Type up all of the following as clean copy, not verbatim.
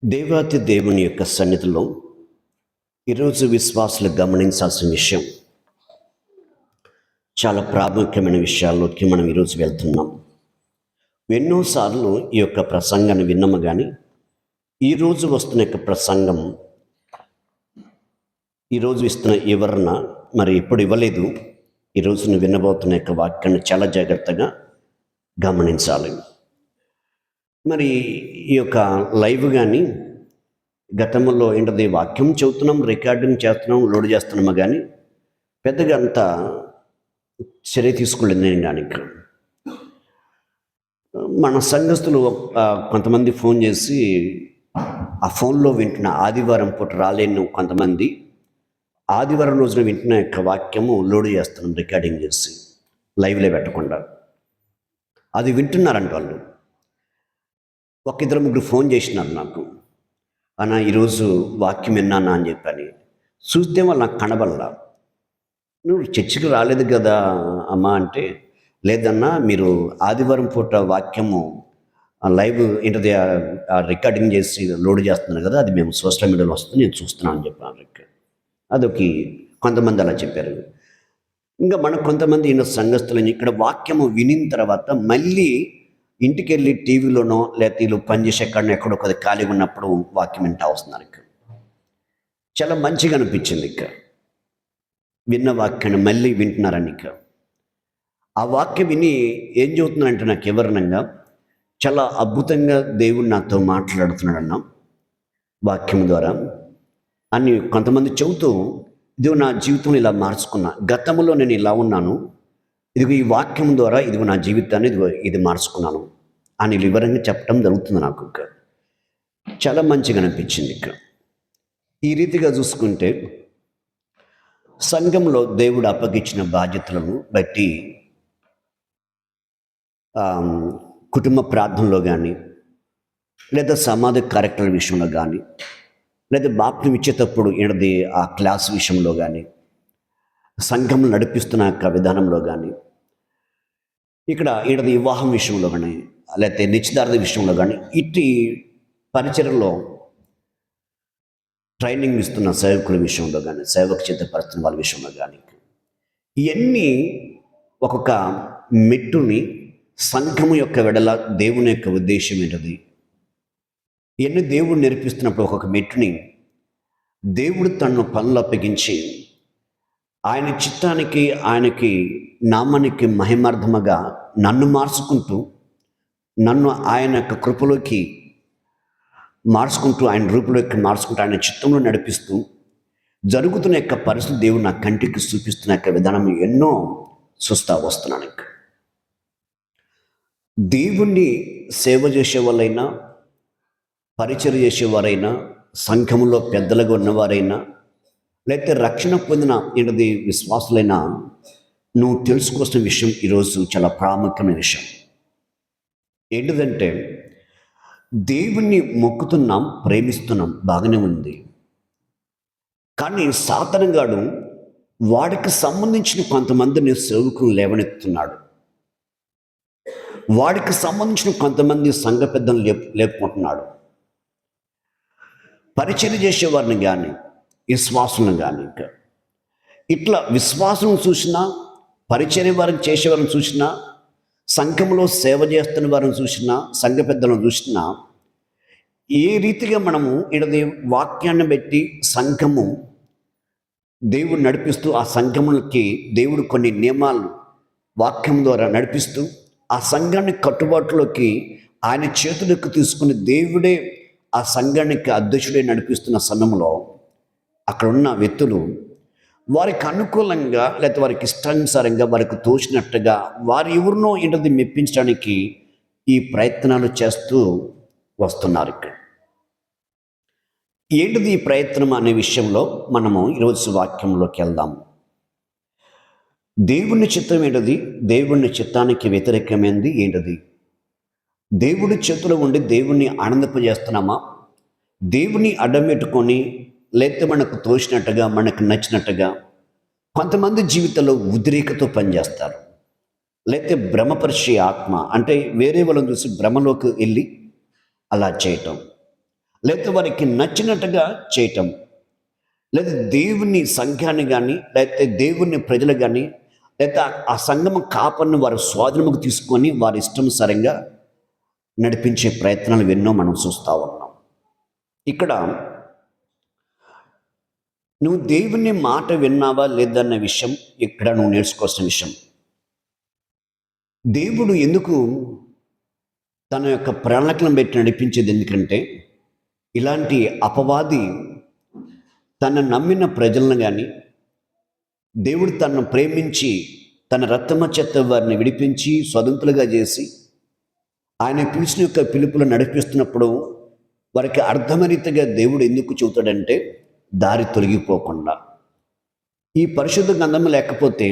దేవాతి దేవుని యొక్క సన్నిధిలో ఈరోజు విశ్వాసులు గమనించాల్సిన విషయం, చాలా ప్రాముఖ్యమైన విషయాల్లోకి మనం ఈరోజు వెళ్తున్నాం. ఎన్నోసార్లు ఈ యొక్క ప్రసంగాన్ని విన్నాము, కానీ ఈరోజు వస్తున్న యొక్క ప్రసంగం, ఈరోజు ఇస్తున్న వివరణ మరి ఎప్పుడు ఇవ్వలేదు. ఈరోజు నువ్వు వినబోతున్న యొక్క వాక్యాన్ని చాలా జాగ్రత్తగా గమనించాలి. మరి ఈ యొక్క లైవ్ కానీ గతంలో ఏంటది, వాక్యం చెబుతున్నాం, రికార్డింగ్ చేస్తున్నాం, లోడ్ చేస్తున్నాము, కానీ పెద్దగా అంత చర్య తీసుకోలేదు. నేను కానీ మన సంఘస్థులు కొంతమంది ఫోన్ చేసి ఆ ఫోన్లో వింటున్న ఆదివారం పూట రాలేను కొంతమంది ఆదివారం రోజున వింటున్న యొక్క వాక్యము లోడ్ చేస్తున్నాం, రికార్డింగ్ చేసి లైవ్లో పెట్టకుండా. అది వింటున్నారంట వాళ్ళు. ఒక ఇద్దరు ముగ్గురు ఫోన్ చేసినారు నాకు, అన్న ఈరోజు వాక్యం విన్నానా అని చెప్పని. చూస్తే వాళ్ళు నాకు కనబడలా. నువ్వు చర్చికి రాలేదు కదా అమ్మా అంటే, లేదన్నా మీరు ఆదివారం పూట వాక్యము లైవ్ ఏంటది రికార్డింగ్ చేసి లోడ్ చేస్తున్నారు కదా, అది మేము సోషల్ మీడియాలో వస్తుంది, నేను చూస్తున్నాను అని చెప్పాను. అదొక కొంతమంది అలా చెప్పారు. ఇంకా మనకు కొంతమంది ఈయన సంఘస్థులని ఇక్కడ వాక్యము వినిన తర్వాత మళ్ళీ ఇంటికి వెళ్ళి టీవీలోనో లేకపోతే వీళ్ళు పనిచేసే ఎక్కడో కొద్ది ఖాళీగా ఉన్నప్పుడు వాక్యం వింటా వస్తున్నారు. ఇక్కడ చాలా మంచిగా అనిపించింది. ఇక్కడ విన్న వాక్యాన్ని మళ్ళీ వింటున్నారని. ఇక్కడ ఆ వాక్యం విని ఏం చెబుతున్నారంటే, నాకు వివరణంగా చాలా అద్భుతంగా దేవుడు నాతో మాట్లాడుతున్నాడన్న వాక్యం ద్వారా అని కొంతమంది చెబుతూ, ఇదిగో నా జీవితం ఇలా మార్చుకున్నా, గతంలో నేను ఇలా ఉన్నాను, ఇదిగో ఈ వాక్యం ద్వారా ఇదిగో నా జీవితాన్ని ఇది మార్చుకున్నాను అని వివరంగా చెప్పడం జరుగుతుంది. నాకు చాలా మంచిగా అనిపించింది. ఇక్కడ ఈ రీతిగా చూసుకుంటే సంఘంలో దేవుడు అప్పగించిన బాధ్యతలను బట్టి కుటుంబ ప్రార్థనలో కానీ, లేదా సమాధి కార్యక్రమాల విషయంలో కానీ, లేదా బాప్టిజం ఇచ్చేటప్పుడు ఏంటది ఆ క్లాస్ విషయంలో కానీ, సంఘం నడిపిస్తున్న యొక్క విధానంలో కానీ, ఇక్కడ ఈడది వివాహం విషయంలో కానీ, లేకపోతే నిశ్చితార్థ విషయంలో కానీ, ఇట్టి పరిచర్లో ట్రైనింగ్ ఇస్తున్న సేవకుల విషయంలో కానీ, సేవకు సిద్ధపరుస్తున్న వాళ్ళ విషయంలో కానీ, ఇవన్నీ ఒక్కొక్క మెట్టుని సంఘము యొక్క వెడల దేవుని యొక్క ఉద్దేశం ఏంటది, ఇవన్నీ దేవుడు నేర్పిస్తున్నప్పుడు ఒక్కొక్క మెట్టుని దేవుడు తనను పనులు అప్పగించి ఆయన చిత్తానికి, ఆయనకి నామానికి మహిమార్థముగా నన్ను మార్చుకుంటూ, నన్ను ఆయన యొక్క కృపలోకి మార్చుకుంటూ, ఆయన రూపంలోకి మార్చుకుంటూ, ఆయన చిత్తంలో నడిపిస్తూ జరుగుతున్న యొక్క పరిస్థితి దేవుడు నా కంటికి చూపిస్తున్న యొక్క విధానం ఎన్నో చూస్తూ వస్తున్నాను. దేవుణ్ణి సేవ చేసే వాళ్ళైనా, పరిచయం చేసేవారైనా, సంఘంలో పెద్దలుగా ఉన్నవారైనా, లేకపోతే రక్షణ పొందిన ఏంటది విశ్వాసులైనా, నువ్వు తెలుసుకోవాల్సిన విషయం ఈరోజు చాలా ప్రాముఖ్యమైన విషయం ఏంటిదంటే, దేవుణ్ణి మొక్కుతున్నాం, ప్రేమిస్తున్నాం, బాగానే ఉంది. కానీ సాతానుగాడు వాడికి సంబంధించిన కొంతమందిని సేవకులు లేవనెత్తున్నాడు. వాడికి సంబంధించిన కొంతమంది సంఘ పెద్దలు లేపుకుంటున్నాడు. పరిచయం చేసేవారిని కానీ, విశ్వాసులను కానీ, ఇట్లా విశ్వాసం చూసినా, పరిచర్య వారిని చేసేవారిని చూసినా, సంఘంలో సేవ చేస్తున్న వారిని చూసినా, సంఘ పెద్దలను చూసినా, ఏ రీతిగా మనము ఇది వాక్యాన్ని బట్టి సంఘము దేవుడు నడిపిస్తూ, ఆ సంఘములకి దేవుడు కొన్ని నియమాలు వాక్యం ద్వారా నడిపిస్తూ, ఆ సంఘాన్ని కట్టుబాటులోకి ఆయన చేతులకు తీసుకుని దేవుడే ఆ సంఘానికి అధ్యక్షుడే నడిపిస్తున్న సమయంలో అక్కడ ఉన్న వ్యక్తులు వారికి అనుకూలంగా, లేకపోతే వారికి ఇష్టానుసారంగా, వారికి తోచినట్టుగా వారు ఎవరినో ఏంటది మెప్పించడానికి ఈ ప్రయత్నాలు చేస్తూ వస్తున్నారు. ఇక్కడ ఏంటిది ఈ ప్రయత్నం అనే విషయంలో మనము ఈరోజు వాక్యంలోకి వెళ్దాం. దేవుని చిత్తం ఏంటది, దేవుని చిత్తానికి వ్యతిరేకమైనది ఏంటది, దేవుడి చేతిలో ఉండి దేవుణ్ణి ఆనందింపజేస్తున్నామా, దేవుని అడ్డం పెట్టుకొని, లేకపోతే మనకు తోచినట్టుగా, మనకు నచ్చినట్టుగా కొంతమంది జీవితంలో ఉద్రేకతో పనిచేస్తారు. లేకపోతే భ్రమపరిచే ఆత్మ అంటే వేరే వాళ్ళని చూసి భ్రమలోకి వెళ్ళి అలా చేయటం. లేకపోతే వారికి నచ్చినట్టుగా చేయటం, లేదా దేవుని సంఘాన్ని కానీ, లేకపోతే దేవుని ప్రజలు కానీ, లేకపోతే ఆ సంఘము కాపరిని వారి స్వాధీనముకు తీసుకొని వారి ఇష్టం నడిపించే ప్రయత్నాలు ఎన్నో మనం చూస్తూ ఉన్నాం. ఇక్కడ నువ్వు దేవుని మాట విన్నావా లేదన్న విషయం ఇక్కడ నువ్వు నేర్చుకోవాల్సిన విషయం. దేవుడు ఎందుకు తన యొక్క ప్రణాళికలను పెట్టి నడిపించేది? ఎందుకంటే ఇలాంటి అపవాది తన నమ్మిన ప్రజలను కానీ, దేవుడు తనను ప్రేమించి తన రక్తమ చేత వారిని విడిపించి స్వతంత్రులుగా చేసి ఆయన పిలిచిన యొక్క పిలుపులు నడిపిస్తున్నప్పుడు వారికి అర్థమరీతిగా దేవుడు ఎందుకు చెబుతాడంటే దారి తొలగిపోకుండా. ఈ పరిశుద్ధ గ్రంథం లేకపోతే,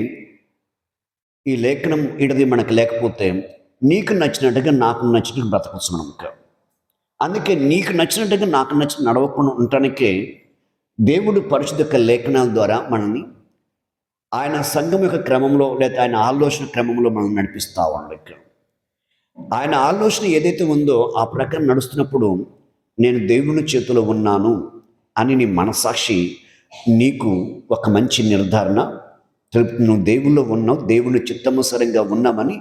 ఈ లేఖనం ఇడది మనకు లేకపోతే నీకు నచ్చినట్టుగా నాకు నచ్చినట్టు బ్రతకచ్చు మనకు. అందుకే నీకు నచ్చినట్టుగా నాకు నచ్చిన నడవకుండా ఉండటానికే దేవుడు పరిశుద్ధ లేఖనాల ద్వారా మనల్ని ఆయన సంఘం యొక్క క్రమంలో లేదా ఆయన ఆలోచన క్రమంలో మనం నడిపిస్తూ ఉండాలి. ఆయన ఆలోచన ఏదైతే ఉందో ఆ ప్రకారం నడుస్తున్నప్పుడు నేను దేవుని చేతిలో ఉన్నాను అని నీ మనసాక్షి నీకు ఒక మంచి నిర్ధారణ తెలుపు. నువ్వు దేవుల్లో ఉన్నావు, దేవుని చిత్తముసరంగా ఉన్నామని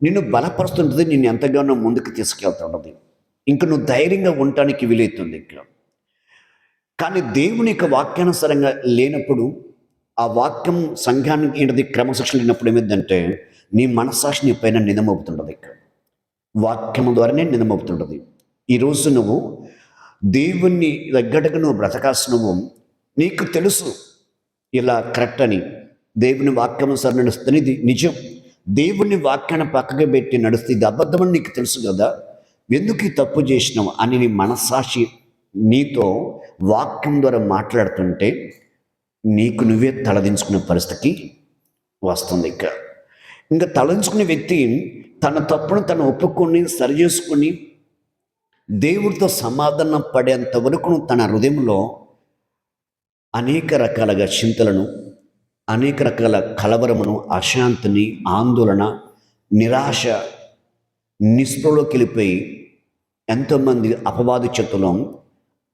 నిన్ను బలపరుస్తుంటుంది, నిన్ను ఎంతగానో ముందుకు తీసుకెళ్తుంటుంది. ఇంక నువ్వు ధైర్యంగా ఉండటానికి వీలవుతుంది. ఇక్కడ కానీ దేవుని యొక్క వాక్యానుసారంగా లేనప్పుడు, ఆ వాక్యం సంఘానికి ఏంటిది క్రమశిక్షణ లేనప్పుడు ఏమిటంటే నీ మనస్సాక్షి నీ పైన నిందమవుతుంటుంది. ఇక్కడ వాక్యం ద్వారానే నిందమవుతుంటుంది. ఈరోజు నువ్వు దేవుణ్ణి దగ్గరగా నువ్వు బ్రతకాల్సిన నువ్వు నీకు తెలుసు ఇలా కరెక్ట్ అని. దేవుని వాక్యానుసారం నడుస్తుంది, ఇది నిజం. దేవుని వాక్యాన్ని పక్కగా పెట్టి నడుస్తే ఇది అబద్ధమని నీకు తెలుసు కదా, ఎందుకు ఈ తప్పు చేసినావు అని నీ మనస్సాక్షి నీతో వాక్యం ద్వారా మాట్లాడుతుంటే నీకు నువ్వే తలదించుకునే పరిస్థితికి వస్తుంది. ఇంకా తలదించుకునే వ్యక్తి తన తప్పును తను ఒప్పుకొని సరి చేసుకొని దేవుడితో సమాధానం పడేంత వరకు తన హృదయంలో అనేక రకాలుగా చింతలను, అనేక రకాల కలవరమును, అశాంతిని, ఆందోళన, నిరాశ, నిస్పృహలోకి వెళ్ళిపోయి ఎంతోమంది అపవాది చేతుల్లో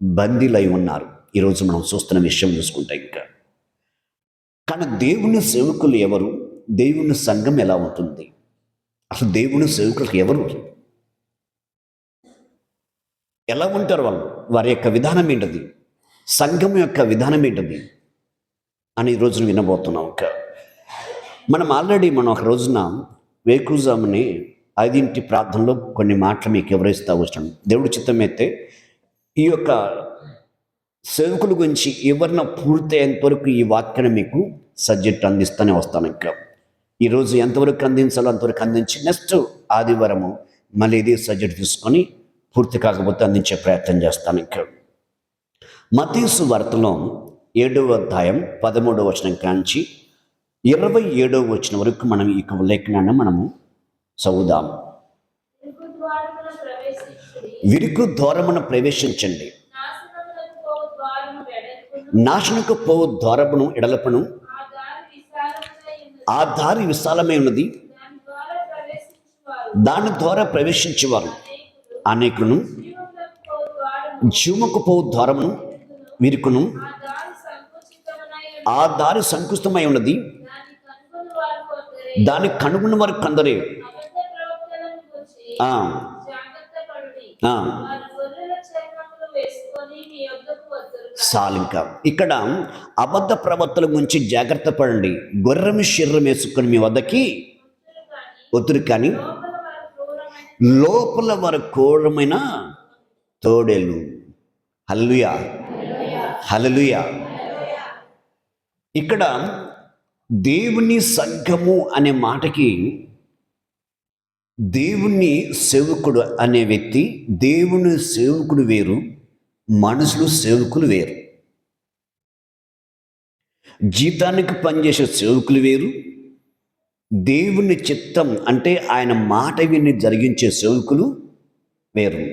బందీలై ఉన్నారు. ఈరోజు మనం చూస్తున్న విషయం చూసుకుంటే కానీ దేవుని సేవకులు ఎవరు? దేవుని సంఘం ఎలా ఉంటుంది? అసలు దేవుని సేవకులకు ఎవరు, ఎలా ఉంటారు వాళ్ళు? వారి యొక్క విధానం ఏంటది? సంఘం యొక్క విధానం ఏంటది అని ఈరోజు వినబోతున్నాం. మనం ఆల్రెడీ ఒక రోజున వేకుజాముని 5 ప్రార్థనలో కొన్ని మాటలు మీకు వివరిస్తూ వచ్చాను. దేవుడి చిత్తమైతే ఈ యొక్క సేవకుల గురించి ఎవరిన పూర్తి అయ్యేంతవరకు ఈ వాక్యాన్ని మీకు సబ్జెక్ట్ అందిస్తూనే వస్తాను. ఈరోజు ఎంతవరకు అందించాలో అంతవరకు అందించి నెక్స్ట్ ఆదివారము మళ్ళీ ఇదే సబ్జెక్ట్ తీసుకొని పూర్తి కాకపోతే అందించే ప్రయత్నం చేస్తాను. మత్తయి సువార్తలో 7వ అధ్యాయం 13వ వచనం కాంచి 27వ వచనం వరకు మనం ఈ లేఖనాన్ని మనము చదువుదాం. విరుకు ద్వారమున ప్రవేశించండి, నాశనకు పోవు ద్వారమును ఎడలపను, ఆ దారి విశాలమై ఉన్నది, దాని ద్వారా ప్రవేశించేవారు అనేకులను, జీవముకు పోవు ద్వారమును విరుకును, ఆ దారి సంకుష్టమై ఉన్నది, దాన్ని కనుగొన్న వారు కొందరే. సాలింక ఇక్కడ అబద్ధ ప్రవర్తన గురించి జాగ్రత్త పడండి. గొర్రెం శరీరం వేసుకొని మీ వద్దకి వద్దురు, కానీ లోపల వారి క్రూరమైన తోడేలు. హల్లెలూయా, హల్లెలూయా. ఇక్కడ దేవుని సంఘము అనే మాటకి దేవుని సేవకుడు అనే వ్యక్తి, దేవుని సేవకుడు వేరు, మనుషులు సేవకులు వేరు. జీతానికి పనిచేసే సేవకులు వేరు, దేవుని చిత్తం అంటే ఆయన మాట విని జరిగించే సేవకులు వేరు.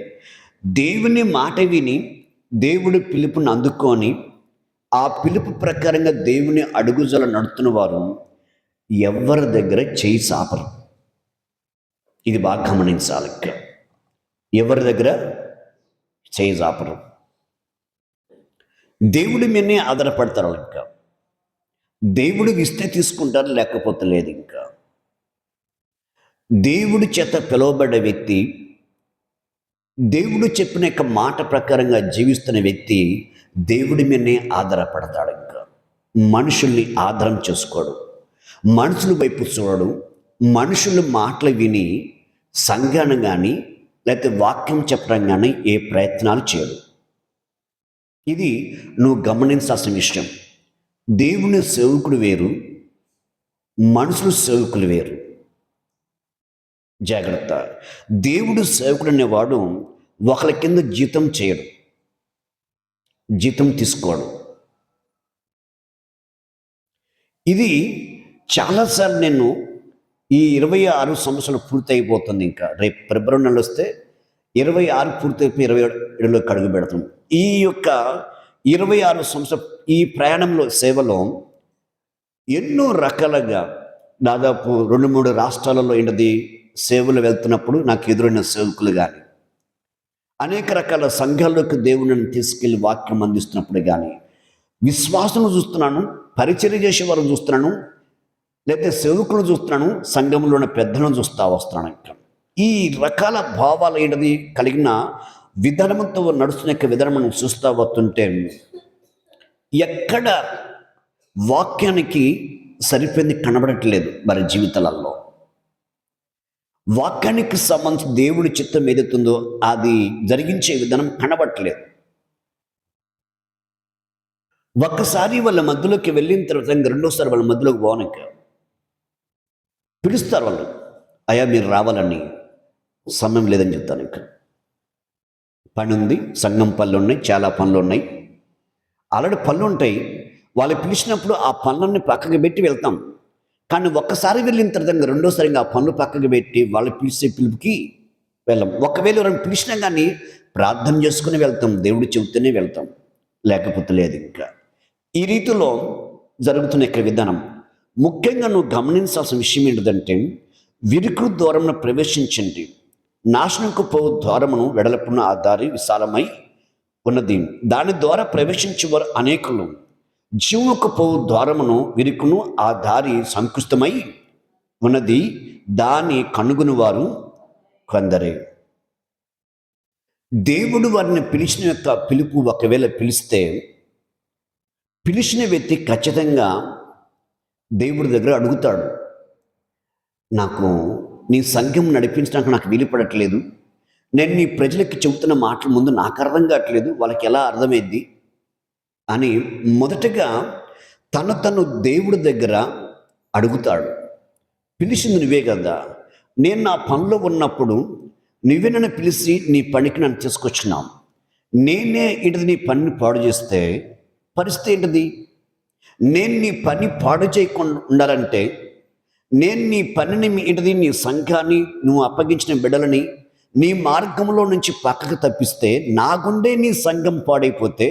దేవుని మాట విని దేవుడి పిలుపుని అందుకొని ఆ పిలుపు ప్రకారంగా దేవుని అడుగుజల నడుతున్న వారు ఎవరి దగ్గర చేయి చాపరు. ఇది బాగా గమనించాలి. ఎవరి దగ్గర చేయి చాపరు. దేవుడి మీదనే ఆధారపడతారు వాళ్ళు. ఇంకా దేవుడికి ఇస్తే తీసుకుంటారు, లేకపోతే లేదు. ఇంకా దేవుడి చేత పిలువబడ్డ వ్యక్తి, దేవుడు చెప్పిన యొక్క మాట ప్రకారంగా జీవిస్తున్న వ్యక్తి దేవుడి మీదనే ఆధారపడతాడు. ఇంకా మనుషుల్ని ఆధారం చేసుకోడు, మనుషుల వైపు చూడడు, మనుషుల మాటలు విని సంఘాన్ని కానీ లేకపోతే వాక్యం చెప్పడం కానీ ఏ ప్రయత్నాలు చేయడు. ఇది నువ్వు గమనించాల్సిన విషయం. దేవుని సేవకుడు వేరు, మనుషులు సేవకులు వేరు. జాగ్రత్త. దేవుడు సేవకుడు అనేవాడు ఒకరి కింద జీతం చేయడు, జీతం తీసుకోడు. ఇది చాలాసార్లు నేను ఈ 26 సంవత్సరాలు పూర్తి అయిపోతుంది. ఇంకా రేపు ఫిబ్రవరి నెల వస్తే 26 పూర్తి అయిపోయి 27లోకి అడుగు పెడతాం. ఈ యొక్క 26 సంవత్సరం ఈ ప్రయాణంలో సేవలో ఎన్నో రకాలుగా దాదాపు 2-3 రాష్ట్రాలలో ఏంటది సేవలు వెళ్తున్నప్పుడు నాకు ఎదురైన సేవకులు కానీ, అనేక రకాల సంఘాల్లోకి దేవుని తీసుకెళ్ళి వాక్యం అందిస్తున్నప్పుడు కానీ, విశ్వాసం చూస్తున్నాను, పరిచర్య చేసే వారు చూస్తున్నాను, లేకపోతే సేవకులను చూస్తున్నాను, సంఘంలో ఉన్న పెద్దలను చూస్తూ వస్తున్నాను. ఇంకా ఈ రకాల భావాలు ఏంటది కలిగిన విధానంతో నడుస్తున్న యొక్క విధానం మనం చూస్తూ వస్తుంటే ఎక్కడ వాక్యానికి సరిపోయింది కనబడట్లేదు వారి జీవితాలలో. వాక్యానికి సంబంధించి దేవుడి చిత్తం ఏదైతుందో అది జరిగించే విధానం కనబడట్లేదు. ఒక్కసారి వాళ్ళ మధ్యలోకి వెళ్ళిన తర్వాత రెండోసారి వాళ్ళ మధ్యలోకి పోనక పిలుస్తారు వాళ్ళు, అయ్యా మీరు రావాలని. సమయం లేదని చెప్తాను. ఇంకా పని ఉంది, సంఘం పనులు ఉన్నాయి, చాలా పనులు ఉన్నాయి, ఆల్రెడీ పనులు ఉంటాయి. వాళ్ళు పిలిచినప్పుడు ఆ పనులన్నీ పక్కకి పెట్టి వెళ్తాం. కానీ ఒక్కసారి వెళ్ళిన తర్వాత రెండోసారి ఆ పనులు పక్కకి పెట్టి వాళ్ళు పిలిచే పిలుపుకి వెళ్ళాం. ఒకవేళ ఎవరైనా పిలిచినా కానీ ప్రార్థన చేసుకుని వెళ్తాం, దేవుడు చెబుతూనే వెళ్తాం, లేకపోతే లేదు. ఇంకా ఈ రీతిలో జరుగుతున్న యొక్క విధానం ముఖ్యంగా నువ్వు గమనించాల్సిన విషయం ఏంటంటే, విరుకు ద్వారమును ప్రవేశించండి, నాశనంకు పోవు ద్వారమును వెడల్పున ఆ దారి విశాలమై ఉన్నది, దాని ద్వారా ప్రవేశించేవారు అనేకులు. జీవముకు పోవు ద్వారమును విరుకును ఆ దారి సంకుష్టమై ఉన్నది, దాని కనుగొని వారు కొందరే. దేవుడు వారిని పిలిచిన యొక్క పిలుపు ఒకవేళ పిలిస్తే పిలిచిన వ్యక్తి ఖచ్చితంగా దేవుడి దగ్గర అడుగుతాడు, నాకు నీ సంఘం నడిపించడానికి నాకు వీలు పడట్లేదు, నేను నీ ప్రజలకి చెబుతున్న మాటల ముందు నాకు అర్థం కావట్లేదు, వాళ్ళకి ఎలా అర్థమైంది అని మొదటగా తను దేవుడి దగ్గర అడుగుతాడు. పిలిచింది నువ్వే కదా, నేను నా పనిలో ఉన్నప్పుడు నువ్వే నన్ను పిలిచి నీ పనికి నన్ను తీసుకొచ్చినావు, నేనే ఇటు నీ పనిని పాడు చేస్తే పరిస్థితి ఏంటిది? నేను నీ పని పాడు చేయకుండా ఉండాలంటే, నేను నీ పనిని ఏంటిది నీ సంఘాన్ని నువ్వు అప్పగించిన బిడ్డలని నీ మార్గంలో నుంచి పక్కకు తప్పిస్తే, నా గుండే నీ సంఘం పాడైపోతే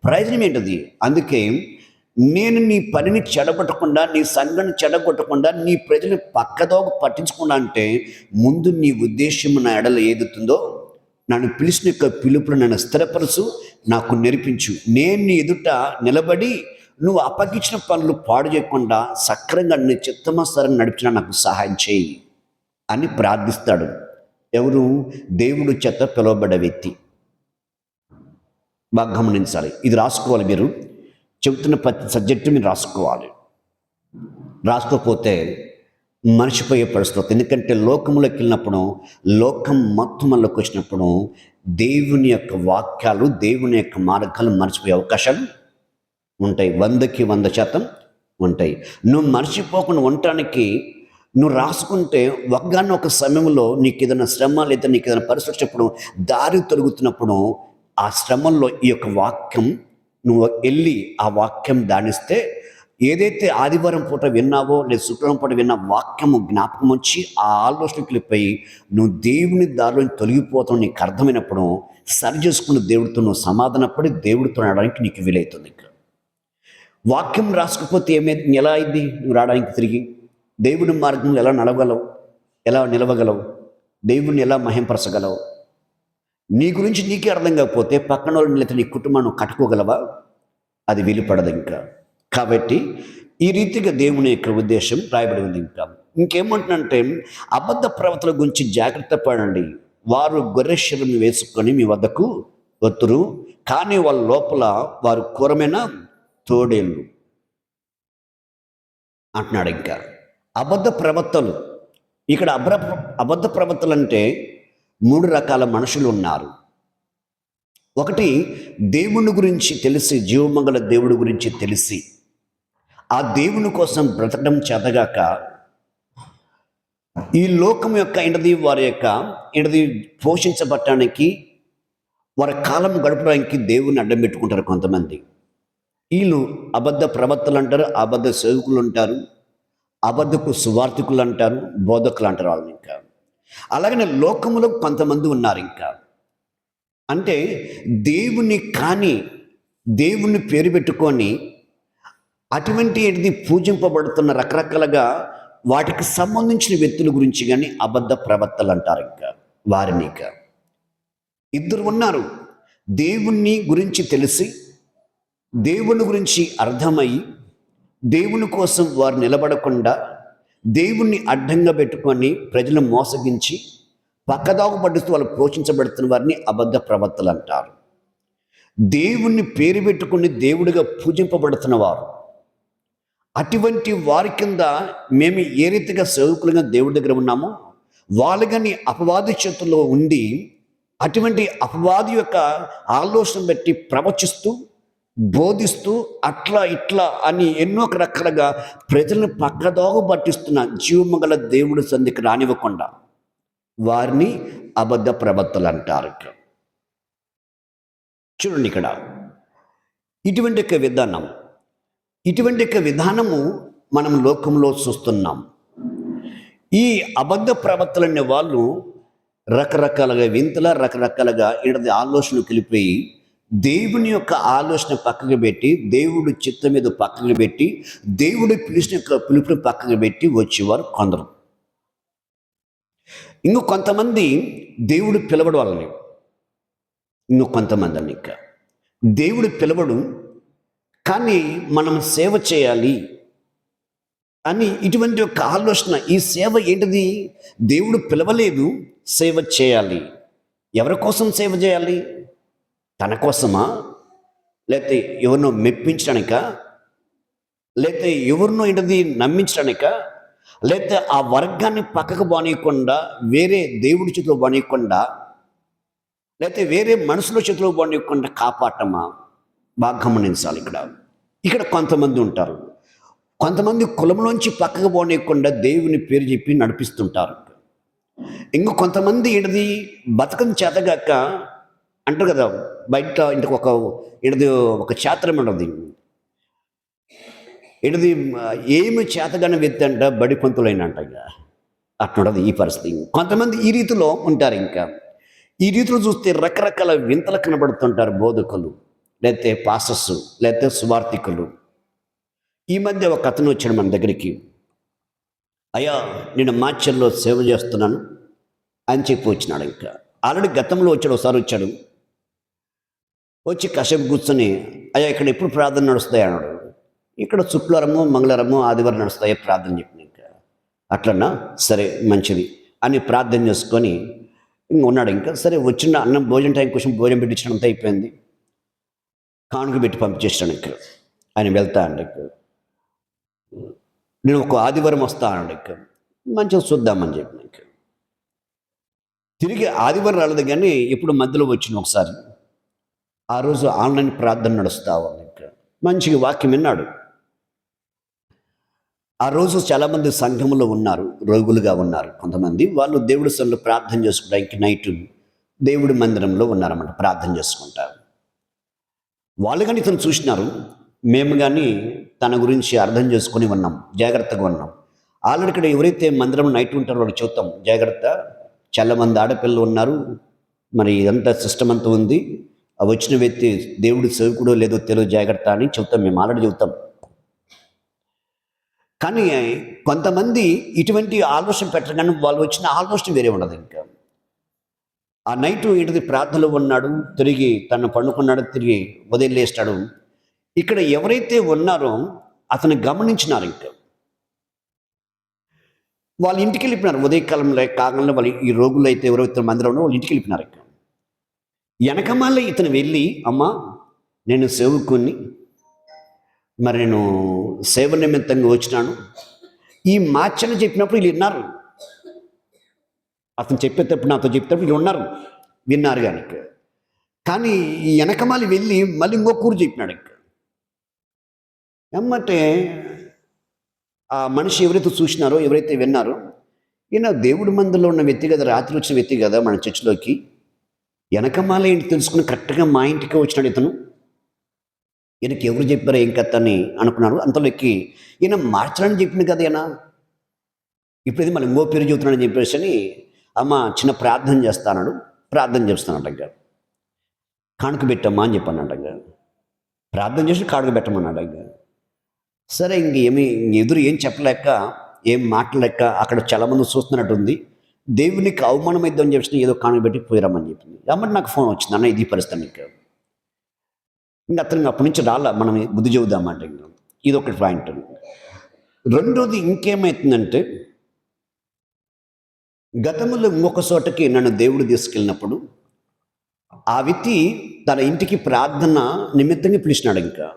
ప్రయోజనం ఏంటిది? అందుకే నేను నీ పనిని చెడగొట్టకుండా, నీ సంఘాన్ని చెడగొట్టకుండా, నీ ప్రజల్ని పక్కదో పట్టించకుండా అంటే ముందు నీ ఉద్దేశం నా ఎడల ఏదుతుందో నన్ను పిలిచిన యొక్క పిలుపును నన్ను స్థిరపరచు, నాకు నేర్పించు, నేను నీ ఎదుట నిలబడి నువ్వు అప్పగించిన పనులు పాడు చేయకుండా సక్రంగా నీ చిత్తమసరని నడిపిన నాకు సహాయం చేయి అని ప్రార్థిస్తాడు. ఎవరు? దేవుడు చేత పిలువబడ్డ వ్యక్తి. బాగా గమనించాలి, ఇది రాసుకోవాలి. మీరు చెబుతున్న ప్రతి సబ్జెక్టు మీరు రాసుకోవాలి. రాసుకోకపోతే మర్చిపోయే పరిస్థితి. ఎందుకంటే లోకంలోకి వెళ్ళినప్పుడు, లోకం మొత్తం మనలోకి వచ్చినప్పుడు దేవుని యొక్క వాక్యాలు, దేవుని యొక్క మార్గాలు మర్చిపోయే అవకాశాలు ఉంటాయి. 100కి 100% ఉంటాయి. నువ్వు మర్చిపోకుండా ఉండటానికి నువ్వు రాసుకుంటే ఒక సమయంలో నీకు ఏదైనా శ్రమ లేదా నీకు ఏదైనా పరిస్థితి వచ్చినప్పుడు, దారి తొలుగుతున్నప్పుడు ఆ శ్రమంలో ఈ యొక్క వాక్యం నువ్వు వెళ్ళి ఆ వాక్యం ధ్యానిస్తే, ఏదైతే ఆదివారం పూట విన్నావో లేదా శుక్రవారం పూట విన్న వాక్యము జ్ఞాపకం వచ్చి ఆ ఆలోచనకి వెళ్ళిపోయి నువ్వు దేవుని దారిలో తొలగిపోతావు నీకు అర్థమైనప్పుడు సరి చేసుకున్న దేవుడితో నువ్వు సమాధానపడి దేవుడితో నడవడానికి నీకు వీలవుతుంది. వాక్యం రాసుకపోతే ఎలా అయింది? నువ్వు రావడానికి తిరిగి దేవుని మార్గంలో ఎలా నడవగలవు? ఎలా నిలవగలవు? దేవుణ్ణి ఎలా మహింపరచగలవు? నీ గురించి నీకే అర్థం కాకపోతే పక్కన వాళ్ళని లేదా నీ కుటుంబాన్ని కట్టుకోగలవా? అది వీలుపడదు ఇంకా. కాబట్టి ఈ రీతిగా దేవుని యొక్క ఉద్దేశం రాయబడి ఉంది. ఇంకేమంటున్నంటే అబద్ధ ప్రవర్తన గురించి జాగ్రత్త పడండి. వారు గొర్రె శరీరం వేసుకొని మీ వద్దకు వత్తురు, కానీ వాళ్ళ లోపల వారు క్రూరమైన తోడేళ్ళు అంటున్నాడు. ఇంకా అబద్ధ ప్రవర్తలు, ఇక్కడ అబద్ధ ప్రవర్తలు అంటే 3 రకాల మనుషులు ఉన్నారు. ఒకటి, దేవుని గురించి తెలిసి, జీవమంగళ దేవుడి గురించి తెలిసి ఆ దేవుని కోసం బ్రతకడం చేతగాక ఈ లోకం యొక్క వారి యొక్క పోషించబడటానికి, వారి కాలం గడపడానికి దేవుని అడ్డం పెట్టుకుంటారు కొంతమంది. వీళ్ళు అబద్ధ ప్రవర్తలు అంటారు, అబద్ధ సేవకులు అంటారు, అబద్ధపు సువార్థికులు అంటారు, బోధకులు అంటారు వాళ్ళని. ఇంకా అలాగనే లోకములో కొంతమంది ఉన్నారు. ఇంకా అంటే దేవుని పేరు పెట్టుకొని అటువంటి పూజింపబడుతున్న రకరకాలుగా వాటికి సంబంధించిన వ్యక్తుల గురించి కానీ అబద్ధ ప్రవర్తలు అంటారు. ఇంకా వారిని ఇంకా 2 ఉన్నారు. దేవుని గురించి తెలిసి, దేవుని గురించి అర్థమై, దేవుని కోసం వారు నిలబడకుండా దేవుణ్ణి అడ్డంగా పెట్టుకొని ప్రజలను మోసగించి పక్కదాగు పడుతూ వాళ్ళు పోషించబడుతున్న వారిని అబద్ధ ప్రవర్తలు అంటారు. దేవుణ్ణి పేరు పెట్టుకుని దేవుడిగా పూజింపబడుతున్న వారు, అటువంటి వారి కింద మేము ఏ రీతిగా సేవకులుగా దేవుడి దగ్గర ఉన్నామో వాళ్ళు కానీ అపవాది చేతుల్లో ఉండి అటువంటి అపవాది యొక్క ఆలోచన బట్టి ప్రవచిస్తూ, బోధిస్తూ, అట్లా ఇట్లా అని ఎన్నో రకాలుగా ప్రజలను పక్కదోవ పట్టిస్తున్న జీవమంగళ దేవుడి సంధికి రానివ్వకుండా వారిని అబద్ధ ప్రవర్తలు అంటారు. చూడండి, ఇక్కడ ఇటువంటి విధానము మనం లోకంలో చూస్తున్నాం. ఈ అబద్ధ ప్రవర్తలు అనే వాళ్ళు రకరకాలుగా రకరకాలుగా ఆలోచనలు కలిపిపోయి దేవుని యొక్క ఆలోచన పక్కకు పెట్టి, దేవుడి చిత్తం మీద పక్కకు పెట్టి, దేవుడి పిలుపుని పక్కకు పెట్టి వచ్చేవారు కొందరు. కొంతమంది దేవుడు పిలవడు వాళ్ళని, కొంతమంది అని దేవుడు పిలవడు కానీ మనం సేవ చేయాలి అని ఇటువంటి ఒక ఆలోచన. ఈ సేవ ఏంటిది? దేవుడు పిలవలేదు, సేవ చేయాలి. ఎవరి కోసం సేవ చేయాలి? తన కోసమా? లేకపోతే ఎవరినో మెప్పించడానిక? లేకపోతే ఎవరినో నమ్మించడానిక? లేకపోతే ఆ వర్గాన్ని పక్కకు బానీయకుండా వేరే దేవుడి చేతిలో బానీయకుండా, లేకపోతే వేరే మనుషుల చేతిలో బానీయకుండా కాపాడటమా? బాగా గమనించాలి. ఇక్కడ కొంతమంది ఉంటారు. కొంతమంది కులంలోంచి పక్కకు పోనీయకుండా దేవుని పేరు చెప్పి నడిపిస్తుంటారు. కొంతమంది బతకం చేతగాక అంటారు కదా, బయట ఇంటికి ఒక చాత్రం ఉండదు. ఏమి చేతగానే వ్యక్తి అంట బడి పంతులైనంట. అట్లుండదు ఈ పరిస్థితి. కొంతమంది ఈ రీతిలో ఉంటారు. ఈ రీతిలో చూస్తే రకరకాల వింతలు కనబడుతుంటారు బోధకులు, లేకపోతే పాస్టర్స్, లేకపోతే సువార్థికులు. ఈ మధ్య ఒక అతను వచ్చాడు మన దగ్గరికి. అయ్యా, నేను మాచర్లో సేవ చేస్తున్నాను అని చెప్పి వచ్చినాడు. ఆల్రెడీ గతంలో ఒకసారి వచ్చాడు. వచ్చి కాసేపు కూర్చొని, అయ్యా ఇక్కడ ఎప్పుడు ప్రార్థన నడుస్తాయి అన్నాడు. ఇక్కడ శుక్రవారము, మంగళవారము, ఆదివారం నడుస్తాయి ప్రార్థన చెప్పిన. అట్లన్నా సరే మంచిది అని ప్రార్థన చేసుకొని ఉన్నాడు. సరే వచ్చిన అన్నం భోజనం టైం కోసం భోజనం పెట్టించడం అయిపోయింది. కానుక పెట్టి పంపించేసాను. ఆయన వెళ్తా అండి, నేను ఒక ఆదివారం వస్తా అండి, మంచిగా చూద్దామని చెప్పి. తిరిగి ఆదివారం రాలేదు కానీ ఇప్పుడు మధ్యలో వచ్చిన ఒకసారి. ఆ రోజు ఆన్లైన్ ప్రార్థన నడుస్తా ఉంది. మంచిగా వాక్యం విన్నాడు. ఆ రోజు చాలామంది సంఘంలో ఉన్నారు, రోగులుగా ఉన్నారు. కొంతమంది వాళ్ళు దేవుడి సన్నిధిలో ప్రార్థన చేసుకోవడానికి నైట్ దేవుడి మందిరంలో ఉన్నారన్నమాట, ప్రార్థన చేసుకుంటారు. వాళ్ళు కానీ ఇతను చూసినారు. మేము కానీ తన గురించి అర్థం చేసుకొని ఉన్నాం, జాగ్రత్తగా ఉన్నాం. ఆల్రెడీ ఇక్కడ ఎవరైతే మందిరం నైట్ ఉంటారో వాళ్ళు చూద్దాం, జాగ్రత్త, చాలామంది ఆడపిల్లలు ఉన్నారు, మరి ఇదంతా సిస్టమ్ అంతా ఉంది, వచ్చిన వ్యక్తి దేవుడి సేవకుడో లేదో తెలియదు, జాగ్రత్త అని చెప్తాం. మేము ఆల్రెడీ చెబుతాం. కానీ కొంతమంది ఇటువంటి ఆలోచన పెట్టరు, కానీ వాళ్ళు వచ్చిన ఆలోచన వేరే ఉండదు. ఆ నైటు ప్రార్థనలో ఉన్నాడు, తిరిగి తను పండుకున్నాడు, తిరిగి ఉదయం లేస్తాడు. ఇక్కడ ఎవరైతే ఉన్నారో అతను గమనించినారు. ఇంకా వాళ్ళ ఇంటికి వెళ్ళిపోయినారు. ఉదయకాలంలో కాలంలో వాళ్ళు ఈ రోగులు అయితే ఎవరైతే మందిలో ఉన్నారో వాళ్ళ ఇంటికి వెళ్ళిపోయినారు. ఇంకా వెనకమాల ఇతను వెళ్ళి, అమ్మా నేను సేవకుని, మరి నేను సేవ నిమిత్తంగా వచ్చినాను, ఈ మాచలు చెప్పినప్పుడు వీళ్ళు విన్నారు. అతను చెప్పేటప్పుడు నాతో చెప్పేటప్పుడు వీళ్ళు ఉన్నారు, విన్నారు. కానీ ఈ వెనకమాలి వెళ్ళి మళ్ళీ ఇంకొకరు చెప్పినాడు. ఇంకా ఏమంటే ఆ మనిషి ఎవరైతే చూసినారో, ఎవరైతే విన్నారో, ఈయన దేవుడి మందిలో ఉన్న వ్యక్తి కదా, రాత్రి వచ్చిన వ్యక్తి కదా మన చర్చిలోకి, వెనకమాల ఏంటి తెలుసుకుని కరెక్ట్గా మా ఇంటికి వచ్చినాడు ఇతను, ఈయనకి ఎవరు చెప్పారో ఏం కథ అని అనుకున్నారు. అంతలోకి ఈయన మార్చాలని చెప్పింది కదా ఈయన, ఇప్పుడు ఇది మళ్ళీ ఇంకో పేరు చెబుతున్నాడని చెప్పేసి అని, అమ్మ చిన్న ప్రార్థన చేస్తాడు, ప్రార్థన చేస్తున్నాడు. కానుక పెట్టమ్మా అని చెప్పాను. ప్రార్థన చేసి కానుక పెట్టమన్నాడు. సరే ఎదురు ఏం చెప్పలేక, ఏం మాట్లాడలేక అక్కడ చాలామంది చూస్తున్నట్టుంది, దేవునికి అవమానం అయిద్దని చెప్పి ఏదో కానుక పెట్టి పోయిరమ్మని చెప్పింది. కాబట్టి నాకు ఫోన్ వచ్చింది, అన్న ఇది పరిస్థితి. ఇంకా అతను అప్పటి నుంచి రాలా, మనం బుద్ధి చెబుదామంట. ఇది ఒకటి పాయింట్. రెండోది ఇంకేమవుతుందంటే, గతంలో ఇంకొక చోటకి నన్ను దేవుడు తీసుకెళ్ళినప్పుడు ఆ వ్యక్తి తన ఇంటికి ప్రార్థన నిమిత్తంగా పిలిచినాడు. ఇంకా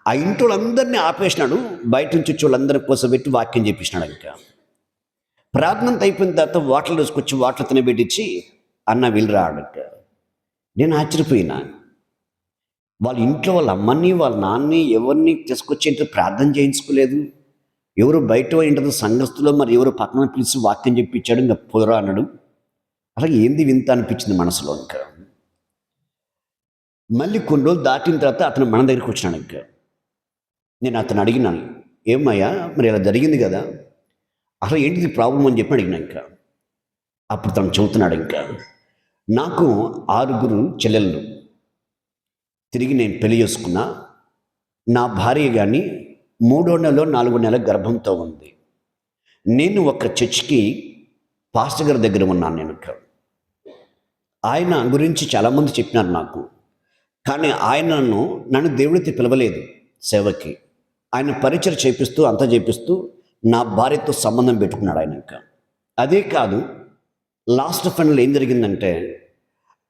ఆ ఇంటి వాళ్ళందరినీ ఆపేసినాడు, బయట నుంచి వాళ్ళందరి కోసం పెట్టి వాక్యం చెప్పిస్తున్నాడు. ఇంకా ప్రార్థన అయిపోయిన తర్వాత వాటలు తీసుకొచ్చి వాటలు తినబెట్టించి, అన్న వెళ్ళరాడు. నేను ఆశ్చర్యపోయినా. వాళ్ళ ఇంట్లో వాళ్ళ అమ్మని వాళ్ళ నాన్నని ఎవరిని తీసుకొచ్చి ప్రార్థన చేయించుకోలేదు, ఎవరు బయట ఏంటో సంఘస్థులో మరి ఎవరు పక్కన పిలిచి వాక్యం చెప్పించాడు. ఇంకా పొదరా అన్నాడు. అలాగే ఏంది వింత అనిపించింది మనసులో. ఇంకా మళ్ళీ కొన్ని రోజులు దాటిన తర్వాత అతను మన దగ్గరికి వచ్చినాడు. ఇంకా నేను అతను అడిగినాను, ఏమయ్యా మరి ఇలా జరిగింది కదా, అసలు ఏంటిది ప్రాబ్లం అని చెప్పి అడిగినా. ఇంకా అప్పుడు తను చెబుతున్నాడు, ఇంకా నాకు 6 చెల్లెళ్ళు, తిరిగి నేను పెళ్లి చేసుకున్నా, నా భార్య కానీ 3వ నెల 4వ నెల గర్భంతో ఉంది. నేను ఒక చర్చికి పాస్టర్ గారి దగ్గర ఉన్నాను. నేను ఆయన గురించి చాలామంది చెప్పినారు నాకు, కానీ నన్ను దేవుడితో పిలవలేదు సేవకి. ఆయన పరిచయం చేపిస్తూ అంతా చేపిస్తూ నా భార్యతో సంబంధం పెట్టుకున్నాడు ఆయన. ఇంకా అదే కాదు, లాస్ట్ ఫైనల్ ఏం జరిగిందంటే,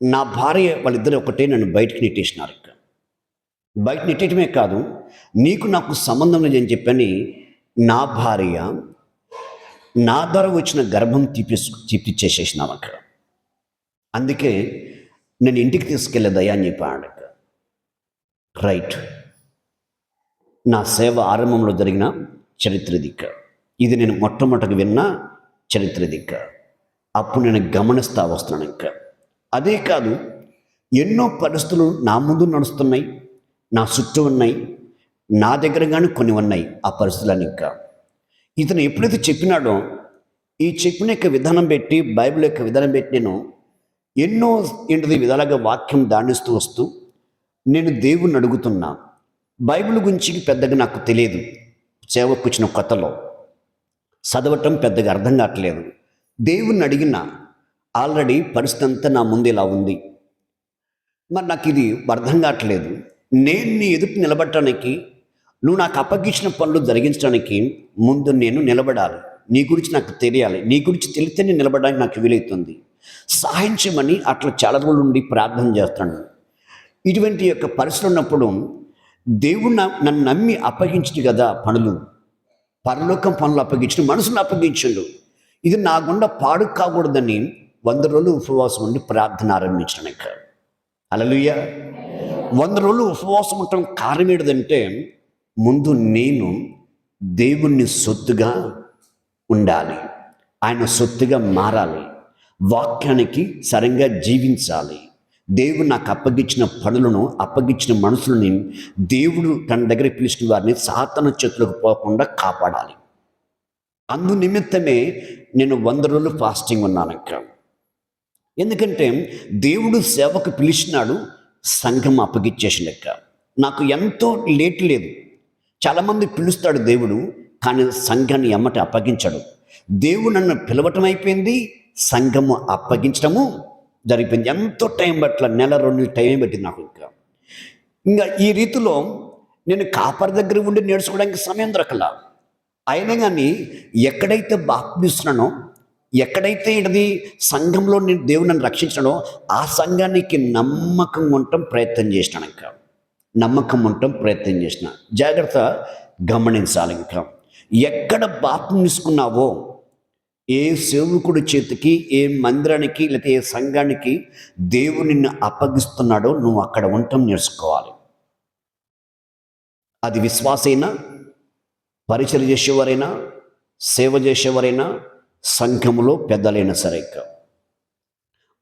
నా భార్య వాళ్ళిద్దరు ఒకటే నన్ను బయటకు నెట్టేసినారు. ఇంకా బయట నెట్టేయటమే కాదు, నీకు నాకు సంబంధం లేదని చెప్పని నా భార్య నా ద్వారా వచ్చిన గర్భం తీపిచ్చేసేసినాం అక్కడ. అందుకే నేను ఇంటికి తీసుకెళ్ళదయ్యా అని చెప్పాడు. రైట్, నా సేవ ఆరంభంలో జరిగిన చరిత్ర దిక్క ఇది, నేను మొట్టమొదటిగా విన్న చరిత్ర దిక్క. అప్పుడు నేను గమనిస్తా వస్తున్నాను. ఇంకా అదే కాదు, ఎన్నో పరిస్థితులు నా ముందు నడుస్తున్నాయి, నా చుట్టూ ఉన్నాయి, నా దగ్గర కానీ కొన్ని ఉన్నాయి ఆ పరిస్థితులని. ఇంకా ఇతను ఎప్పుడైతే చెప్పినాడో, ఈ చెప్పిన యొక్క విధానం పెట్టి, బైబిల్ యొక్క విధానం పెట్టి నేను ఎన్నో విధాలుగా వాక్యం దానిస్తూ వస్తూ నేను దేవుణ్ణి అడుగుతున్నా. బైబిల్ గురించి పెద్దగా నాకు తెలియదు, సేవకు వచ్చిన కొత్తలో చదవటం పెద్దగా అర్థం కావట్లేదు. దేవుణ్ణి అడిగిన ఆల్రెడీ పరిస్థితి అంతా నా ముందు ఇలా ఉంది, మరి నాకు ఇది అర్థం కావట్లేదు. నేను నీ ఎదుటి నిలబడటానికి, నువ్వు నాకు అప్పగించిన పనులు జరిగించడానికి ముందు నేను నిలబడాలి. నీ గురించి నాకు తెలియాలి, నీ గురించి తెలిస్తే నేను నిలబడడానికి నాకు వీలవుతుంది. సహాయం చేయమని అట్లా చాలా రోజులు ఉండి ప్రార్థన చేస్తాను. ఇటువంటి యొక్క పరిస్థితులు ఉన్నప్పుడు దేవుడు నన్ను నమ్మి అప్పగించింది కదా పనులు, పరలోకం పనులు అప్పగించు, మనసును అప్పగించండు. ఇది నా గుండా పాడు కాకూడదని 100 రోజులు ఉపవాసం ఉండి ప్రార్థన ఆరంభించాను. ఇంకా హల్లెలూయా. 100 రోజులు ఉపవాసం ఉండటం కారణం ఏంటంటే, ముందు నేను దేవుణ్ణి సొత్తుగా ఉండాలి, ఆయన సొత్తుగా మారాలి, వాక్యానికి సరిగ్గా జీవించాలి. దేవుడు నాకు అప్పగించిన పనులను, అప్పగించిన మనుషులని దేవుడు తన దగ్గర పిలిచిన వారిని సాతాను చేతులకు పోకుండా కాపాడాలి. అందు నిమిత్తమే నేను 100 రోజులు ఫాస్టింగ్ ఉన్నాను. ఇంకా ఎందుకంటే దేవుడు సేవకు పిలిచినాడు, సంఘం అప్పగించేసిన లెక్క. నాకు ఎంతో లేట్ లేదు. చాలామంది పిలుస్తాడు దేవుడు, కానీ సంఘాన్ని ఎమ్మటి అప్పగించాడు. దేవుడు నన్ను పిలవటం అయిపోయింది, సంఘము అప్పగించడము జరిగిపోయింది. ఎంతో టైం పట్ల, 1-2 నెలలు టైం పట్టింది నాకు. ఇంకా ఈ రీతిలో నేను కాపరి దగ్గర ఉండి నేర్చుకోవడానికి సమయం దొరకలా. అయినా కానీ ఎక్కడైతే బాప్తిస్తున్నానో, ఎక్కడైతే ఇది సంఘంలో నేను దేవుడు నన్ను రక్షించాడో ఆ సంఘానికి నమ్మకం ఉండటం ప్రయత్నం చేసినాను. ఇంకా నమ్మకం ఉండటం ప్రయత్నం చేసిన. జాగ్రత్త గమనించాలి. ఇంకా ఎక్కడ బాప్తిసం తీసుకున్నావో, ఏ సేవకుడి చేతికి, ఏ మందిరానికి, లేకపోతే ఏ సంఘానికి దేవుడు నిన్ను అప్పగిస్తున్నాడో నువ్వు అక్కడ ఉండటం నేర్చుకోవాలి. అది విశ్వాసైనా, పరిచయం చేసేవారైనా, సేవ చేసేవారైనా, సంఘములో పెద్దలైనా సరే, ఇంకా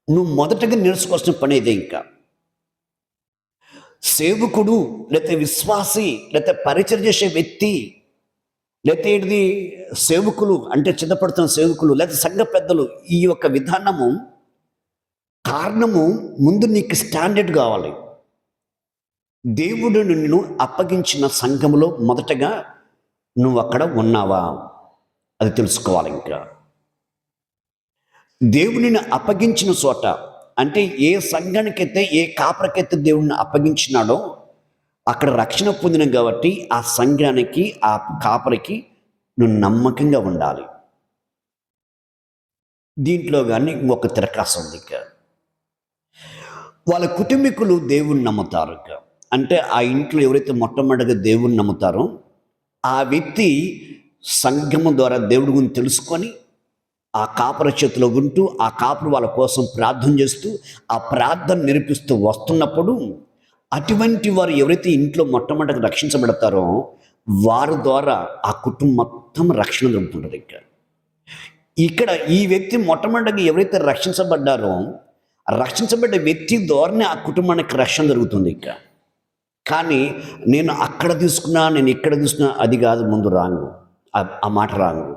నువ్వు మొదటగా నేర్చుకోవాల్సిన పని ఇదే. ఇంకా సేవకుడు లేకపోతే విశ్వాసి లేకపోతే పరిచయం చేసే వ్యక్తి లేకపోతే ఇది సేవకులు అంటే చిన్నపడుతున్న సేవకులు లేకపోతే సంఘ పెద్దలు, ఈ యొక్క విధానము కారణము ముందు నీకు స్టాండర్డ్ కావాలి. దేవుడు నిన్ను అప్పగించిన సంఘములో మొదటగా నువ్వు అక్కడ ఉన్నావా అది తెలుసుకోవాలి. ఇంకా దేవుడిని అప్పగించిన చోట అంటే ఏ సంఘానికైతే, ఏ కాపరికైతే దేవుడిని అప్పగించినాడో అక్కడ రక్షణ పొందినం కాబట్టి ఆ సంఘానికి, ఆ కాపరికి నువ్వు నమ్మకంగా ఉండాలి. దీంట్లో కానీ ఇంకొక తిరకాసు ఉంది. వాళ్ళ కుటుంబీకులు దేవుణ్ణి నమ్ముతారు. అంటే ఆ ఇంట్లో ఎవరైతే మొట్టమొదటిగా దేవుణ్ణి నమ్ముతారో ఆ వ్యక్తి సంఘము ద్వారా దేవుడి గురించి తెలుసుకొని ఆ కాపరి చేతిలో ఉంటూ, ఆ కాపరి వాళ్ళ కోసం ప్రార్థన చేస్తూ, ఆ ప్రార్థన నిరూపిస్తూ వస్తున్నప్పుడు అటువంటి వారు ఎవరైతే ఇంట్లో మొట్టమొదటిగా రక్షించబడతారో వారి ద్వారా ఆ కుటుంబం మొత్తం రక్షణ దొరుకుతుంటుంది. ఇక్కడ ఈ వ్యక్తి మొట్టమొదటిగా ఎవరైతే రక్షించబడ్డారో రక్షించబడ్డ వ్యక్తి ద్వారానే ఆ కుటుంబానికి రక్షణ జరుగుతుంది. కానీ నేను అక్కడ తీసుకున్నా, నేను ఇక్కడ తీసుకున్నా, అది కాదు ముందు రాంగు, ఆ మాట రాంగు.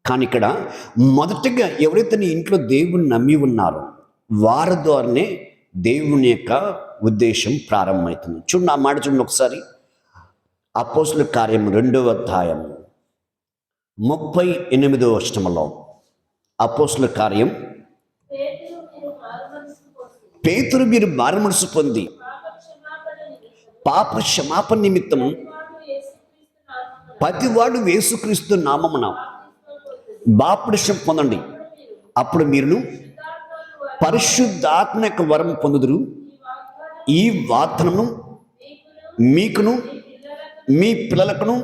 కానీ ఇక్కడ మొదటగా ఎవరైతే నీ ఇంట్లో దేవుని నమ్మి ఉన్నారో వారి ద్వారానే దేవుని యొక్క ఉద్దేశం ప్రారంభమవుతుంది. చూడండి, ఆ మాట చూడండి ఒకసారి. అపోస్తుల కార్యం 2వ అధ్యాయం 38వ వచనంలో, అపోస్తుల కార్యం, పేతురు మీరు మారుమనసు పొంది పాప క్షమాపణ నిమిత్తం ప్రతివాడు యేసుక్రీస్తు నామమున బాప్తిసం పొందండి, అప్పుడు మీరును పరిశుద్ధాత్మ యొక్క వరం పొందుదురు. ఈ వాగ్దానము మీకును మీ పిల్లలకును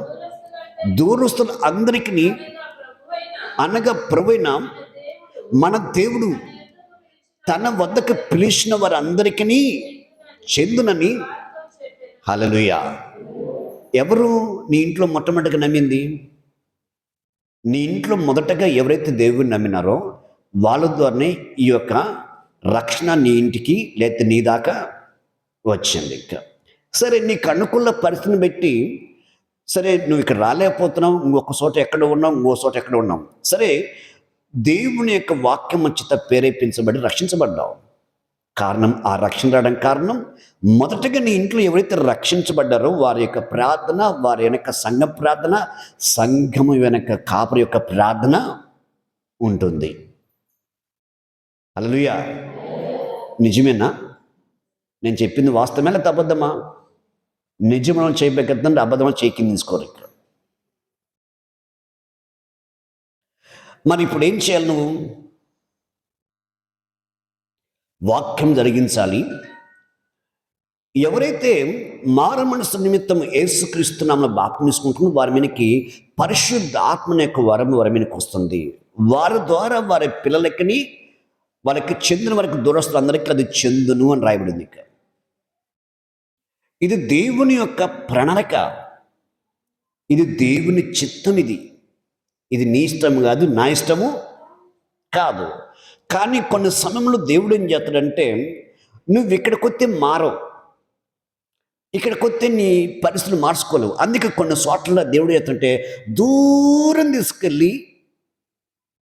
దూరస్తుల అందరికీ అనగా ప్రభువైన మన దేవుడు తన వద్దకు పిలిచిన వారందరికీ చెందునని. హల్లెలూయా. ఎవరు నీ ఇంట్లో మొట్టమొదటిగా నమ్మింది? నీ ఇంట్లో మొదటగా ఎవరైతే దేవుడిని నమ్మినారో వాళ్ళ ద్వారానే ఈ యొక్క రక్షణ నీ ఇంటికి లేకపోతే నీ దాకా వచ్చింది. సరే, నీకు అనుకూల పరిస్థితిని బట్టి సరే నువ్వు ఇక్కడ రాలేకపోతున్నావు, ఇంకొక చోట ఎక్కడ ఉన్నావు, ఇంకో చోట ఎక్కడ ఉన్నావు. సరే, దేవుని యొక్క వాక్యం చేత ప్రేరేపించబడి రక్షించబడ్డావు. కారణం, ఆ రక్షణ రావడానికి కారణం మొదటగా నీ ఇంట్లో ఎవరైతే రక్షించబడ్డారో వారి యొక్క ప్రార్థన, వారి వెనక సంఘ ప్రార్థన, సంఘము వెనక కాపరి యొక్క ప్రార్థన ఉంటుంది. హల్లెలూయా. నిజమేనా? నేను చెప్పింది వాస్తవమే లేదా అబద్ధమా? నిజమని చేయబెట్టండి, అబద్ధమని చేకింది తీసుకోరు. ఇక్కడ మరి ఇప్పుడు ఏం చేయాలి? నువ్వు వాక్యం జరిగించాలి. ఎవరైతే మారు మనసు నిమిత్తం యేసుక్రీస్తు నామమున బాప్తిసం తీసుకుంటున్నారో వారి మీదకి పరిశుద్ధాత్మ యొక్క వరం వారి మీదకి వస్తుంది. వారి ద్వారా వారి పిల్లలకి, వాళ్ళకి చెందిన వారికి దూరస్తులందరికీ అది చెందును అని రాయబడింది. ఇది దేవుని యొక్క ప్రణాళిక, ఇది దేవుని చిత్తం. ఇది నీ ఇష్టం కాదు, నా ఇష్టము కాదు. కానీ కొన్ని సమయంలో దేవుడు ఏం చేస్తాడంటే, నువ్వు ఇక్కడికి వస్తే మారవు, ఇక్కడికి వస్తే నీ పరిస్థితులు మార్చుకోలేవు. అందుకే కొన్ని చోట్ల దేవుడు చేస్తుంటే దూరం తీసుకెళ్ళి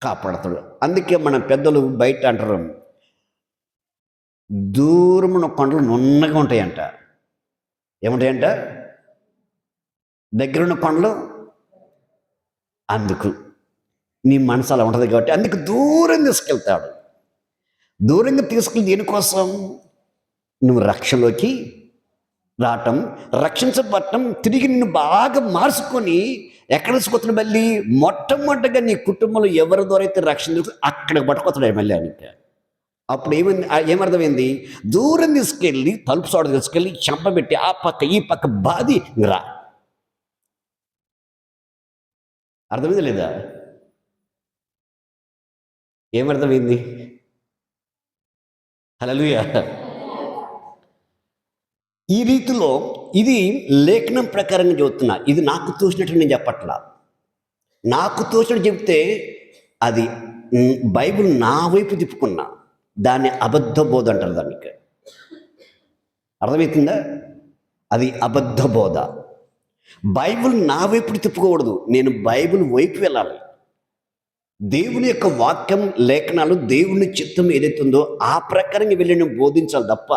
కాపాడతాడు. అందుకే మన పెద్దలు బయట అంటారు, దూరమున కొండలు నున్నగా ఉంటాయంట. ఏముంటాయంట? దగ్గరున్న కొండలు. అందుకు నీ మనసు అలా ఉంటుంది కాబట్టి అందుకు దూరం తీసుకెళ్తాడు. దూరంగా తీసుకెళ్ళి దేనికోసం? నువ్వు రక్షలోకి రావటం, రక్షించబడటం, తిరిగి నిన్ను బాగా మార్చుకొని ఎక్కడ తీసుకొస్తున్న మళ్ళీ మొట్టమొదటిగా నీ కుటుంబంలో ఎవరి ద్వారా అయితే రక్షణ దొరుకుతుందో అక్కడికి పట్టుకొస్తాడు మళ్ళీ ఆయనకి. అప్పుడు ఏమైంది, ఏమర్థమైంది? దూరం తీసుకెళ్ళి తలుపు చోట తీసుకెళ్ళి చెంపబెట్టి ఆ పక్క ఈ పక్క బాది రా. అర్థమైంది లేదా? ఏమర్థమైంది? హల్లెలూయా. ఈ రీతిలో ఇది లేఖనం ప్రకారంగా చెబుతున్నా. ఇది నాకు తోచినట్టు నేను చెప్పట్లా. నాకు తోచినట్టు చెప్తే అది బైబిల్ నా వైపు తిప్పుకున్నా, దాన్ని అబద్ధ బోధ అంటారు. దానికి అర్థమవుతుందా? అది అబద్ధ బోధ. బైబిల్ నా వైపు తిప్పుకోకూడదు, నేను బైబిల్ వైపు వెళ్ళాలి. దేవుని యొక్క వాక్యం, లేఖనాలు, దేవుని చిత్తం ఏదైతే ఉందో ఆ ప్రకారంగా వెళ్ళి నేను బోధించాలి తప్ప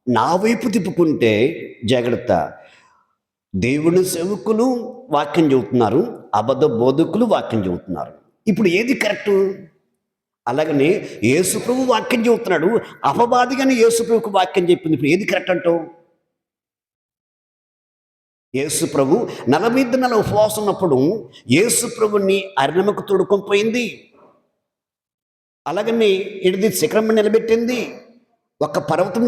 నా వైపు తిప్పుకుంటే జాగ్రత్త. దేవుని సేవకులు వాక్యం చెబుతున్నారు, అబద్ధ బోధకులు వాక్యం చెబుతున్నారు. ఇప్పుడు ఏది కరెక్టు? అలాగనే యేసుప్రభు వాక్యం చెబుతున్నాడు, అపవాదిగానే యేసుప్రభుకు వాక్యం చెప్పింది. ఇప్పుడు ఏది కరెక్ట్ అంటావు? యేసుప్రభు 40 దినాల ఉపవాసం ఉన్నప్పుడు యేసుప్రభుని అరణ్యముకు తోడుకొని పోయింది. అలాగని ఇడిది శిఖరం నిలబెట్టింది, ఒక పర్వతం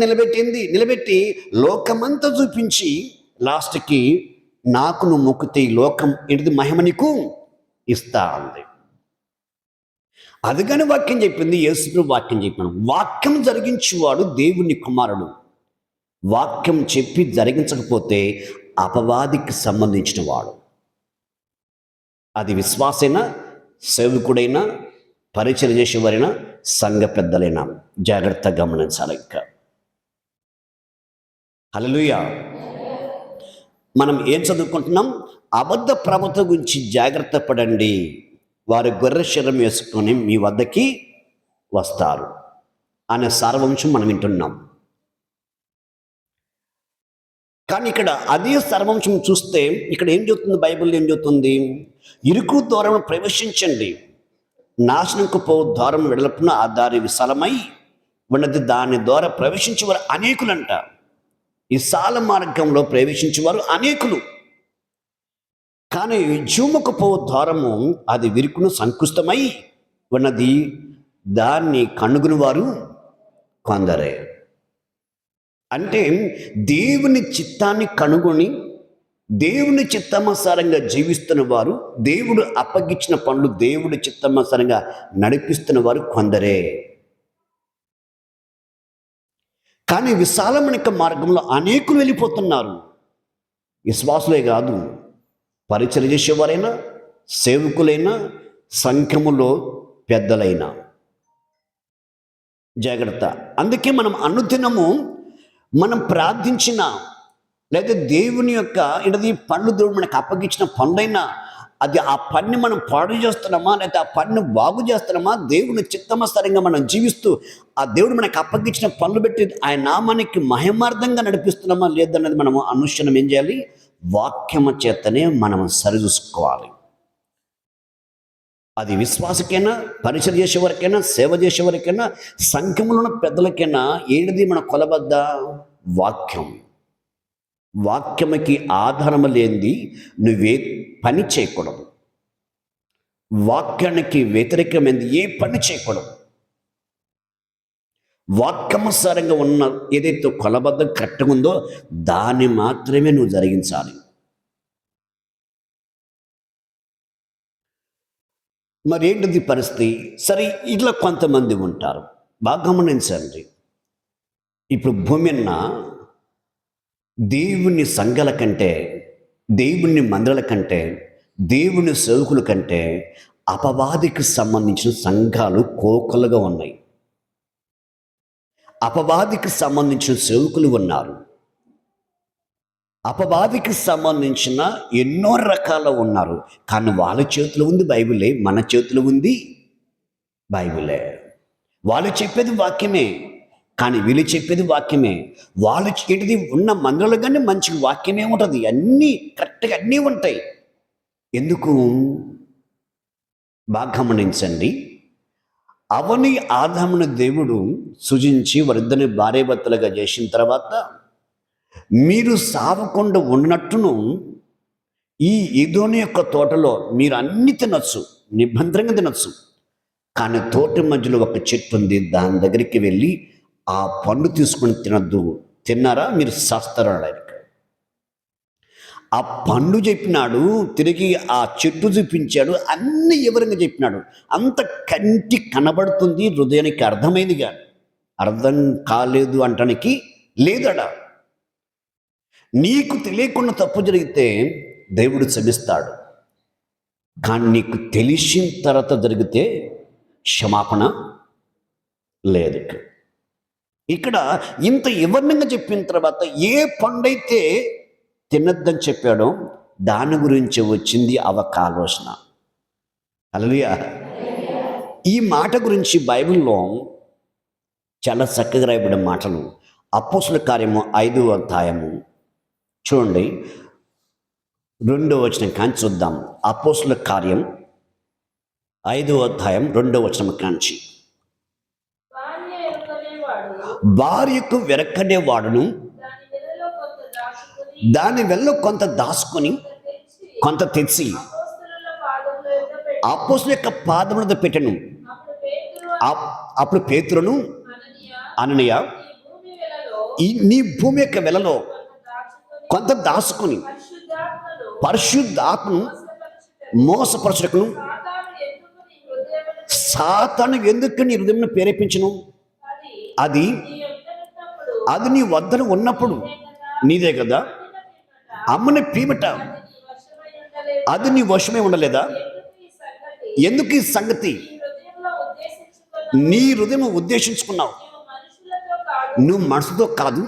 నిలబెట్టి లోకమంతా చూపించి లాస్ట్కి నాకు నువ్వు మొక్కితే ఈ లోకం ఇడిది మహిమ నీకు ఇస్తా ఉంది. అదిగాని వాక్యం చెప్పింది, యేసుప్రభు వాక్యం చెప్పాను. వాక్యం జరిగించేవాడు దేవుని కుమారుడు. వాక్యం చెప్పి జరిగించకపోతే అపవాదికి సంబంధించిన వాడు. అది విశ్వాసైనా, సేవకుడైనా, పరిచయం చేసేవారైనా, సంఘ పెద్దలైనా జాగ్రత్తగా గమనించాలి. ఇంకా హల్లెలూయా. మనం ఏం చదువుకుంటున్నాం? అబద్ధ ప్రవక్త గురించి జాగ్రత్త పడండి, వారి గొర్రె శరీరం వేసుకొని మీ వద్దకి వస్తారు అనే సారవంశం మనం వింటున్నాం. కానీ ఇక్కడ అదే సర్వంశం చూస్తే ఇక్కడ ఏం చెబుతుంది? బైబిల్ ఏం చెబుతుంది? ఇరుకు ద్వారం ప్రవేశించండి, నాశనంకు పో ద్వారం వెడల్పున ఆ దారి విశాలమై ఉన్నది, దాని ద్వారా ప్రవేశించేవారు అనేకులంట. విశాల మార్గంలో ప్రవేశించేవారు అనేకులు. కానీ జీవముకు పో ద్వారము అది విరుకును సంకుష్టమై ఉన్నది, దాన్ని కనుగొని వారు కొందరే. అంటే దేవుని చిత్తాన్ని కనుగొని దేవుని చిత్తమనుసారంగా జీవిస్తున్న వారు, దేవుడు అప్పగించిన పనులు దేవుడి చిత్తమనుసారంగా నడిపిస్తున్న వారు కొందరే. కానీ విశాలమైన మార్గంలో అనేకులు వెళ్ళిపోతున్నారు. విశ్వాసులే కాదు, పరిచయం చేసేవారైనా, సేవకులైనా, సంఘములో పెద్దలైనా జాగ్రత్త. అందుకే మనం అనుదినము మనం ప్రార్థించిన లేదా దేవుని యొక్క ఇడది పన్ను దేవుడు మనకు అప్పగించిన పనులైనా అది ఆ పన్ను మనం పాడు చేస్తున్నామా లేదా ఆ పన్ను బాగు చేస్తున్నామా, దేవుని చిత్తమనుసారంగా మనం జీవిస్తూ ఆ దేవుడు మనకు అప్పగించిన పనులు పెట్టి ఆయన నామానికి మహిమార్థంగా నడిపిస్తున్నామా లేదన్నది మనము అనుక్షణం ఏం చేయాలి? వాక్యము చేతనే మనం సరిచూసుకోవాలి. అది విశ్వాసకైనా, పరిచయం చేసేవారికైనా, సేవ చేసేవారికైనా, సంఘములో ఉన్న పెద్దలకైనా ఏడిది మన కొలబద్ద వాక్యం. వాక్యముకి ఆధారము లేనిది నువ్వే పని చేయకూడదు. వాక్యానికి వ్యతిరేకమైనది ఏ పని చేయకూడదు. వాక్యానుసారంగా ఉన్న ఏదైతే కొలబద్దం కరెక్ట్గా ఉందో దాన్ని మాత్రమే నువ్వు జరిగించాలి. మరి ఏంటిది పరిస్థితి? సరే, ఇట్లా కొంతమంది ఉంటారు. బాగా గమనించండి. ఇప్పుడు భూమి అన్న దేవుని సంఘాల కంటే, దేవుని మందిరాల కంటే, దేవుని సేవకుల కంటే అపవాదికి సంబంధించిన సంఘాలు కోకలుగా ఉన్నాయి. అపవాదికి సంబంధించిన సేవకులు ఉన్నారు. అపవాదికి సంబంధించిన ఎన్నో రకాల ఉన్నారు. కానీ వాళ్ళ చేతిలో ఉంది బైబిలే, మన చేతిలో ఉంది బైబిలే. వాళ్ళు చెప్పేది వాక్యమే, కానీ వీళ్ళు చెప్పేది వాక్యమే. వాళ్ళు ఏంటిది ఉన్న మందులు కానీ మంచి వాక్యమే ఉంటుంది, అన్నీ కరెక్ట్గా అన్నీ ఉంటాయి. ఎందుకు? బాగా గమనించండి. అవని ఆదాముని దేవుడు సృజించి వారిద్దరిని భార్యాభర్తలుగా చేసిన తర్వాత మీరు సావకుండా ఉన్నట్టును ఈ ఏదోని యొక్క తోటలో మీరు అన్ని తినొచ్చు, నిబంధనంగా తినొచ్చు. కానీ తోట మధ్యలో ఒక చెట్టు ఉంది, దాని దగ్గరికి వెళ్ళి ఆ పండు తీసుకొని తినద్దు, తిన్నారా మీరు శాస్త్రం అన్నాడు. ఆ పండు చెప్పినాడు, తిరిగి ఆ చెట్టు చూపించాడు, అన్ని వివరంగా చెప్పినాడు. అంత కంటి కనబడుతుంది, హృదయానికి అర్థమైంది, కానీ అర్థం కాలేదు అంటానికి లేదడ. నీకు తెలియకుండా తప్పు జరిగితే దేవుడు క్షమిస్తాడు, కానీ నీకు తెలిసిన తర్వాత జరిగితే క్షమాపణ లేదు. ఇక్కడ ఇంత వివరణంగా చెప్పిన తర్వాత ఏ పండైతే తినద్దని చెప్పాడో దాని గురించి వచ్చింది ఒక ఆలోచన. హల్లెలూయా. ఈ మాట గురించి బైబిల్లో చాలా చక్కగా రాయబడిన మాటలు. అపోస్తలుల కార్యము 5వ అధ్యాయము చూడండి, 2వ వచనం కాంచి చూద్దాం. అపోస్తలుల కార్యం 5వ అధ్యాయం 2వ వచనం కాంచి. భార్యకు వెరక్కనే వాడును, దాని వెళ్ళ కొంత దాచుకొని కొంత తెచ్చి అపోస్తలుల యొక్క పాదముల పెట్టెను. అప్పుడు పేతురును, అననీయ, నీ భూమి యొక్క వెలలో కొంత దాచుకొని పరిశుద్ధాత్మను మోసపరచుటకును సాతాను ఎందుకు నీ హృదయంను ప్రేరేపించును? అది నీ వద్దన ఉన్నప్పుడు నీదే కదా. అమ్మని పీమట అది నీ వశమే ఉండలేదా? ఎందుకు ఈ సంగతి నీ హృదయం ఉద్దేశించుకున్నావు? నువ్వు మనసుతో కాదు,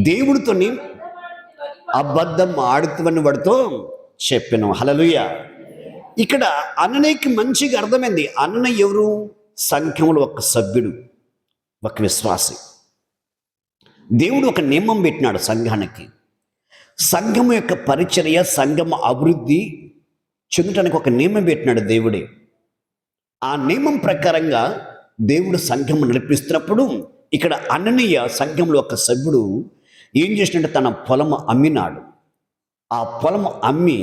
దేవుడితోని అబద్ధం ఆడుతువని వాడితో చెప్పాను. హల్లెలూయా. ఇక్కడ అననీయకి మంచిగా అర్థమైంది. అననీయ ఎవరు? సంఘంలో ఒక సభ్యుడు, ఒక విశ్వాసి. దేవుడు ఒక నియమం పెట్టినాడు సంఘానికి. సంఘం యొక్క పరిచర్య, సంఘం అభివృద్ధి చెందటానికి ఒక నియమం పెట్టినాడు దేవుడే. ఆ నియమం ప్రకారంగా దేవుడు సంఘం నడిపిస్తున్నప్పుడు ఇక్కడ అననీయ సంఘంలో ఒక సభ్యుడు ఏం చేసినట్టు తన పొలం అమ్మినాడు. ఆ పొలం అమ్మి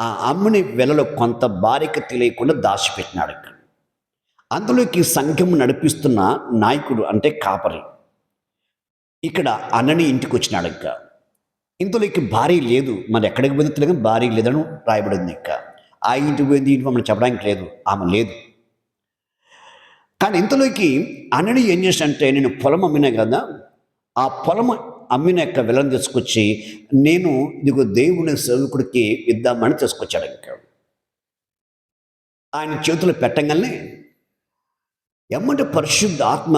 ఆ అమ్మిని వెలలో కొంత భార్యకు తెలియకుండా దాచిపెట్టినాడు. అందులోకి సంఘం నడిపిస్తున్న నాయకుడు అంటే కాపరి ఇక్కడ అనని ఇంటికి వచ్చినాడు. ఇంకా ఇంతలోకి భార్య లేదు, మరి ఎక్కడికి పోయిందో తెలియదు, భార్య లేదని రాయబడింది. ఇంకా ఆ ఇంటికి పోయింది, ఇంటి మమ్మల్ని చెప్పడానికి లేదు, ఆమె లేదు. కానీ ఇంతలోకి అనని ఏం చేశాడంటే, నేను పొలం అమ్మినా కదా, ఆ పొలం అమ్మిన యొక్క వెలను తీసుకొచ్చి నేను ఇదిగో దేవుని సేవకుడికి ఇద్దామని తీసుకొచ్చాడు. ఇంకా ఆయన చేతులు పెట్టగానే ఎమ్మంటే పరిశుద్ధ ఆత్మ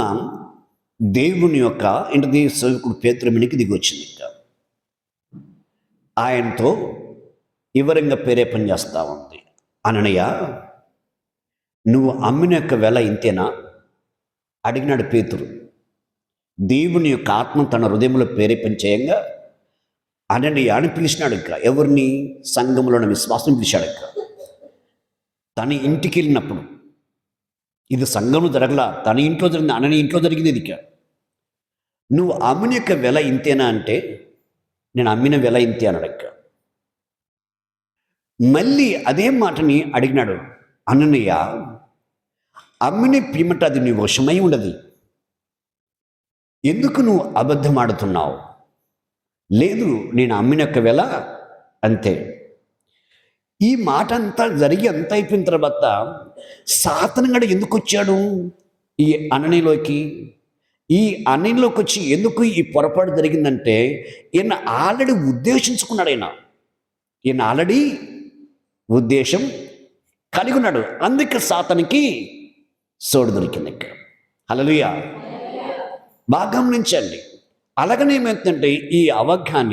దేవుని యొక్క ఇంటి సేవకుడు పేతురుమినికి దిగి వచ్చింది. ఇంకా ఆయనతో వివరంగా ప్రేరేపణ చేస్తూ ఉంది. అననీయ, నువ్వు అమ్మిన యొక్క వెల ఇంతేనా అడిగినాడు పేతురు. దేవుని యొక్క ఆత్మ తన హృదయంలో ప్రేరేపణ చేయంగా అననీయ అని పిలిచినాడు. ఇంకా ఎవరిని? సంఘంలోని విశ్వాసం పిలిచాడు. ఇంకా తన ఇంటికి వెళ్ళినప్పుడు ఇది సంఘంలో జరగలా, తన ఇంట్లో జరిగింది, అననీయ ఇంట్లో జరిగింది. ఇది నువ్వు అమ్మిన యొక్క వెల ఇంతేనా అంటే నేను అమ్మిన వెల ఇంతే అన్నాడు. ఇంకా మళ్ళీ అదే మాటని అడిగినాడు. అననీయ, అమ్మిన పిమ్మట అది నీ వశమై ఉండదు, ఎందుకు నువ్వు అబద్ధం ఆడుతున్నావు? లేదు, నేను అమ్మిన యొక్క వెల అంతే. ఈ మాట అంతా జరిగి అంత అయిపోయిన తర్వాత సాతానుగాడు ఎందుకు వచ్చాడు ఈ అననీయలోకి? ఈ అననీయలోకి వచ్చి ఎందుకు ఈ పొరపాటు జరిగిందంటే ఈయన ఆల్రెడీ ఉద్దేశించుకున్నాడు. ఈయన ఆల్రెడీ ఉద్దేశం కలిగి ఉన్నాడు. అందుకే సాతానుకి సోడు దొరికింది. హల్లెలూయా. బాగా గమనించండి. అలాగనే ఏమైందంటే ఈ అవగాహన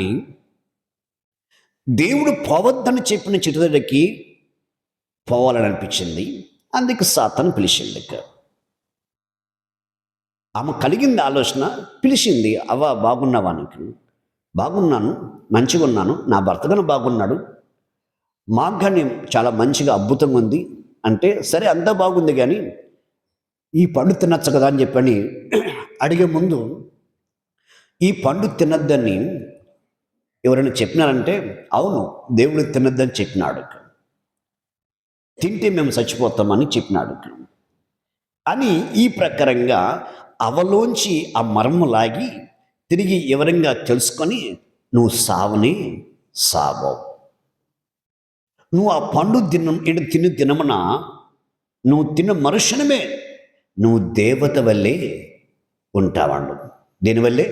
దేవుడు పోవద్దని చెప్పిన చెట్టు దగ్గరికి పోవాలని అనిపించింది. అందుకే సాతాను పిలిచింది. ఆమె కలిగింది ఆలోచన, పిలిచింది. అవ్వ బాగున్నావా? నీకు బాగున్నాను, మంచిగా ఉన్నాను, నా భర్త గాను బాగున్నాడు, మాకు కానీ చాలా మంచిగా అద్భుతంగా ఉంది అంటే, సరే అంతా బాగుంది కానీ ఈ పండు తినచ్చు కదా అని చెప్పని అడిగే ముందు ఈ పండు తినద్దని ఎవరైనా చెప్పినారంటే అవును, దేవుడు తినద్దని చెప్పినాడు, తింటే మేము చచ్చిపోతామని చెప్పినాడు అని ఈ ప్రకారంగా అవలోంచి ఆ మర్మం లాగి తిరిగి ఎవరంగా తెలుసుకొని నువ్వు సావని సావవు. నువ్వు ఆ పండు తిని తినమున నువ్వు తిన్న మరుక్షణమే నువ్వు దేవత వల్లే ఉంటావాడు. దేనివల్లే?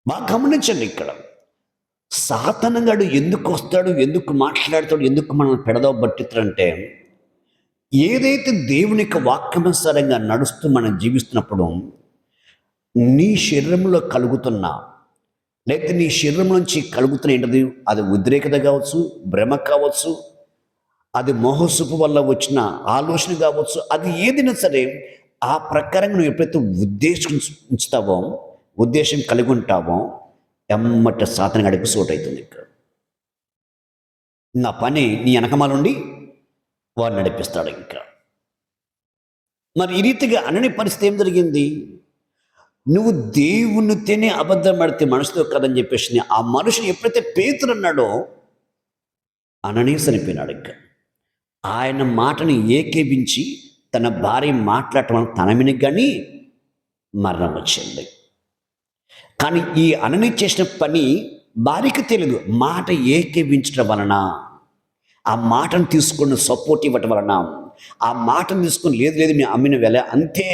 బాగా గమనించండి, ఇక్కడ సాతానుగాడు ఎందుకు వస్తాడు, ఎందుకు మాట్లాడతాడు, ఎందుకు మనం పెడదావు పట్టిస్తాడంటే, ఏదైతే దేవుని యొక్క వాక్యానుసారంగా నడుస్తూ మనం జీవిస్తున్నప్పుడు నీ శరీరంలో కలుగుతున్న, లేకపోతే నీ శరీరం నుంచి కలుగుతున్న ఏంటది, అది ఉద్రేకత కావచ్చు, భ్రమ కావచ్చు, అది మోహసుపు వల్ల వచ్చిన ఆలోచన కావచ్చు, అది ఏదైనా సరే ఆ ప్రకారంగా నువ్వు ఎప్పుడైతే ఉంచుతావో, ఉద్దేశం కలిగి ఉంటావో, ఎమ్మట సాతానుగాడికి సోటు అవుతుంది. నా పని నీ వెనకమాలుండి వాడు నడిపిస్తాడు. ఇంకా మరి ఈ రీతిగా అనని పరిస్థితి ఏం జరిగింది? నువ్వు దేవుని తినే అబద్ధం ఆడితే మనసుతో కదని చెప్పేసి ఆ మనుషుని ఎప్పుడైతే పేతురు అన్నాడో అననీయ చనిపోయినాడు. ఇంకా ఆయన మాటని ఏకేపించి తన భార్య మాట్లాడటం తన మీద కానీ మరణం వచ్చింది. కానీ ఈ అనని చేసిన పని భార్యకి తెలియదు. మాట ఏకేపించడం వలన, ఆ మాటను తీసుకున్న సపోర్ట్ ఇవ్వటం వలన, ఆ మాటను తీసుకుని లేదు లేదు మీ అమ్మిన వెల అంతే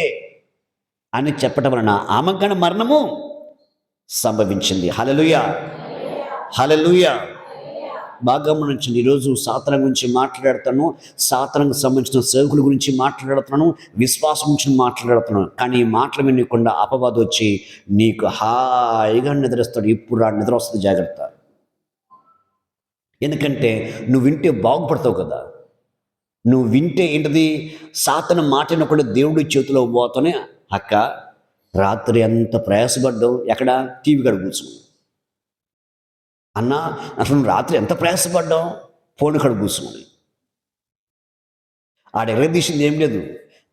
అని చెప్పటం వలన ఆమెగాన మరణము సంభవించింది. హల్లెలూయా, హల్లెలూయా. బాగా గమనించండి, ఈరోజు సాతాను గురించి మాట్లాడుతాను, సాతానుకు సంబంధించిన సేవకుల గురించి మాట్లాడుతున్నాను, విశ్వాసం గురించి మాట్లాడుతున్నాను. కానీ ఈ మాటలు వినకుండా అపవాదం వచ్చి నీకు హాయిగా నిద్రస్తాడు. ఇప్పుడు ఆ నిద్ర వస్తుంది, జాగ్రత్త. ఎందుకంటే నువ్వు వింటే బాగుపడతావు కదా. నువ్వు వింటే ఏంటిది, సాతాను మాట వినకుండా దేవుడి చేతిలో పోతానే. అక్క రాత్రి ఎంత ప్రయాసపడ్డావు, ఎక్కడ టీవీ కాడ కూర్చున్నావు అన్నా, అసలు రాత్రి ఎంత ప్రయాసపడ్డావు, ఫోన్ కాడ కూర్చున్నాడు. ఆడ ఎర్రదీసింది ఏం లేదు,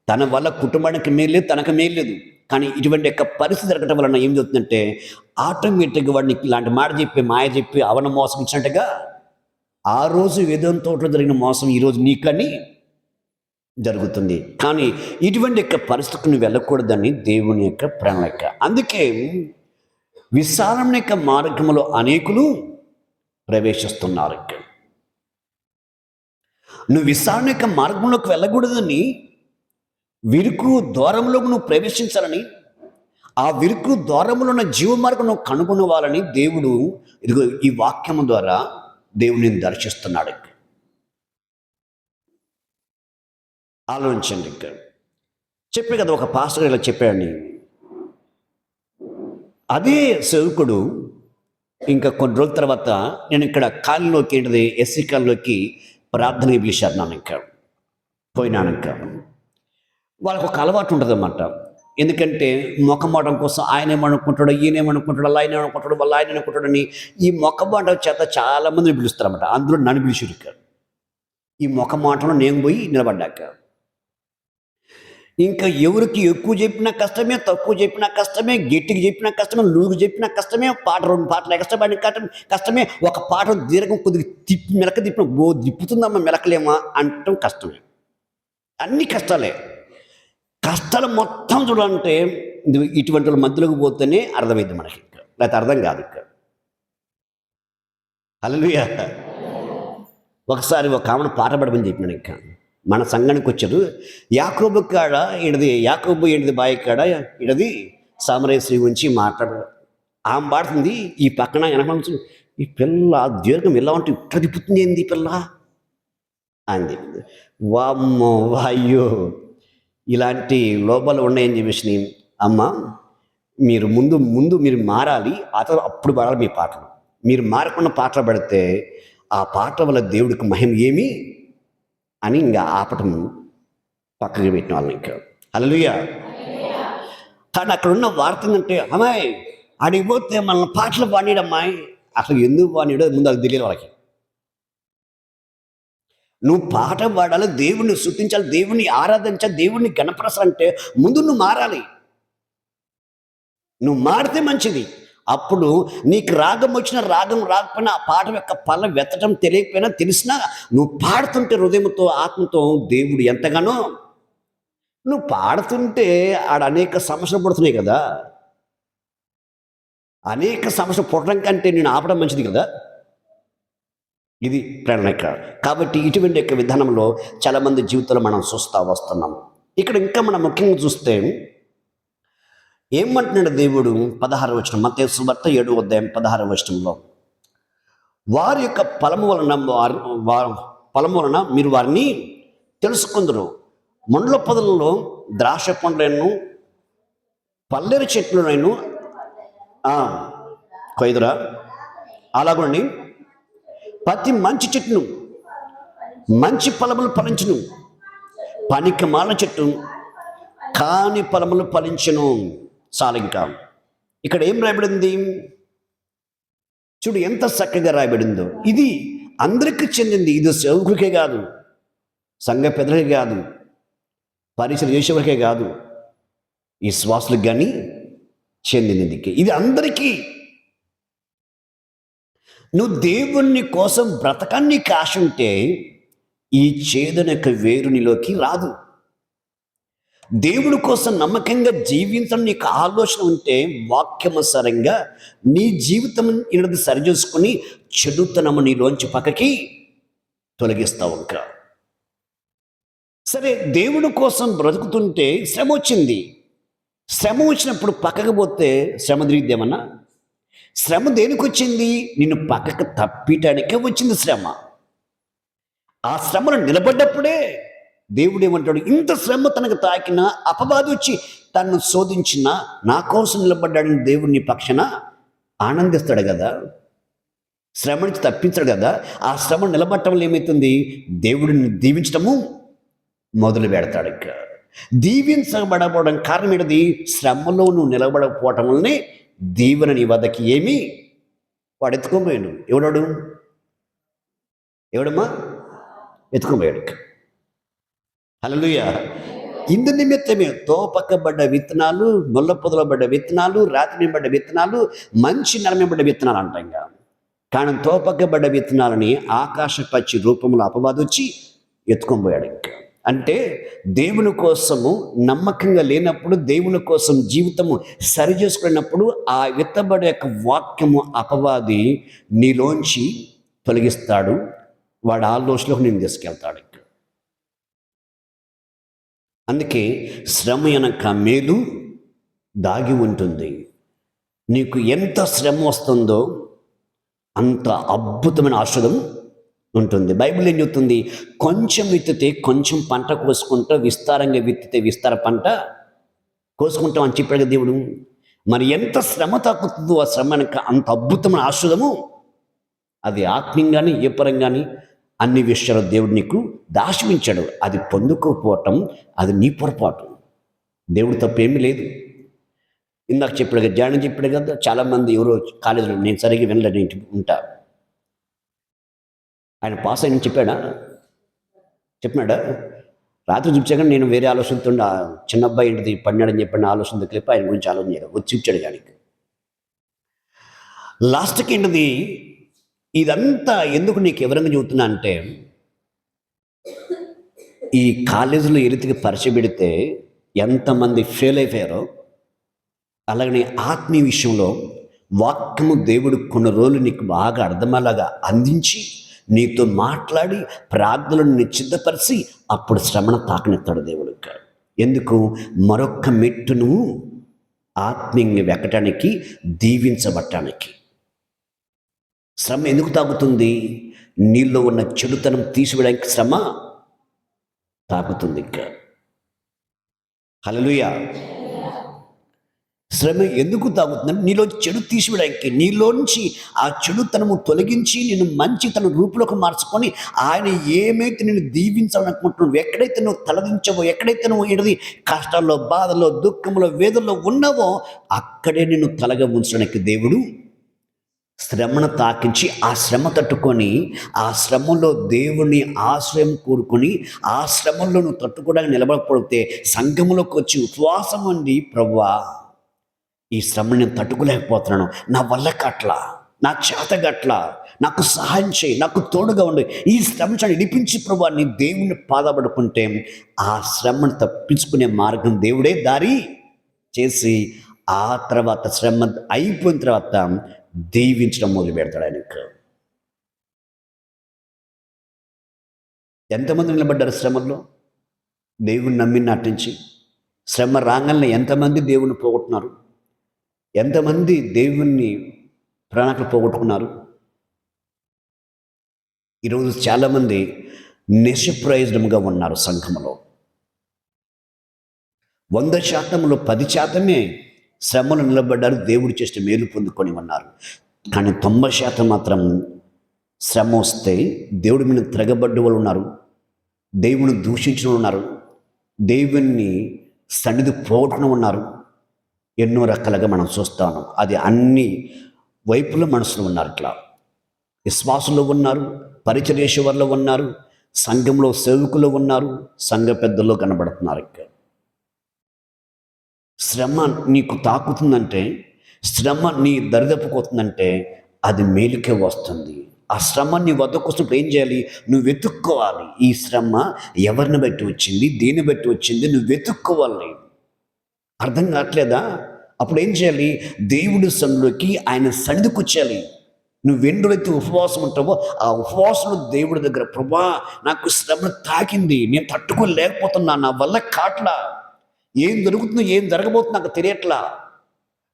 తన వల్ల కుటుంబానికి మేలు లేదు, తనకు మేలు లేదు. కానీ ఇటువంటి యొక్క పరిస్థితి జరగటం వలన ఏం జరుగుతుందంటే ఆటోమేటిక్గా వాడిని ఇలాంటి మాట చెప్పి, మాయ చెప్పి అవన మోసం ఇచ్చినట్టుగా ఆ రోజు వేదంతో జరిగిన మోసం ఈరోజు నీకని జరుగుతుంది. కానీ ఇటువంటి యొక్క పరిస్థితిని వెళ్ళకూడదని దేవుని యొక్క ప్రణాళిక. అందుకే విశాలం యొక్క మార్గంలో అనేకులు ప్రవేశిస్తున్నారు. నువ్వు విశాలం యొక్క మార్గంలోకి వెళ్ళకూడదని, విరుకు ద్వారంలోకి నువ్వు ప్రవేశించాలని, ఆ విరుకు ద్వారంలో ఉన్న జీవ మార్గం నువ్వు కనుగొనవాలని దేవుడు ఇదిగో ఈ వాక్యము ద్వారా దేవుడిని దర్శిస్తున్నాడు. ఆలోచించండి. ఇక్కడ చెప్పే కదా ఒక పాస్టర్ ఇలా చెప్పాడని. అదే సేవకుడు ఇంకా కొన్ని రోజుల తర్వాత నేను ఇక్కడ కాలంలోకి ఏంటిది ఎస్సీ కాలంలోకి ప్రార్థనకి పిలిచారు. నన్ను ఇంకా పోయినాను. ఇంకా వాళ్ళకు ఒక అలవాటు ఉంటుంది అన్నమాట. ఎందుకంటే మొక్కమాటం కోసం ఆయన ఏమనుకుంటాడు, ఈయన ఏమనుకుంటాడు, అలా ఆయన ఏమనుకుంటాడు, వాళ్ళ ఆయన అనుకుంటాడని ఈ మొక్కమాటం చేత చాలామందిని పిలుస్తారన్నమాట. అందులో నన్ను పిలిచారు. ఇక్కడ ఈ మొక్కమాటంలో నేను పోయి నిలబడ్డాక ఇంకా ఎవరికి ఎక్కువ చెప్పినా కష్టమే, తక్కువ చెప్పినా కష్టమే, గట్టికి చెప్పినా కష్టమే, లూగు చెప్పినా కష్టమే, పాట 2 పాటలు కష్టపడి కష్టమే, ఒక పాట దీర్ఘం కొద్దిగా మెలక తిప్పిన తిప్పుతుందమ్మా మెలకలేమా అంటాం కష్టమే. అన్ని కష్టాలే. కష్టాలు మొత్తం చూడాలంటే ఇటువంటి వాళ్ళ మధ్యలోకి పోతేనే అర్థమైంది మనకి, లేకపోతే అర్థం కాదు. ఇక్కడ హల్లెలూయా. ఒకసారి ఒక ఆమెను పాట పడమని చెప్పినాను. ఇంకా మన సంఘానికి వచ్చారు. యాకోబు కాడ ఈడది, యాకోబు ఏంటిది బాయి కాడ ఈడది సామరేశ్వరి గురించి మాట్లాడారు. ఆమె పాడుతుంది, ఈ పక్కన వెనక ఈ పిల్ల దీర్ఘం ఎలా ఉంటే ఇట్లా తిప్పుతుంది ఏంది ఈ పిల్ల అంది. వామ్మో వాయ్యో ఇలాంటి లోపాలు ఉన్నాయని చెప్పేసి, అమ్మ మీరు ముందు మీరు మారాలి, ఆ తర్వాత అప్పుడు పాడాలి మీ పాటలు. మీరు మారకుండా పాటలు పడితే ఆ పాట వల్ల దేవుడికి మహిమ ఏమి అని ఇంకా ఆపటం పక్కకి పెట్టిన వాళ్ళని. ఇంకా హల్లెలూయా. కానీ అక్కడ ఉన్న వార్త ఏంటంటే, అమ్మాయి అడిగిపోతే మన పాటలు పాడాడు అమ్మాయి. అసలు ఎందుకు పాడాడో ముందు అది తెలియదు వాళ్ళకి. నువ్వు పాట పాడాలి, దేవుణ్ణి స్తుతించాలి, దేవుణ్ణి ఆరాధించాలి, దేవుణ్ణి గణపరచాలంటే ముందు నువ్వు మారాలి. నువ్వు మారితే మంచిది. అప్పుడు నీకు రాగం వచ్చినా రాగం రాకపోయినా ఆ పాట యొక్క పల్ల వెతటం తెలియకపోయినా తెలిసినా నువ్వు పాడుతుంటే హృదయంతో ఆత్మతో దేవుడు ఎంతగానో, నువ్వు పాడుతుంటే ఆడ అనేక సమస్యలు పడుతున్నాయి కదా. అనేక సమస్యలు పుట్టడం కంటే నేను ఆపడం మంచిది కదా. ఇది ప్రణాళిక. కాబట్టి ఇటువంటి యొక్క విధానంలో చాలామంది జీవితంలో మనం చూస్తూ వస్తున్నాం. ఇక్కడ ఇంకా మనం ముఖ్యంగా చూస్తే ఏమంటున్నాడు దేవుడు 16వ వచనం, మత్తయి సువార్త 7వ అధ్యాయం 16వ వచనంలో, వారి యొక్క ఫలము వలన మీరు వారిని తెలుసుకుందరు. ముండ్ల పొదలలో ద్రాక్ష పండ్లను పల్లేరు చెట్లను కొయ్యదురా, అలాగండి ప్రతి మంచి చెట్టును మంచి ఫలములు ఫలించును, పనికి మాల చెట్టు కాని ఫలములు ఫలించును. చాలు. ఇంకా ఇక్కడ ఏం రాయబడింది చూడు, ఎంత చక్కగా రాయబడిందో. ఇది అందరికీ చెందింది. ఇది సేవకులకే కాదు, సంఘ పెద్దలకే కాదు, పరిచయం చేసేవారికే కాదు, ఈ శ్వాసులకు కానీ చెందినది. ఇది అందరికీ. నువ్వు దేవుని కోసం బ్రతకానికి ఆశ ఉంటే ఈ చేదుని యొక్క వేరునిలోకి రాదు. దేవుడి కోసం నమ్మకంగా జీవించడం నీకు ఆలోచన ఉంటే వాక్యమసరంగా నీ జీవితం ఇన్నది సరిచూసుకుని చెడుతనము నీలోంచి పక్కకి తొలగిస్తావు. ఇంకా సరే, దేవుడి కోసం బ్రతుకుతుంటే శ్రమ వచ్చింది. శ్రమ వచ్చినప్పుడు పక్కకు పోతే శ్రమ తిరిగిద్దేమన్నా? శ్రమ దేనికి వచ్చింది? నిన్ను పక్కకు తప్పిటానికే వచ్చింది శ్రమ. ఆ శ్రమను నిలబడ్డప్పుడే దేవుడు ఏమంటాడు, ఇంత శ్రమ తనకు తాకిన అపవాది వచ్చి తనను శోధించిన నా కోసం నిలబడ్డాడని దేవుడిని పక్షాన ఆనందిస్తాడు కదా. శ్రమ నుంచి తప్పించాడు కదా. ఆ శ్రమ నిలబడటం వల్ల ఏమవుతుంది? దేవుడిని దీవించటము మొదలు పెడతాడు. ఇంకా దీవించబడబోవడం కారణం ఏంటిది? శ్రమలో నువ్వు నిలబడకపోవటం వల్లనే దీవెన నీ వద్దకి ఏమి వాడు ఎత్తుకోబోయాడు. ఎవడమ్మా ఎత్తుకోబోయాడు. హల్లెలూయా. ఇందు నిమిత్తమే తోపక్కబడ్డ విత్తనాలు, ముళ్ళ పొదలబడ్డ విత్తనాలు, రాత్రి పడ్డ విత్తనాలు, మంచి నరమబడ్డ విత్తనాలు అంటాం. కానీ తోపక్కబడ్డ విత్తనాలని ఆకాశ పక్షి రూపంలో అపవాది వచ్చి ఎత్తుకొని పోయాడు. ఇంకా అంటే దేవుని కోసము నమ్మకంగా లేనప్పుడు, దేవుని కోసం జీవితము సరి చేసుకున్నప్పుడు ఆ విత్తబడి యొక్క వాక్యము అపవాది నీలోంచి తొలగిస్తాడు. వాడు ఆలోచనలోకి నేను తీసుకెళ్తాడు. అందుకే శ్రమ వెనక మేలు దాగి ఉంటుంది. నీకు ఎంత శ్రమ వస్తుందో అంత అద్భుతమైన ఆశీర్వాదం ఉంటుంది. బైబిల్ ఏం చెప్తుంది? కొంచెం విత్తితే కొంచెం పంట కోసుకుంటా, విస్తారంగా విత్తితే విస్తార పంట కోసుకుంటాం అని చెప్పాడు దేవుడు. మరి ఎంత శ్రమ తగ్గుతుందో ఆ శ్రమ వెనక అంత అద్భుతమైన ఆశీర్వాదము. అది ఆత్మీయంగాని ఏ పరంగాని అన్ని విషయాలు దేవుడు నీకు దాచిమించాడు. అది పొందుకోకపోవటం అది నీ పొరపాటు. దేవుడు తప్పేమీ లేదు. ఇందాక చెప్పాడు కదా, జాయిన్ చెప్పాడు కదా, చాలామంది ఎవరో కాలేజీలో నేను సరిగ్గా వినలేని ఉంటా, ఆయన పాస్ అయిన చెప్పాడా? రాత్రి చూపించాక నేను వేరే ఆలోచనతో చిన్న అబ్బాయి ఏంటిది పడినాడని చెప్పిన ఆలోచన క్లిప్ ఆయన గురించి ఆలోచన చేయడం వచ్చి చూపించాడు. కానీ లాస్ట్కి ఏంటిది, ఇదంతా ఎందుకు నీకు ఎవరంగా చెబుతున్నా అంటే, ఈ కాలేజీలో ఎరితికి పరిచయం పెడితే ఎంతమంది ఫెయిల్ అయిపోయారో, అలాగనే ఆత్మీయ విషయంలో వాక్యము దేవుడు కొన్ని రోజులు నీకు బాగా అర్థమయ్యేలాగా అందించి నీతో మాట్లాడి ప్రార్థనలను నిశ్చిద్దపరిచి అప్పుడు శ్రమణ తాకనెత్తాడు దేవుడు. ఎందుకు? మరొక్క మెట్టును ఆత్మీయంగా వెక్కటానికి, దీవించబట్టానికి. శ్రమ ఎందుకు తాగుతుంది? నీలో ఉన్న చెడుతనం తీసివేయడానికి శ్రమ తాగుతుంది. ఇంకా హల్లెలూయా. శ్రమ ఎందుకు తాగుతుందంటే నీలో చెడు తీసివేయడానికి, నీలోంచి ఆ చెడుతనము తొలగించి నిన్ను మంచి తన రూపులోకి మార్చుకొని ఆయన ఏమైతే నిన్ను దీవించాలనుకుంటున్నావు, ఎక్కడైతే నువ్వు తలదించవో, ఎక్కడైతే నువ్వు ఏది కష్టాల్లో, బాధల్లో, దుఃఖంలో, వేదల్లో ఉన్నావో అక్కడే నిన్ను తలగా ఉంచడానికి దేవుడు శ్రమను తాకించి ఆ శ్రమ తట్టుకొని ఆ శ్రమలో దేవుని ఆశ్రయం కోరుకొని ఆ శ్రమలో నువ్వు తట్టుకోవడానికి నిలబడకపోతే సంఘములోకి వచ్చి ఉపవాసం ఉండి, ప్రభువా ఈ శ్రమను నేను తట్టుకోలేకపోతున్నాను, నా వల్ల కట్ల, నా చేత గట్ల, నాకు సహాయం చేయి, నాకు తోడుగా ఉండి ఈ శ్రమ ఇడిపించి ప్రభువా నీ దేవుని పాదపడుకుంటే ఆ శ్రమను తప్పించుకునే మార్గం దేవుడే దారి చేసి ఆ తర్వాత శ్రమ అయిపోయిన తర్వాత దీవించడం మొదలు పెడతాడు ఆయనకు. ఎంతమంది నిలబడ్డారు శ్రమల్లో దేవుని నమ్మి నటించి? శ్రమ రాగానే ఎంతమంది దేవుని పోగొట్టున్నారు? ఎంతమంది దేవుణ్ణి ప్రణాళికలు పోగొట్టుకున్నారు? ఈరోజు చాలామంది నిష్ప్రయోజనంగా ఉన్నారు సంఘంలో. 100%లో 10% శ్రమలు నిలబడ్డారు, దేవుడు చేసిన మేలు పొందుకొని ఉన్నారు. కానీ 90% మాత్రం శ్రమ వస్తే దేవుడి మీద తిరగబడ్డ వాళ్ళు ఉన్నారు, దేవుని దూషించిన ఉన్నారు, దేవుణ్ణి సన్నిధి పోగొట్టుకుని ఉన్నారు. ఎన్నో రకాలుగా మనం చూస్తాను. అది అన్ని వైపుల మనుషులు ఉన్నారు. ఇట్లా విశ్వాసులు ఉన్నారు, పరిచర్యేశ్వర్లో ఉన్నారు, సంఘంలో సేవకులు ఉన్నారు, సంఘ పెద్దల్లో కనబడుతున్నారు. ఇక్కడ శ్రమ నీకు తాకుతుందంటే, శ్రమ నీ దరిదప్పుకోతుందంటే అది మేలుకే వస్తుంది. ఆ శ్రమ నీ వద్దకు వస్తున్నప్పుడు ఏం చేయాలి? నువ్వు వెతుక్కోవాలి. ఈ శ్రమ ఎవరిని బట్టి వచ్చింది, దేన్ని బట్టి వచ్చింది, నువ్వు వెతుక్కోవాలి. అర్థం కావట్లేదా? అప్పుడు ఏం చేయాలి? దేవుడి సన్నిధిలోకి ఆయన సన్నిధికి వచ్చేయాలి. నువ్వు ఎన్నిరోజైతే ఉపవాసం ఉంటావో ఆ ఉపవాసంలో దేవుడి దగ్గర, ప్రభా నాకు శ్రమ తాకింది, నేను తట్టుకోలేకపోతున్నా, నా వల్ల కాట్లా, ఏం జరుగుతుందో ఏం జరగబోతుందో నాకు తెలియట్లా,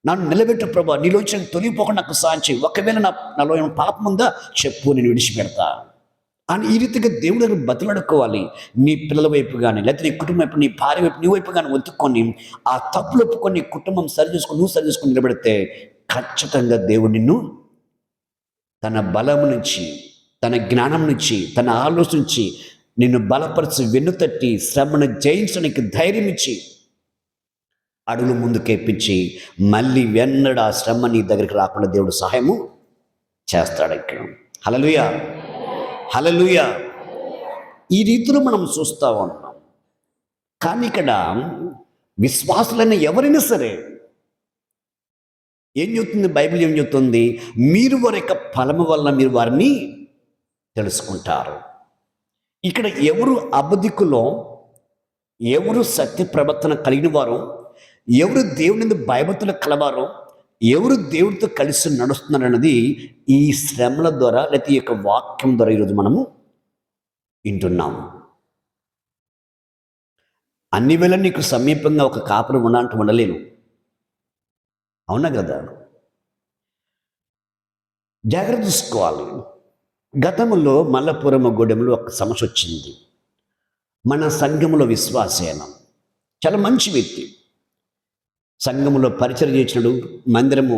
నన్ను నిలబెట్టు ప్రభా, నీలోంచి తొలిగిపోకుండా నాకు సాయం చేయి, ఒకవేళ నాలో ఏమైనా పాపం ఉందా చెప్పు, నేను విడిచిపెడతా అని ఈ రీతిగా దేవుడి దగ్గర బతిలాడుకోవాలి. నీ పిల్లల వైపు కానీ, లేకపోతే నీ కుటుంబం వైపు, నీ భార్య వైపు, నీ వైపు కానీ ఒత్తుకొని ఆ తప్పులు ఒప్పుకొని నీ కుటుంబం సరి చేసుకొని, నువ్వు సరి చేసుకొని నిలబెడితే ఖచ్చితంగా దేవుడు నిన్ను తన బలం నుంచి, తన జ్ఞానం నుంచి, తన ఆలోచన నుంచి నిన్ను బలపరిచి వెన్నుతట్టి శ్రమను జయించడానికి ధైర్యం ఇచ్చి అడుగులు ముందుకెప్పించి మళ్ళీ వెన్నడ ఆ శ్రమ నీ దగ్గరికి రాకుండా దేవుడు సహాయము చేస్తాడు. ఇక్కడ హల్లెలూయా, హల్లెలూయా. ఈ రీతిలో మనం చూస్తూ ఉన్నాం. కానీ ఇక్కడ విశ్వాసులైన ఎవరైనా సరే ఏం చెప్తుంది బైబిల్? ఏం చెప్తుంది? మీరు వారి యొక్క ఫలము వల్ల మీరు వారిని తెలుసుకుంటారు. ఇక్కడ ఎవరు అబద్ధికులో, ఎవరు సత్య ప్రవర్తన కలిగిన వారు, ఎవరు దేవుని భయభక్తులు కలవారో, ఎవరు దేవుడితో కలిసి నడుస్తున్నారు అన్నది ఈ శ్రమల ద్వారా, లేకపోతే ఈ యొక్క వాక్యం ద్వారా ఈరోజు మనము వింటున్నాము. అన్ని వేళ నీకు సమీపంగా ఒక కాపురం ఉన్నట్టు ఉండలేను, అవునా కదా? జాగ్రత్త తీసుకోవాలి. గతంలో మల్లపురం గూడెంలో ఒక సమస్య వచ్చింది. మన సంఘములో విశ్వాసేన చాలా మంచి వ్యక్తి, సంఘములో పరిచయం చేసినాడు, మందిరము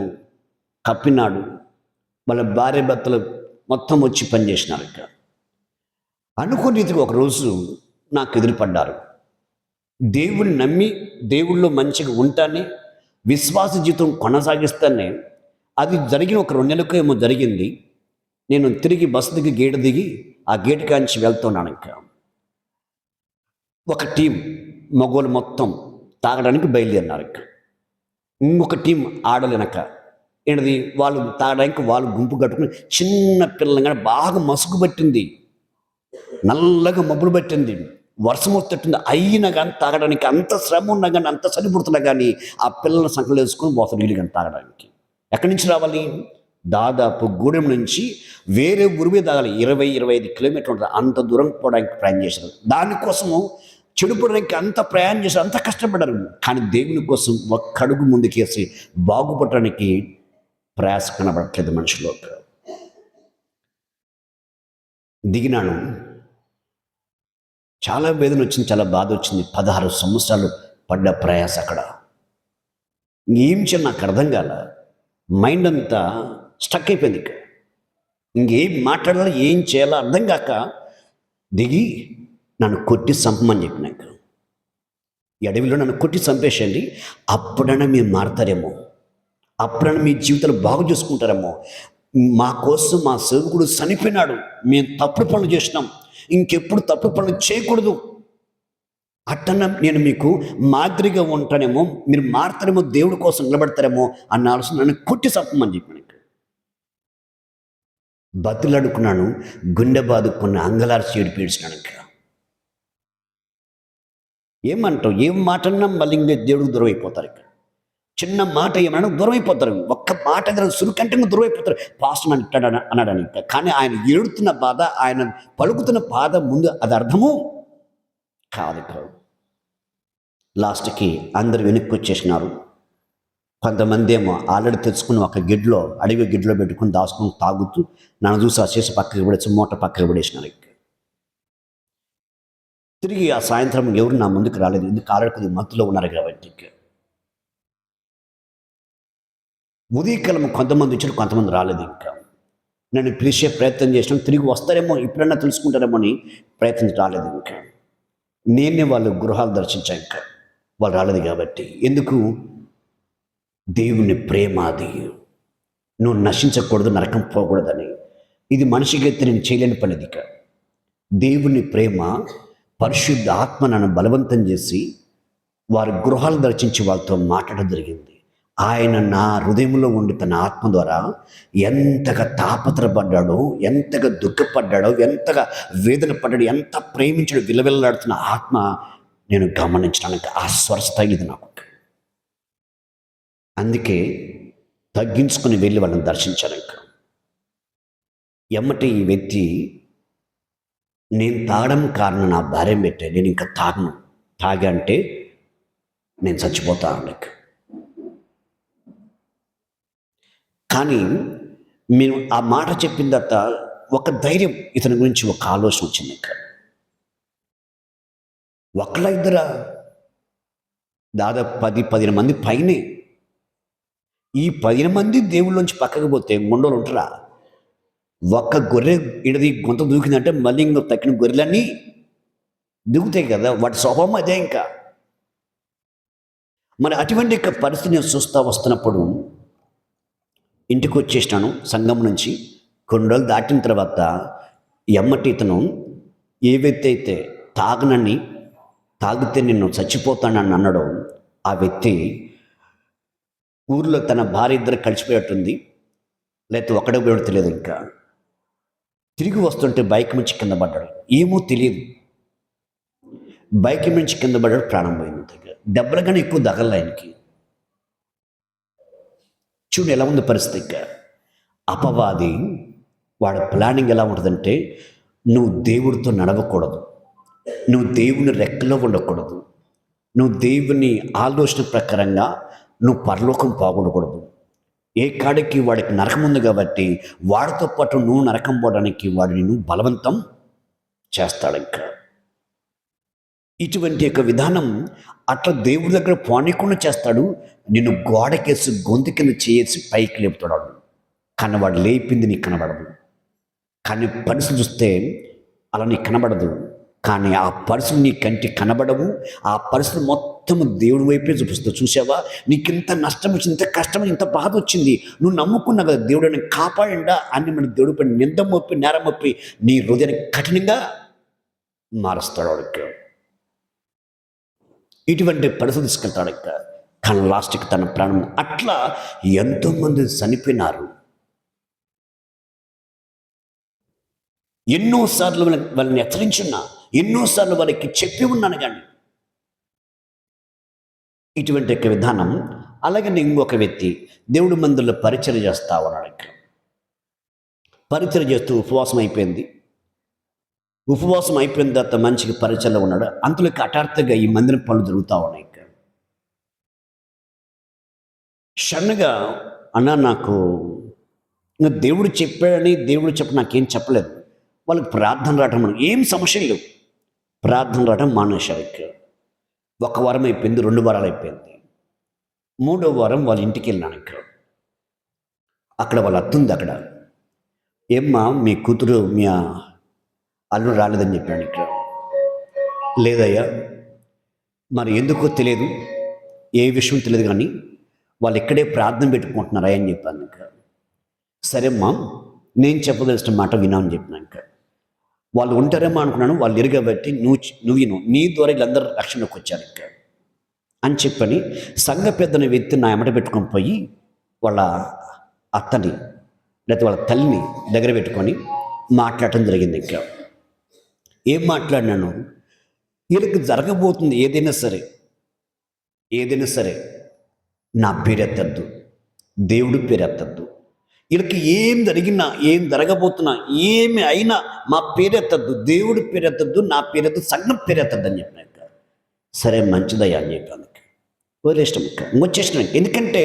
కప్పినాడు, వాళ్ళ భార్య భర్తలు మొత్తం వచ్చి పనిచేసినారు. ఇక్కడ అనుకున్న రీతిగా ఒకరోజు నాకు ఎదురుపడ్డారు. దేవుడిని నమ్మి దేవుళ్ళో మంచిగా ఉంటానే, విశ్వాస జీవితం కొనసాగిస్తానే. అది జరిగిన ఒక 2 నెలలకు ఏమో జరిగింది. నేను తిరిగి బస్సు దిగి గేటు దిగి ఆ గేటు కాంచి వెళ్తున్నాను. ఇంకా ఒక టీం మగోళ్ళు మొత్తం తాగడానికి బయలుదేరినారు. ఇక్కడ ఇంకొక టీం ఆడలు వెనక ఏంటిది, వాళ్ళు తాగడానికి వాళ్ళు గుంపు కట్టుకుని, చిన్న పిల్లలు కానీ బాగా మసుగు పట్టింది, నల్లగా మబ్బులు పట్టింది, వర్షం వస్తుంటుంది, అయినా కానీ తాగడానికి అంత శ్రమ ఉన్నా కానీ, అంత చనిపుడుతున్నా కానీ ఆ పిల్లల సంఖ్యలు వేసుకొని పోతారు నీళ్ళు కానీ తాగడానికి. ఎక్కడి నుంచి రావాలి? దాదాపు గూడెం నుంచి వేరే ఊరి మీద తాగాలి, 20-25 కిలోమీటర్లు ఉంటుంది. అంత దూరం పోవడానికి ప్రయాణం చేశారు. దానికోసము చెడుపడడానికి అంత ప్రయాణం చేశారు, అంత కష్టపడ్డారు. కానీ దేవుని కోసం ఒక్కడుగు ముందుకేసి బాగుపడటానికి ప్రయాస కనబడట్లేదు మనుషులో. దిగినాను, చాలా వేదన వచ్చింది, చాలా బాధ వచ్చింది. 16 సంవత్సరాలు పడ్డ ప్రయాస అక్కడ. ఏం చేయాలి నాకు అర్థం కాల, మైండ్ అంతా స్టక్ అయిపోయింది. ఇక్కడ ఇంకేం మాట్లాడాలో ఏం చేయాలో అర్థం కాక దిగి నన్ను కొట్టి చంపమని చెప్పినాక, ఈ అడవిలో నన్ను కొట్టి చంపేసేయండి, అప్పుడైనా మీరు మారతారేమో, అప్పుడైనా మీ జీవితాలు బాగు చేసుకుంటారేమో, మా కోసం మా సేవకుడు చనిపోయినాడు, మేము తప్పుడు పనులు చేసినాం, ఇంకెప్పుడు తప్పుడు పనులు చేయకూడదు, అట్టన నేను మీకు మాదిరిగా ఉంటానేమో, మీరు మారుతారేమో, దేవుడి కోసం నిలబడతారేమో అన్న ఆలోచన నన్ను కొట్టి చంపమని చెప్పాను. బతులడుకున్నాను, గుండె బాదుకున్న అంగలార్చి ఏడిపేడ్చినాను. ఇంకా ఏమంటావు, ఏం మాటన్నా మళ్ళీ ఇంకా దేవుడికి దూరం అయిపోతారు. ఇక్కడ చిన్న మాట ఏమన్నా దూరం అయిపోతారు, ఒక్క మాట సురుకంటే దూరం అయిపోతారు. పాస్టర్ అంటాడు అన్నాడని. ఇంకా కానీ ఆయన ఏడుతున్న బాధ, ఆయన పలుకుతున్న బాధ ముందు అది అర్థము కాదు. లాస్ట్కి అందరు వెనక్కి వచ్చేసినారు. కొంతమంది ఏమో ఆల్రెడీ తెచ్చుకుని ఒక గిడ్లో, అడవి గిడ్లో పెట్టుకుని దాచుకుని తాగుతూ నన్ను చూసి ఆ చేసి పక్కకి పడేసి మూట పక్కకి పడేసినారు. తిరిగి ఆ సాయంత్రం ఎవరు నా ముందుకు రాలేదు, ఎందుకు ఆల్రెడీ కొద్దిగా మత్తులో ఉన్నారు కాబట్టి. ఉదయకాలం కొంతమంది వచ్చారు, కొంతమంది రాలేదు. ఇంకా నేను పిలిచే ప్రయత్నం చేసినాను, తిరిగి వస్తారేమో, ఇప్పుడన్నా తెలుసుకుంటారేమో అని ప్రయత్నం రాలేదు. ఇంకా నేనే వాళ్ళు గృహాలు దర్శించాను. ఇంకా వాళ్ళు రాలేదు కాబట్టి. ఎందుకు? దేవుని ప్రేమ అది. నువ్వు నశించకూడదు, నరకం పోకూడదని. ఇది మనిషికి నేను చేయలేని పనిది. ఇక దేవుని ప్రేమ, పరిశుద్ధ ఆత్మ నన్ను బలవంతం చేసి వారి గృహాలు దర్శించి వాళ్ళతో మాట్లాడడం జరిగింది. ఆయన నా హృదయంలో ఉండి తన ఆత్మ ద్వారా ఎంతగా తాపత్రపడ్డాడో, ఎంతగా దుఃఖపడ్డాడో, ఎంతగా వేదన పడ్డాడు, ఎంత ప్రేమించాడు, విలవిల్లాడుతున్న ఆత్మ నేను గమనించడానికి ఆ స్వరస్థాయి ఇది నాకు. అందుకే తగ్గించుకుని వెళ్ళి వాళ్ళని దర్శించాను. ఇంకా ఎమ్మటి ఈ వ్యక్తి, నేను తాగడం కారణం నా భార్యం పెట్టే, నేను ఇంకా తాగను, తాగా అంటే నేను చచ్చిపోతాను. కానీ నేను ఆ మాట చెప్పిన తర్వాత ఒక ధైర్యం, ఇతని గురించి ఒక ఆలోచన వచ్చింది. ఇంకా ఒకళ్ళ ఇద్దరా, దాదాపు 10-15 మంది పైనే. ఈ 15 మంది దేవుళ్ళలోంచి పక్కకు పోతే ముండోలు ఉంటారా? ఒక్క గొర్రె ఇడది గొంత దూకిందంటే మళ్ళీ ఇంకో తక్కిన గొర్రెలన్నీ దిగుతాయి కదా, వాటి స్వభావం అదే. ఇంకా మరి అటువంటి పరిస్థితి నేను చూస్తూ వస్తున్నప్పుడు ఇంటికి వచ్చేసినాను సంఘం నుంచి. కొన్ని రోజులు దాటిన తర్వాత ఎమ్మటి ఇతను ఏ వ్యక్తి అయితే తాగితే నిన్ను చచ్చిపోతానని అన్నాడో, ఆ వ్యక్తి ఊర్లో తన భార్య ఇద్దరు కలిసిపోయేట్టుంది, లేకపోతే ఒకడే పోయాడు తెలియదు. ఇంకా తిరిగి వస్తుంటే బైక్ నుంచి కింద పడ్డాడు, ఏమో తెలియదు. బైక్ నుంచి కింద పడ్డాడు, ప్రాణం పోయింది. దెబ్బలు కానీ ఎక్కువ దగల ఆయనకి. చూడు ఎలా ఉంది పరిస్థితి. అపవాది వాడి ప్లానింగ్ ఎలా ఉంటుందంటే, నువ్వు దేవుడితో నడవకూడదు, నువ్వు దేవుని రెక్కలో ఉండకూడదు, నువ్వు దేవుని ఆలోచన ప్రకారంగా నువ్వు పరలోకం పోకూడదు. ఏ కాడికి వాడికి నరకం ఉంది కాబట్టి వాడితో పాటు నువ్వు నరకం పోవడానికి వాడు నిన్ను బలవంతం చేస్తాడు. ఇంకా ఇటువంటి యొక్క విధానం అట్లా దేవుడి దగ్గర పోనీకుండా చేస్తాడు. నిన్ను గోడకేసి గొంతు కింద చేసి పైకి లేపుతాడు. కానీ వాడు లేపింది నీకు కనబడదు. కానీ పరిస్థితి చూస్తే అలా నీకు కనబడదు. కానీ ఆ పరిస్థితులు నీ కంటికి కనబడవు. ఆ పరిస్థితులు మొత్తం దేవుడి వైపే చూపిస్తావు. చూసావా, నీకు ఇంత నష్టం వచ్చింది, ఇంత కష్టం, ఇంత బాధ వచ్చింది, నువ్వు నమ్ముకున్నా కదా దేవుడిని కాపాడండా అని మన దేవుడి పైన నింద మోపి, నేరం మోపి నీ హృదయాన్ని కఠినంగా మారుస్తాడు వాడికి. ఇటువంటి పరిస్థితి తీసుకెళ్తాడు. కానీ లాస్ట్కి తన ప్రాణం. అట్లా ఎంతోమంది చనిపోయినారు. ఎన్నోసార్లు వాళ్ళని హెచ్చరించున్నా, ఎన్నోసార్లు వాళ్ళకి చెప్పి ఉన్నాను. కానీ ఇటువంటి యొక్క విధానం. అలాగే ఇంకొక వ్యక్తి దేవుడి మందిరంలో పరిచర్య చేస్తా ఉన్నాడు. పరిచర్య చేస్తూ ఉపవాసం అయిపోయింది. ఉపవాసం అయిపోయిన తర్వాత మంచిగా పరిచయలో ఉన్నాడు. అంతలోకి హఠాత్తుగా ఈ మందిరం పనులు జరుగుతూ ఉన్నాయి. సడన్గా అన్న, నాకు ఇంకా దేవుడు చెప్పాడని, దేవుడు చెప్పి నాకేం చెప్పలేదు. వాళ్ళకి ప్రార్థన రావటం, ఏం సమస్య లేవు, ప్రార్థన రావటం మానేశారు. ఒక వారం అయిపోయింది, 2 వారాలు అయిపోయింది. 3వ వారం వాళ్ళ ఇంటికి వెళ్ళినాను. అక్కడ వాళ్ళ అత్తుంది. అక్కడ ఏమ్మా మీ కూతురు మీ అల్లుడు రాలేదని చెప్పాను. లేదయ్యా, మరి ఎందుకో తెలియదు, ఏ విషయం తెలియదు, కానీ వాళ్ళు ఇక్కడే ప్రార్థన పెట్టుకుంటున్నారా అని చెప్పాను. సరే అమ్మా, నేను చెప్పదలసిన మాట వినామని చెప్పినాక వాళ్ళు ఉంటారేమో అనుకున్నాను. వాళ్ళు ఎరుగబట్టి నువ్వు విను, నీ ద్వారా వీళ్ళందరూ రక్షణకు వచ్చారు ఇంకా అని చెప్పని సంఘ పెద్దని వ్యక్తి నా ఎమట పెట్టుకొని పోయి వాళ్ళ అత్తని లేకపోతే వాళ్ళ తల్లిని దగ్గర పెట్టుకొని మాట్లాడటం జరిగింది. ఇంకా ఏం మాట్లాడినాను, వీళ్ళకి జరగబోతుంది ఏదైనా సరే నా పేరు ఎత్తద్దు, దేవుడి పేరు ఎత్తద్దు. వీళ్ళకి ఏం జరిగినా, ఏం జరగబోతున్నా, ఏమి అయినా మా పేరెత్తద్దు, దేవుడి పేరెత్తద్దు, నా పేరెత్తద్దు, సంఘం పేరెత్తద్దు అని చెప్పినాక సరే మంచిదయ్యా అని చెప్పాను. వదిలేష్టం వచ్చేసిన. ఎందుకంటే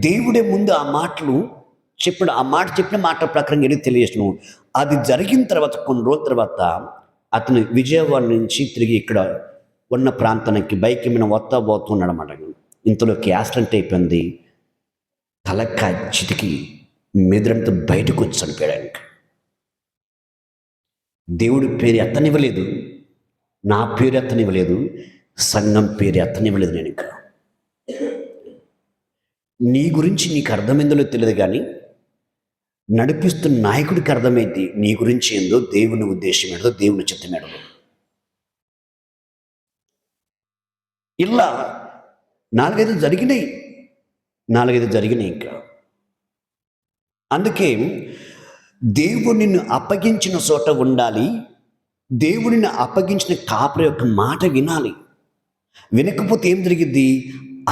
దేవుడే ముందు ఆ మాటలు చెప్పాడు. ఆ మాట చెప్పిన మాట ప్రకారం ఏది తెలియజేసినాము. అది జరిగిన తర్వాత కొన్ని రోజుల తర్వాత అతను విజయవాడ నుంచి తిరిగి ఇక్కడ ఉన్న ప్రాంతానికి బైక్ మీద వస్తా పోతున్నాడు అన్నమాట. ఇంతలోకి యాక్సిడెంట్ అయిపోయింది. తలకాయ చితికి మెదడంతో బయటకు వచ్చి చనిపోయాడు. దేవుడి పేరు ఎత్తనివ్వలేదు, నా పేరు ఎత్తనివ్వలేదు, సంఘం పేరు ఎత్తనివ్వలేదు. నేను ఇంకా నీ గురించి నీకు అర్థమైందో తెలియదు, కానీ నడిపిస్తున్న నాయకుడికి అర్థమైంది నీ గురించి ఏందో, దేవుని ఉద్దేశం ఏందో, దేవుని చిత్తం ఏందో. ఇలా నాలుగైదు జరిగినాయి ఇంకా. అందుకే దేవుడు నిన్ను అప్పగించిన చోట ఉండాలి, దేవుడిని అప్పగించిన కాపరి యొక్క మాట వినాలి. వినకపోతే ఏం జరిగిద్ది?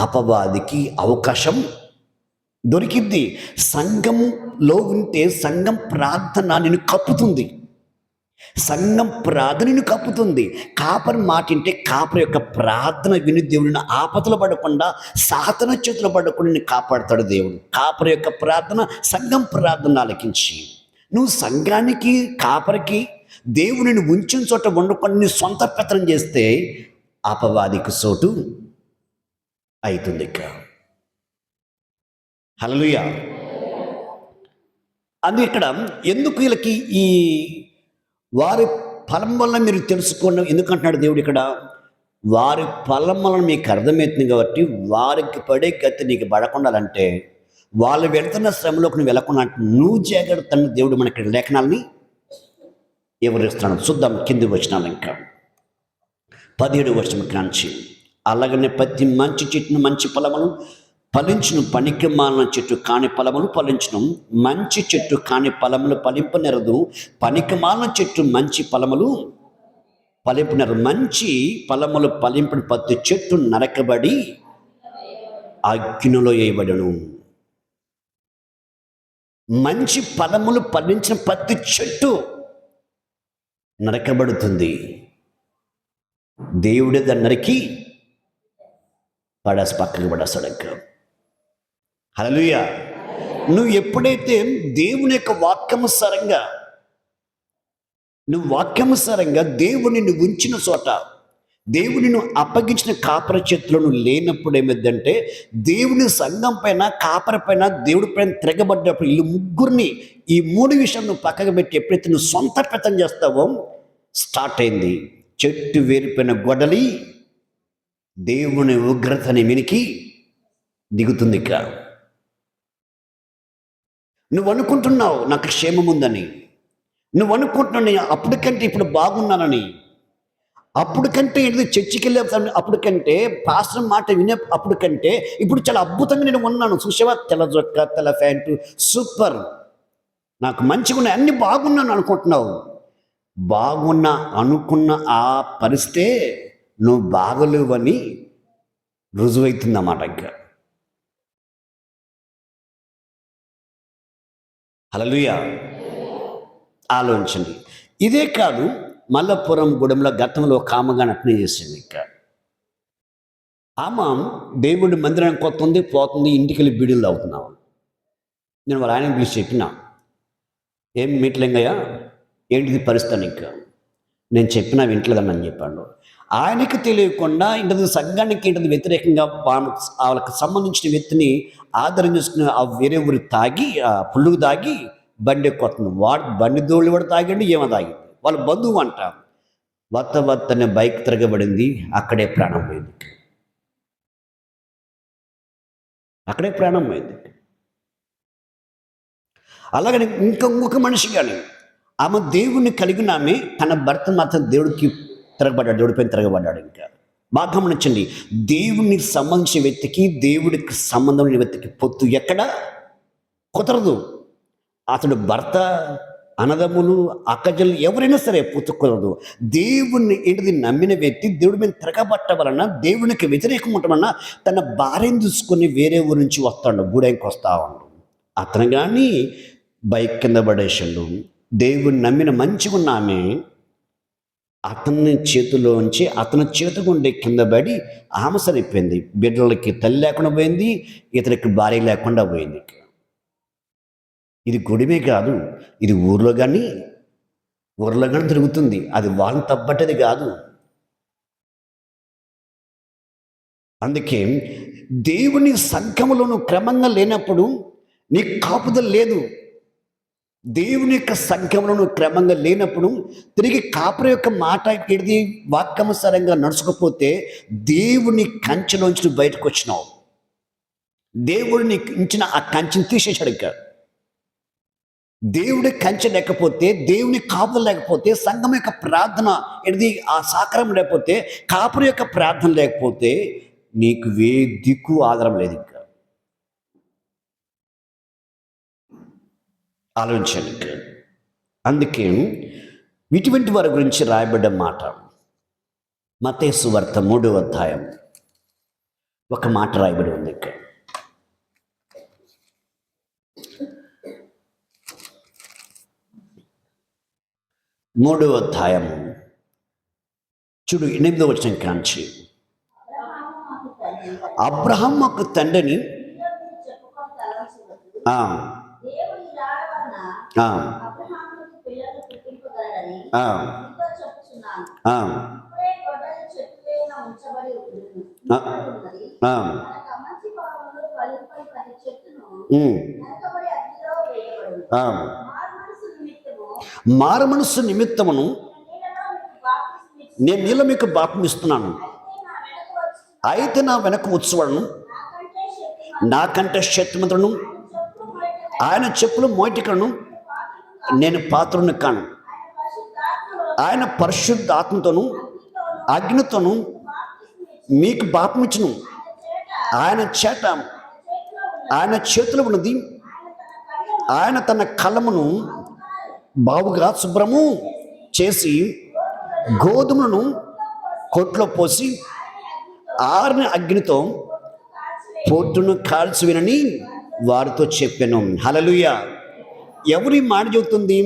అపవాదికి అవకాశం దొరికిద్ది. సంఘంలో ఉంటే సంఘం ప్రార్థన నిన్ను కప్పుతుంది, కాపరి మాట వింటే కాపరి యొక్క ప్రార్థన విని దేవుడిని ఆపదలు పడకుండా, సాతన చేతులు పడకుండా నిన్ను కాపాడుతాడు దేవుడు. కాపరి యొక్క ప్రార్థన, సంఘం ప్రార్థన ఆలకించి నువ్వు సంఘానికి, కాపరికి, దేవుడిని ఉంచిన చోట వండుకొని నీ సొంత పెత్తనం చేస్తే అపవాదికి చోటు అవుతుంది. హల్లెలూయా. అందుకే ఇక్కడ ఎందుకు వీళ్ళకి ఈ వారి ఫలం వల్ల మీరు తెలుసుకోండి ఎందుకంటున్నాడు దేవుడు ఇక్కడ, వారి ఫలం వలన మీకు అర్థమవుతుంది కాబట్టి వారికి పడే గతి నీకు పడకుండాలంటే, వాళ్ళు వెళ్తున్న శ్రమలోకి నువ్వు వెళ్ళకుండా నువ్వు జాగ్రత్త దేవుడు మనకి లేఖనాలని వివరిస్తున్నాడు. చూద్దాం కింది వచనాలు. ఇంకా 17వ వచనం కాంచి, అలాగనే ప్రతి మంచి చెట్టును మంచి ఫలములు ఫలించును, పనికి మాలిన చెట్టు కాని ఫలములు ఫలించును. మంచి చెట్టు కాని ఫలములు ఫలింపనెరదు, పనికి మాలిన చెట్టు మంచి ఫలములు ఫలింపనెరదు. మంచి ఫలములు ఫలింపిన ప్రతి చెట్టు నరకబడి అగ్నిలో వేయబడును. మంచి ఫలములు ఫలించిన ప్రతి చెట్టు నరకబడుతుంది. దేవుడే దాన్ని నరికి పక్కకు పడేస్తాడు. హల్లెలూయా. నువ్వు ఎప్పుడైతే దేవుని యొక్క వాక్యానుసారంగా దేవుని నువ్వు ఉంచిన చోట, దేవుని నువ్వు అప్పగించిన కాపర చేతిలో నువ్వు లేనప్పుడు ఏమిద్దంటే, దేవుని సంఘం పైన, కాపర పైన, దేవుడి పైన తిరగబడ్డప్పుడు వీళ్ళు ముగ్గురిని, ఈ 3 విషయాలు నువ్వు పక్కకు పెట్టి ఎప్పుడైతే నువ్వు సొంత పెత్తనం చేస్తావో స్టార్ట్ అయింది. చెట్టు వేరిపోయిన గొడలి దేవుని ఉగ్రతని మినికి దిగుతుంది. ఇక నువ్వు అనుకుంటున్నావు నాకు క్షేమం ఉందని, నువ్వు అనుకుంటున్నావు నేను అప్పటికంటే ఇప్పుడు బాగున్నానని, అప్పటికంటే ఏదో చర్చికి వెళ్ళే అప్పటికంటే, పాస్టర్ మాట వినే అప్పటికంటే ఇప్పుడు చాలా అద్భుతంగా నేను ఉన్నాను. చూసావా, తెల్ల జొక్క, తెల్ల ప్యాంటు, సూపర్, నాకు మంచిగా ఉన్నాయి, అన్నీ బాగున్నాను అనుకుంటున్నావు. బాగున్నా అనుకున్న ఆ పరిస్థితే నువ్వు బాగలేవని రుజువైతుందన్నమాట. ఇంకా హల్లెలూయా. ఆలోచించండి. ఇదే కాదు, మల్లపురం గూడెంలో గతంలో కామగా నటన చేసింది. ఇంకా ఆమె దేవుడి మందిరానికి కొత్తుంది, పోతుంది, ఇంటికి వెళ్ళి బీడీలు అవుతున్నావు. నేను వాళ్ళ ఆయన పిలిచి చెప్పిన, ఏం మీట్లింగయ్యా ఏంటిది పరిస్థితి? ఇంకా నేను చెప్పినా వింటలేదని చెప్పాడు. ఆయనకి తెలియకుండా ఇంటి సంఘానికి ఇంటి వ్యతిరేకంగా వాళ్ళకి సంబంధించిన వ్యక్తిని ఆదరణ చేసుకుని ఆ వేరే ఊరి తాగి, ఆ పుల్లుకు తాగి బండి ఎక్కుతుంది. బండి దోళ్ళు కూడా తాగండి, ఏమో తాగింది. వాళ్ళ బంధువు అంట. వత్తనే బైక్ తిరగబడింది, అక్కడే ప్రాణం పోయింది. అలాగని ఇంకొక మనిషి కానీ ఆమె దేవుణ్ణి కలిగిన ఆమె తన భర్త మాత్రం దేవుడికి తిరగబడ్డాడు, దేవుడిపైన తిరగబడ్డాడు. ఇంకా బాగా గమనించండి, దేవునికి సంబంధించిన వ్యక్తికి దేవుడికి సంబంధం లేని వ్యక్తికి పొత్తు ఎక్కడ కుదరదు. అతడు భర్త, అన్నదమ్ములు, అక్కజలు ఎవరైనా సరే పొత్తు కుదరదు. దేవుణ్ణి ఏంటిది నమ్మిన వ్యక్తి దేవుడి మీద తిరగబట్ట వలన, దేవునికి వ్యతిరేకం ఉండటం వలన తన భార్యను చూసుకొని వేరే ఊరి నుంచి వస్తాడు, గూడెంకి వస్తా ఉండు. అతను కానీ బైక్ కింద పడేసాడు. దేవుణ్ణి నమ్మిన మంచిగా ఉన్న ఆమె అతని చేతిలోంచి అతని చేతికుండే కింద పడి ఆమె సరిపోయింది. బిడ్డలకి తల్లి లేకుండా పోయింది, ఇతనికి భార్య లేకుండా పోయింది. ఇది గుడిమే కాదు, ఇది ఊర్లో కానీ తిరుగుతుంది. అది వాళ్ళని తప్పట్టది కాదు. అందుకే దేవుని సంఘములోను క్రమంగా లేనప్పుడు నీకు కాపుదల లేదు. దేవుని యొక్క సంఘంలో క్రమంగా లేనప్పుడు తిరిగి కాపుర యొక్క మాట ఇది వాక్యానుసారంగా నడుచుకపోతే దేవుని కంచెలోంచి బయటకు వచ్చినావు. దేవుడిని ఇచ్చిన ఆ కంచెని తీసేశాడు. ఇంకా దేవుడి కంచె లేకపోతే, దేవుని కాపుదల లేకపోతే, సంఘం యొక్క ప్రార్థన ఇది ఆ సాకారం లేకపోతే, కాపుర యొక్క ప్రార్థన లేకపోతే నీకు దిక్కు ఆధారం లేదు. ఇంకా ఆలోచించండి. అందుకే ఇటువంటి వారి గురించి రాయబడ్డ మాట మత్తయి సువార్త 3వ అధ్యాయం ఒక మాట రాయబడి ఉంది. ఇక్కడ 3వ అధ్యాయం చూడు 8వ వచనం కాంచి, అబ్రహాము ఒక తండ్రిని మారు మనస్సు నిమిత్తమును నేను నీళ్ళ మీకు బాప్తిస్తున్నాను, అయితే నా వెనక వచ్చేవాడును నాకంటే శక్తిమంతుడును, ఆయన చెప్పులు మోటికను నేను పాత్రను కాను. ఆయన పరిశుద్ధ ఆత్మతోను అగ్నితోను మీకు బాప్తిచ్చును. ఆయన చేతిలో ఉన్నది, ఆయన తన కళ్ళమును బావుగా శుభ్రము చేసి గోధుమలను కొట్లో పోసి ఆరిన అగ్నితో పొట్టును కాల్చివినని వారితో చెప్పాను. హల్లెలూయా. ఎవరి మాట చెబుతుంది?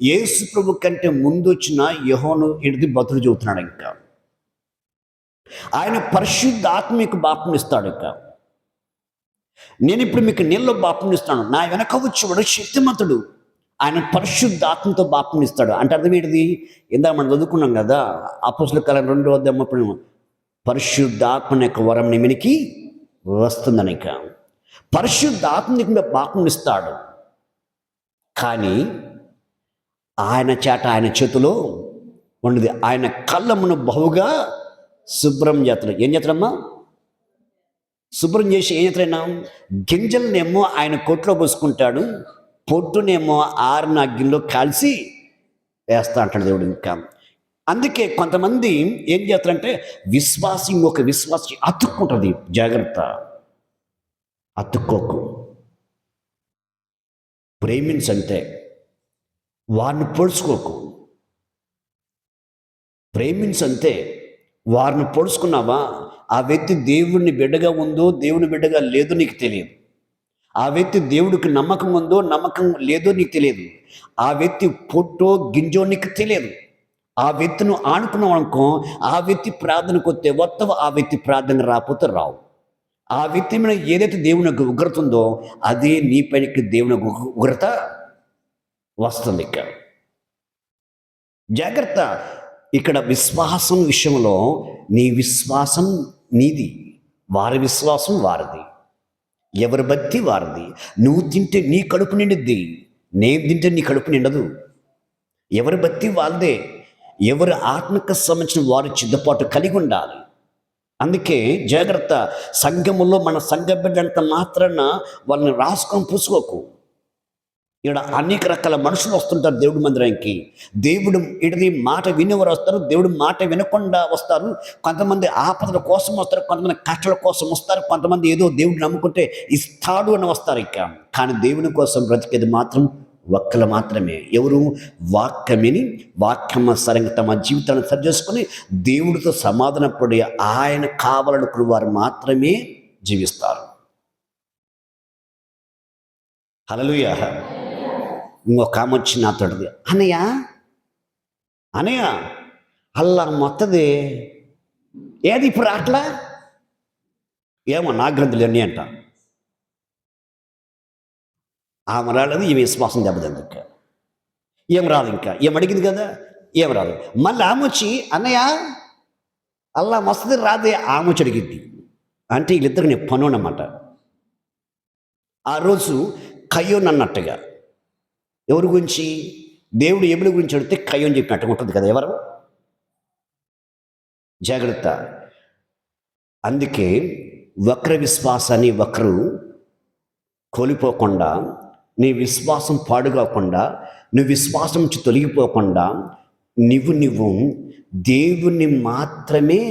యేసు ప్రభు కంటే ముందు వచ్చిన యోహాను ఎడిది బతులు చెబుతున్నాడు. ఇంకా ఆయన పరిశుద్ధ ఆత్మ మీకు బాప్తిస్తాడు. ఇంకా నేను ఇప్పుడు మీకు నీళ్ళలో బాప్తిస్తాను, నా వెనక వచ్చేవాడు శక్తిమంతుడు, ఆయన పరిశుద్ధ ఆత్మతో బాప్తిస్తాడు. అంటే అర్థం ఏంటిది? ఇందాక మనం చదువుకున్నాం కదా, అపోస్తలుల కాలం 2వ అధ్యాయం, పరిశుద్ధ ఆత్మ యొక్క వరం నిమినికి వస్తుందని. ఇక పరిశుద్ధ ఆత్మ నీకు బాప్తిస్తాడు, కానీ ఆయన చేతిలో ఉన్నది. ఆయన కళ్ళమును బహుగా శుభ్రం చేస్తాడు. ఏం చేస్తాడమ్మా? శుభ్రం చేసి ఏం చేస్తాడైనా? గింజలనేమో ఆయన కొట్లో పోసుకుంటాడు, పొట్టునేమో ఆరిన అగ్గిలో కాల్చి వేస్తా అంటాడు దేవుడు. ఇంకా అందుకే కొంతమంది ఏం చేస్తారంటే విశ్వాసి ఇంకొక విశ్వాసి అతుక్కుంటుంది. జాగ్రత్త, అతుక్కోకు. ప్రేమించంటే వారిని పొడుచుకోకు. ప్రేమించంతే వారిని పొడుచుకున్నావా, ఆ వ్యక్తి దేవుడిని బిడ్డగా ఉందో దేవుని బిడ్డగా లేదో నీకు తెలియదు. ఆ వ్యక్తి దేవుడికి నమ్మకం ఉందో నమ్మకం లేదో నీకు తెలియదు. ఆ వ్యక్తి పొట్టో గింజో నీకు తెలియదు. ఆ వ్యక్తిని ఆనుకున్నావు అనుకో, ఆ వ్యక్తి ప్రార్థనకు వస్తే వత్తవ, ఆ వ్యక్తి ప్రార్థన రాకపోతే రావు. ఆ వ్యక్తి మీద ఏదైతే దేవునికి ఉగ్రత ఉందో అదే నీ పైకి దేవునికి ఉగ్రత వస్తుంది. ఇక్కడ జాగ్రత్త. ఇక్కడ విశ్వాసం విషయంలో నీ విశ్వాసం నీది, వారి విశ్వాసం వారిది, ఎవరి భక్తి వారిది. నువ్వు తింటే నీ కడుపు నిండుద్ది, నేను తింటే నీ కడుపు నిండదు. ఎవరి భక్తి వాళ్ళదే. ఎవరి ఆత్మకు సంబంధించిన వారు సిద్ధపాటు కలిగి ఉండాలి. అందుకే జాగ్రత్త. సంఘములో మన సంఘ బిడ్డంత మాత్రాన వాళ్ళని రాసుకొని పూసుకోకు. ఇక్కడ అనేక రకాల మనుషులు వస్తుంటారు దేవుడి మందిరానికి. దేవుడు ఇటుది మాట వినేవారు వస్తారు, దేవుడు మాట వినకుండా వస్తారు. కొంతమంది ఆపదల కోసం వస్తారు, కొంతమంది కష్టాల కోసం వస్తారు, కొంతమంది ఏదో దేవుడు నమ్ముకుంటే ఇస్తాడు అని వస్తారు. కానీ దేవుని కోసం బ్రతికేది మాత్రం ఒక్కలు మాత్రమే. ఎవరు? వాక్యమిని వాక్యమనుసారంగా తమ జీవితాన్ని సరి చేసుకొని దేవుడితో సమాధాన పడి ఆయన కావాలనుకున్న వారు మాత్రమే జీవిస్తారు. హల్లెలూయా. ఇంకొక ఆమె వచ్చి నాతోటిది, అనయ్య అనయ్య అల్లా మొత్తది ఏది ఇప్పుడు అట్లా ఏమో నా గ్రంథులు అన్నీ అంట. ఆమె రాలేదు, ఈ విశ్వాసం దెబ్బతింది. ఇంకా ఏం రాదు, ఇంకా ఏం అడిగింది కదా ఏం రాదు. మళ్ళీ ఆమె వచ్చి అన్నయ్య అల్లా మస్తది రాదే ఆమె వచ్చి అడిగింది. అంటే వీళ్ళిద్దరు నేను పను అన్నమాట. ఆ రోజు కయ్యోన్ అన్నట్టుగా ఎవరి గురించి? దేవుడు ఏబుల గురించి అడిగితే కయ్యోన్ చెప్పినట్టుగా ఉంటుంది కదా. ఎవరు? జాగ్రత్త. అందుకే వక్ర విశ్వాసాన్ని ఒకరు కోల్పోకుండా, నీ విశ్వాసం పాడుకోకుండా, నువ్వు విశ్వాసం నుంచి తొలగిపోకుండా నువ్వు దేవుణ్ణి మాత్రమే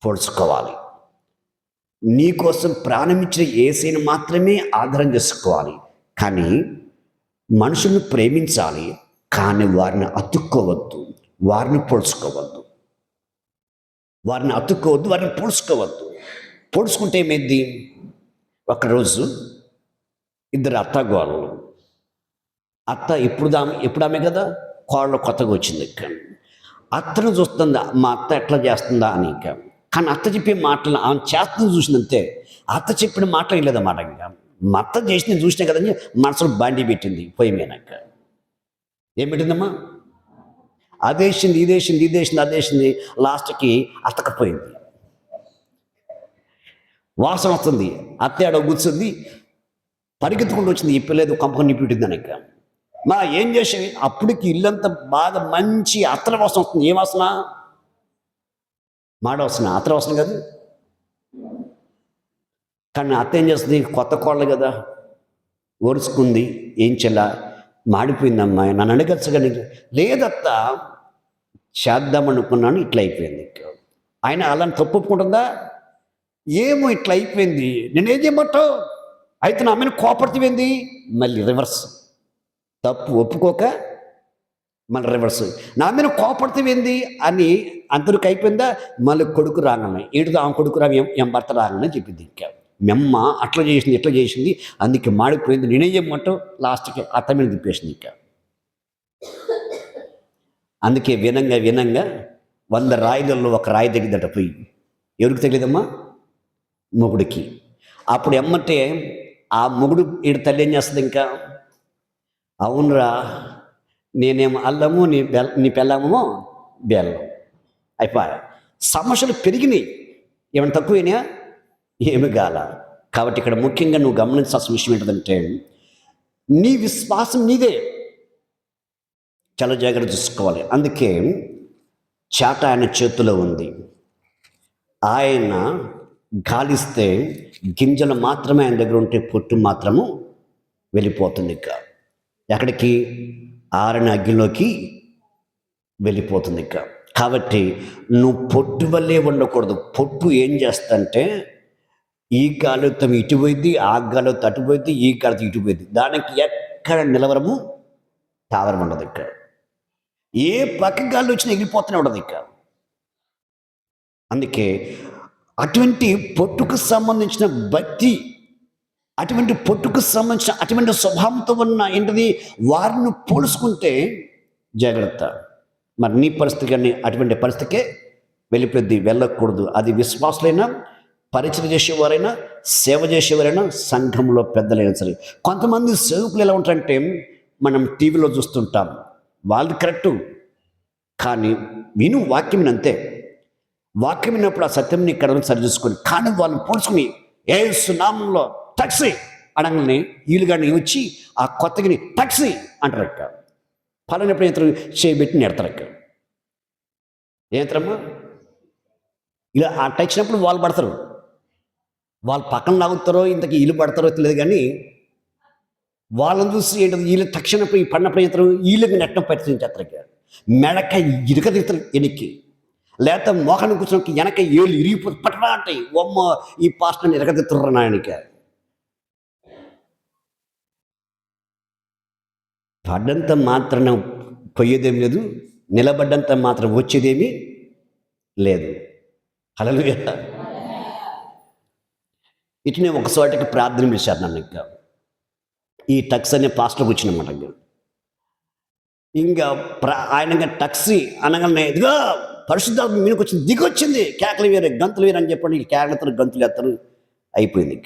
పొడుచుకోవాలి. నీకోసం ప్రాణమిచ్చిన యేసుని మాత్రమే ఆధారం చేసుకోవాలి. కానీ మనుషులను ప్రేమించాలి, కానీ వారిని అతుక్కోవద్దు, వారిని పొడుచుకోవద్దు, వారిని అతుక్కోవద్దు, వారిని పొడుచుకోవద్దు. పొడుచుకుంటే ఏమైంది? ఒకరోజు ఇద్దరు అత్తగోళ్ళు. అత్త ఎప్పుడు ఆమె కదా కోడలు కొత్తగా వచ్చింది. అత్తను చూస్తుందా మా అత్త ఎట్లా చేస్తుందా అని. కానీ అత్త చెప్పే మాటలు ఆమె చేస్తుంది చూసినంతే, అత్త చెప్పిన మాటలు లేదన్నమాట. ఇంకా మా అత్త చేసిన చూసినా కదని మనసులో బండి పెట్టింది. పోయినాక ఏం పెట్టిందమ్మా? అదేసింది ఇదేసింది ఇదేసింది అదేసింది, లాస్ట్కి అత్తకపోయింది. వాసన వస్తుంది, అత్త ఆడ కూర్చుంది, పరిగెత్తుకుంటూ వచ్చింది. ఇప్పలేదు కంపని నిప్పిట్టింది అనక. మా ఏం చేసేవి? అప్పటికి ఇల్లంతా బాగా మంచి అత్తల వాసన వస్తుంది. ఏ వాసన? మాడ వాసన, అత్తల వాసన కాదు. కానీ అత్త ఏం చేస్తుంది? కొత్త కోళ్ళు కదా, ఓడుచుకుంది. ఏం చెల్లా మాడిపోయిందమ్మా, నన్ను అడగచ్చు కానీ లేదత్త చేద్దామనుకున్నాను, ఇట్లా అయిపోయింది. ఆయన అలాని తప్పు ఒప్పుకుంటుందా? ఏమో ఇట్లా అయిపోయింది, నేనేం చేయమంటావు? అయితే నా మీద కోపడుతుంది. మళ్ళీ రివర్స్, తప్పు ఒప్పుకోక మళ్ళీ రివర్స్, నా మీద కోపడుతుంది అని అందరికి అయిపోయిందా? మళ్ళీ కొడుకు రాగానే ఏడుతో ఆమె కొడుకు రా ఏం భర్త రాగానే చెప్పింది. ఇంకా మెమ్మ అట్లా చేసింది ఇట్లా చేసింది, అందుకే మాడిపోయింది, నేనేం చేయమంటావు? లాస్ట్కి అత్త మీద తిప్పేసింది. ఇంకా అందుకే వినంగా 100 రాయిలలో ఒక రాయి తగిలిదట. పోయి ఎవరికి తగిలిదమ్మా? మొగుడికి. అప్పుడు ఎమ్మంటే ఆ మొగుడు ఈడు తల్లి ఏం చేస్తుంది? ఇంకా అవునరా, నేనేమో అల్లము, నీ పెళ్ళామో బెల్లం. అయిపోయా, సమస్యలు పెరిగినాయి. ఏమైనా తక్కువైనా ఏమి గాల. కాబట్టి ఇక్కడ ముఖ్యంగా నువ్వు గమనించాల్సిన విషయం ఏంటంటే, నీ విశ్వాసం నీదే, చాలా జాగ్రత్త చూసుకోవాలి. అందుకే చాట ఆయన చేతిలో ఉంది. ఆయన గాలిస్తే గింజలు మాత్రమే ఆయన దగ్గర ఉంటే పొట్టు మాత్రము వెళ్ళిపోతుంది. ఇక ఎక్కడికి? ఆరని అగ్గిలోకి వెళ్ళిపోతుంది. ఇక కాబట్టి నువ్వు పొట్టు వల్లే ఉండకూడదు. పొట్టు ఏం చేస్తంటే ఈ గాలితో ఇటు పోయింది, ఆ గాలితో అటు పోయింది, ఈ గాలితో ఇటు పోయింది. దానికి ఎక్కడ నిలవరము తావరం ఉండదు. ఇక్కడ ఏ పక్క గాలి వచ్చినా ఎగిరిపోతూనే ఉండదు. ఇక అందుకే అటువంటి పొట్టుకు సంబంధించిన భక్తి, అటువంటి పొట్టుకు సంబంధించిన అటువంటి స్వభావంతో ఉన్న ఏంటిది వారిని పోల్చుకుంటే జాగ్రత్త. మరి నీ పరిస్థితి కానీ అటువంటి పరిస్థితికే వెళ్ళిపోద్ది. వెళ్ళకూడదు. అది విశ్వాసులైనా, పరిచయం చేసేవారైనా, సేవ చేసేవారైనా, సంఘంలో పెద్దలైనా సరే. కొంతమంది సేవకులు ఎలా ఉంటారంటే, మనం టీవీలో చూస్తుంటాం, వాళ్ళు కరెక్టు, కానీ విను వాక్యం అంతే. వాక్యం విన్నప్పుడు ఆ సత్యం ఇక్కడ సరి చూసుకొని, కానీ వాళ్ళని పోల్చుకుని యేసు నామంలో టక్సీ అనగానే వీలుగాని వచ్చి ఆ కొత్తగిని టక్సీ అంటారక్క. పలానప్పుడు యంత్రం చేయబెట్టి నెడతారక్క. యంత్రమ్మా ఇలా ఆ టచ్చినప్పుడు వాళ్ళు పడతారు. వాళ్ళు పక్కన లాగుతారో ఇంతకీ ఇల్లు పడతారో తెలియదు, కానీ వాళ్ళని చూసి ఏంటది వీళ్ళు తక్షణ పోయి పడినప్పుడు ఇతరు వీళ్ళకి నెట్టం పరిచయం చేస్తారు. మెడక ఇరకదిస్తారు వెనక్కి, లేకపోతే మోకాన్ని కూర్చొని వెనక ఏళ్ళు ఇరిగిపోతే పట్టరా అంటాయి. ఒమ్మ ఈ పాస్టర్ని ఇరకదిత్తుర్ర నాయనకి. పడ్డంత మాత్రాన పోయేదేం లేదు, నిలబడ్డంత మాత్రం వచ్చేదేమీ లేదు. హల్లెలూయా. ఇట్నే ఒకసారికి ప్రార్థన చేశారు నన్ను. ఇంకా ఈ టక్స్ అనే పాస్టర్కి వచ్చినమాట. ఇంకా ఆయన టక్సీ అనగానే ఇదిగో పరిశుద్ధాత్మ మీదకి వచ్చింది, దిగొచ్చింది, కేకలు వేరే గంతులు వేరే అని చెప్పండి. కేకలెత్తరు, గంతులు ఎత్తరు, అయిపోయింది.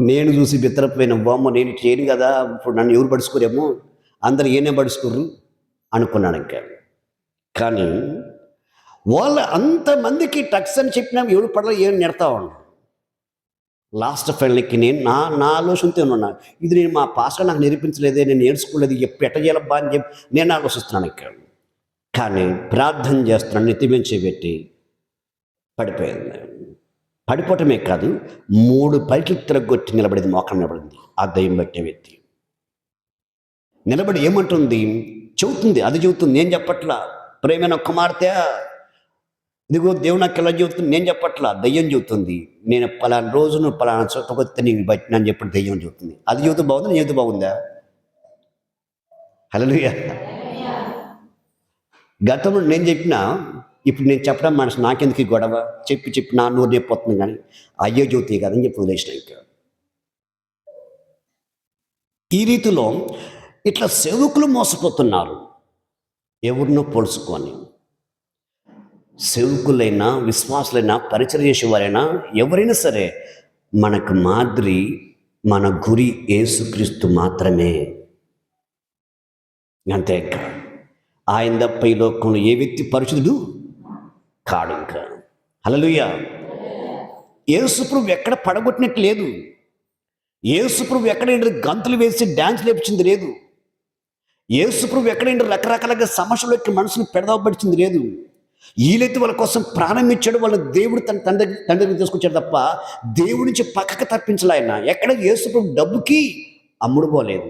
నేను చూసి బిత్తరపోయిన బొమ్మ, నేను చేయను కదా, ఇప్పుడు నన్ను ఎవరు పడుచుకోరేమో, అందరు ఏనే పడుచుకోరు అనుకున్నాను. ఇంకా కానీ వాళ్ళ అంతమందికి టక్స్ అని చెప్పినా ఎవరు పడలో ఏం నెడతా ఉన్నాను. లాస్ట్ ఫైనల్కి నేను నా ఆలోచనతో ఉన్నా, ఇది నేను మా పాస్టర్ నాకు నేర్పించలేదే, నేను నేర్చుకోలేదు, ఎట్ట చేయాలబ్బా అని చెప్పి నేను ఆలోచిస్తున్నాను. ఇక్కడ కానీ ప్రార్థన చేస్తున్నాను, నెత్తిమించి పెట్టి పడిపోయింది. పడిపోవటమే కాదు, 3 పైకి తిరగొట్టి నిలబడింది, మోకం నిలబడింది. ఆ దయ్యం బట్టే వ్యక్తి నిలబడి ఏమంటుంది, చెబుతుంది, అది చెబుతుంది, నేను చెప్పట్లా. ప్రేమైన కుమార్తె, ఇదిగో దేవుడు నాకు ఎలా చెబుతుంది, నేను చెప్పట్లా, దయ్యం చెబుతుంది. నేను పలానా రోజు నువ్వు పలానా చోటకొస్తే నీకు బట్టి అని చెప్పి దయ్యం చెబుతుంది. అది చెబుతూ బాగుంది, నేను చెబుతూ బాగుందా? హల్లెలూయా. గతంలో నేను చెప్పినా, ఇప్పుడు నేను చెప్పడం మనసు నాకెందుకు గొడవ, చెప్పి నా నోరు చెప్పొస్తుంది, కానీ అయ్యో జ్యోతి కదని చెప్పి వదిలేసిన. ఇంకా ఈ రీతిలో ఇట్లా సేవకులు మోసపోతున్నారు, ఎవరినో పొలుసుకొని. సేవకులైనా, విశ్వాసులైనా, పరిచర్య చేసేవారైనా, ఎవరైనా సరే మనకు మాదిరి, మన గురి యేసుక్రీస్తు మాత్రమే. అంతే. ఇంకా ఆయన తప్ప ఈ లోకంలో ఏ వ్యక్తి పరిశుద్ధుడు కాడు. ఇంకా హల్లెలూయా. యేసుప్రభు ఎక్కడ పడగొట్టినట్టు లేదు, యేసుప్రభు ఎక్కడ గంతులు వేసి డ్యాన్స్ లేపించింది లేదు, యేసుప్రభు ఎక్కడ రకరకాలుగా సమస్యలకి మనసును పెడదవబడిచింది లేదు. వీలైతే వాళ్ళ కోసం ప్రాణం ఇచ్చాడు, వాళ్ళ దేవుడు తన తండ్రికి తీసుకొచ్చాడు తప్ప దేవుడి నుంచి పక్కకు తప్పించలే. ఆయన ఎక్కడ యేసుప్రభు డబ్బుకి అమ్ముడు పోలేదు.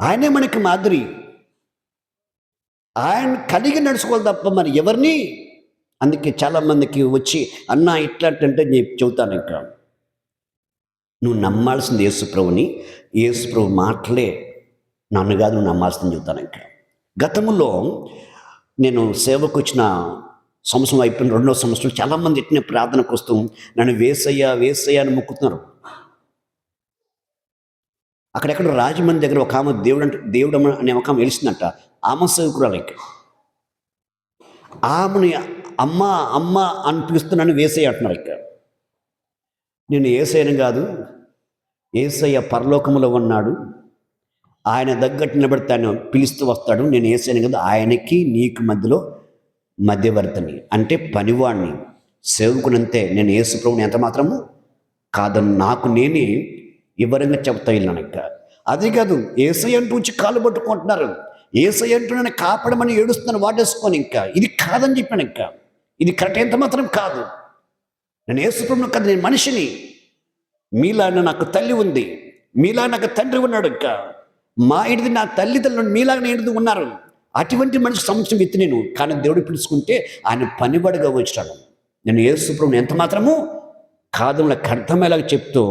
ఆయనే మనకి మాదిరి, ఆయన కలిగి నడుచుకోవాలి తప్ప మరి ఎవరిని. అందుకే చాలామందికి వచ్చి అన్న ఇట్లాంటి నేను చెబుతాను, ఇంకా నువ్వు నమ్మాల్సింది యేసుప్రభుని, యేసుప్రభు మాటలే నన్ను కాదు నువ్వు నమ్మాల్సింది చెబుతాను. ఇంకా గతంలో నేను సేవకు వచ్చిన సంవత్సరం అయిపోయిన 2వ సంవత్సరం చాలామంది ఎట్టిన ప్రార్థనకు వస్తూ నన్ను వేసయ్య అని మొక్కుతున్నారు. అక్కడెక్కడ రాజమండ్రి దగ్గర ఒక ఆమె దేవుడు అనే ఒక ఆమె వెలిసిందంట. ఆమె సేవకురాలకి ఆమెని అమ్మ అని పిలుస్తున్నాను వేసయ్య అంటున్నారు. ఇక్కడ నేను ఏసయ్యను కాదు, ఏసయ్య పరలోకములో ఉన్నాడు, ఆయన దగ్గర నిలబడితే ఆయన పిలుస్తూ వస్తాడు. నేను ఏసయ్యను కాదు, ఆయనకి నీకు మధ్యలో మధ్యవర్తిని, అంటే పనివాడిని, సేవకునంతే. నేను యేసు ప్రభుని ఎంత మాత్రము కాదని నాకు నేనే వివరంగా చెప్తా వెళ్ళాను. ఇంకా అదే కాదు, ఏసయ్య అంటూ వచ్చి కాలు పట్టుకుంటున్నారు, ఏసయ్య అంటూ నన్ను కాపాడమని ఏడుస్తున్నాను వాడేసుకొని. ఇంకా ఇది కాదని చెప్పాను. ఇంకా ఇది కరెక్ట్ ఎంత మాత్రం కాదు. నేను యేసు ప్రభుని కాదు, నేను మనిషిని. మీలాగా నాకు తల్లి ఉంది, మీలా నాకు తండ్రి ఉన్నాడు. ఇంకా మా ఇంటిది నా తల్లిదండ్రులు మీలాగా ఇంటిది ఉన్నారు. అటువంటి మనిషి సంవత్సరం ఎత్తి నేను, కానీ దేవుడు పిలుచుకుంటే ఆయన పనిబడిగా వచ్చాడు. నేను యేసు ప్రభుని ఎంత మాత్రము కాదు నాకు అర్థమయ్యేలాగా చెప్తూ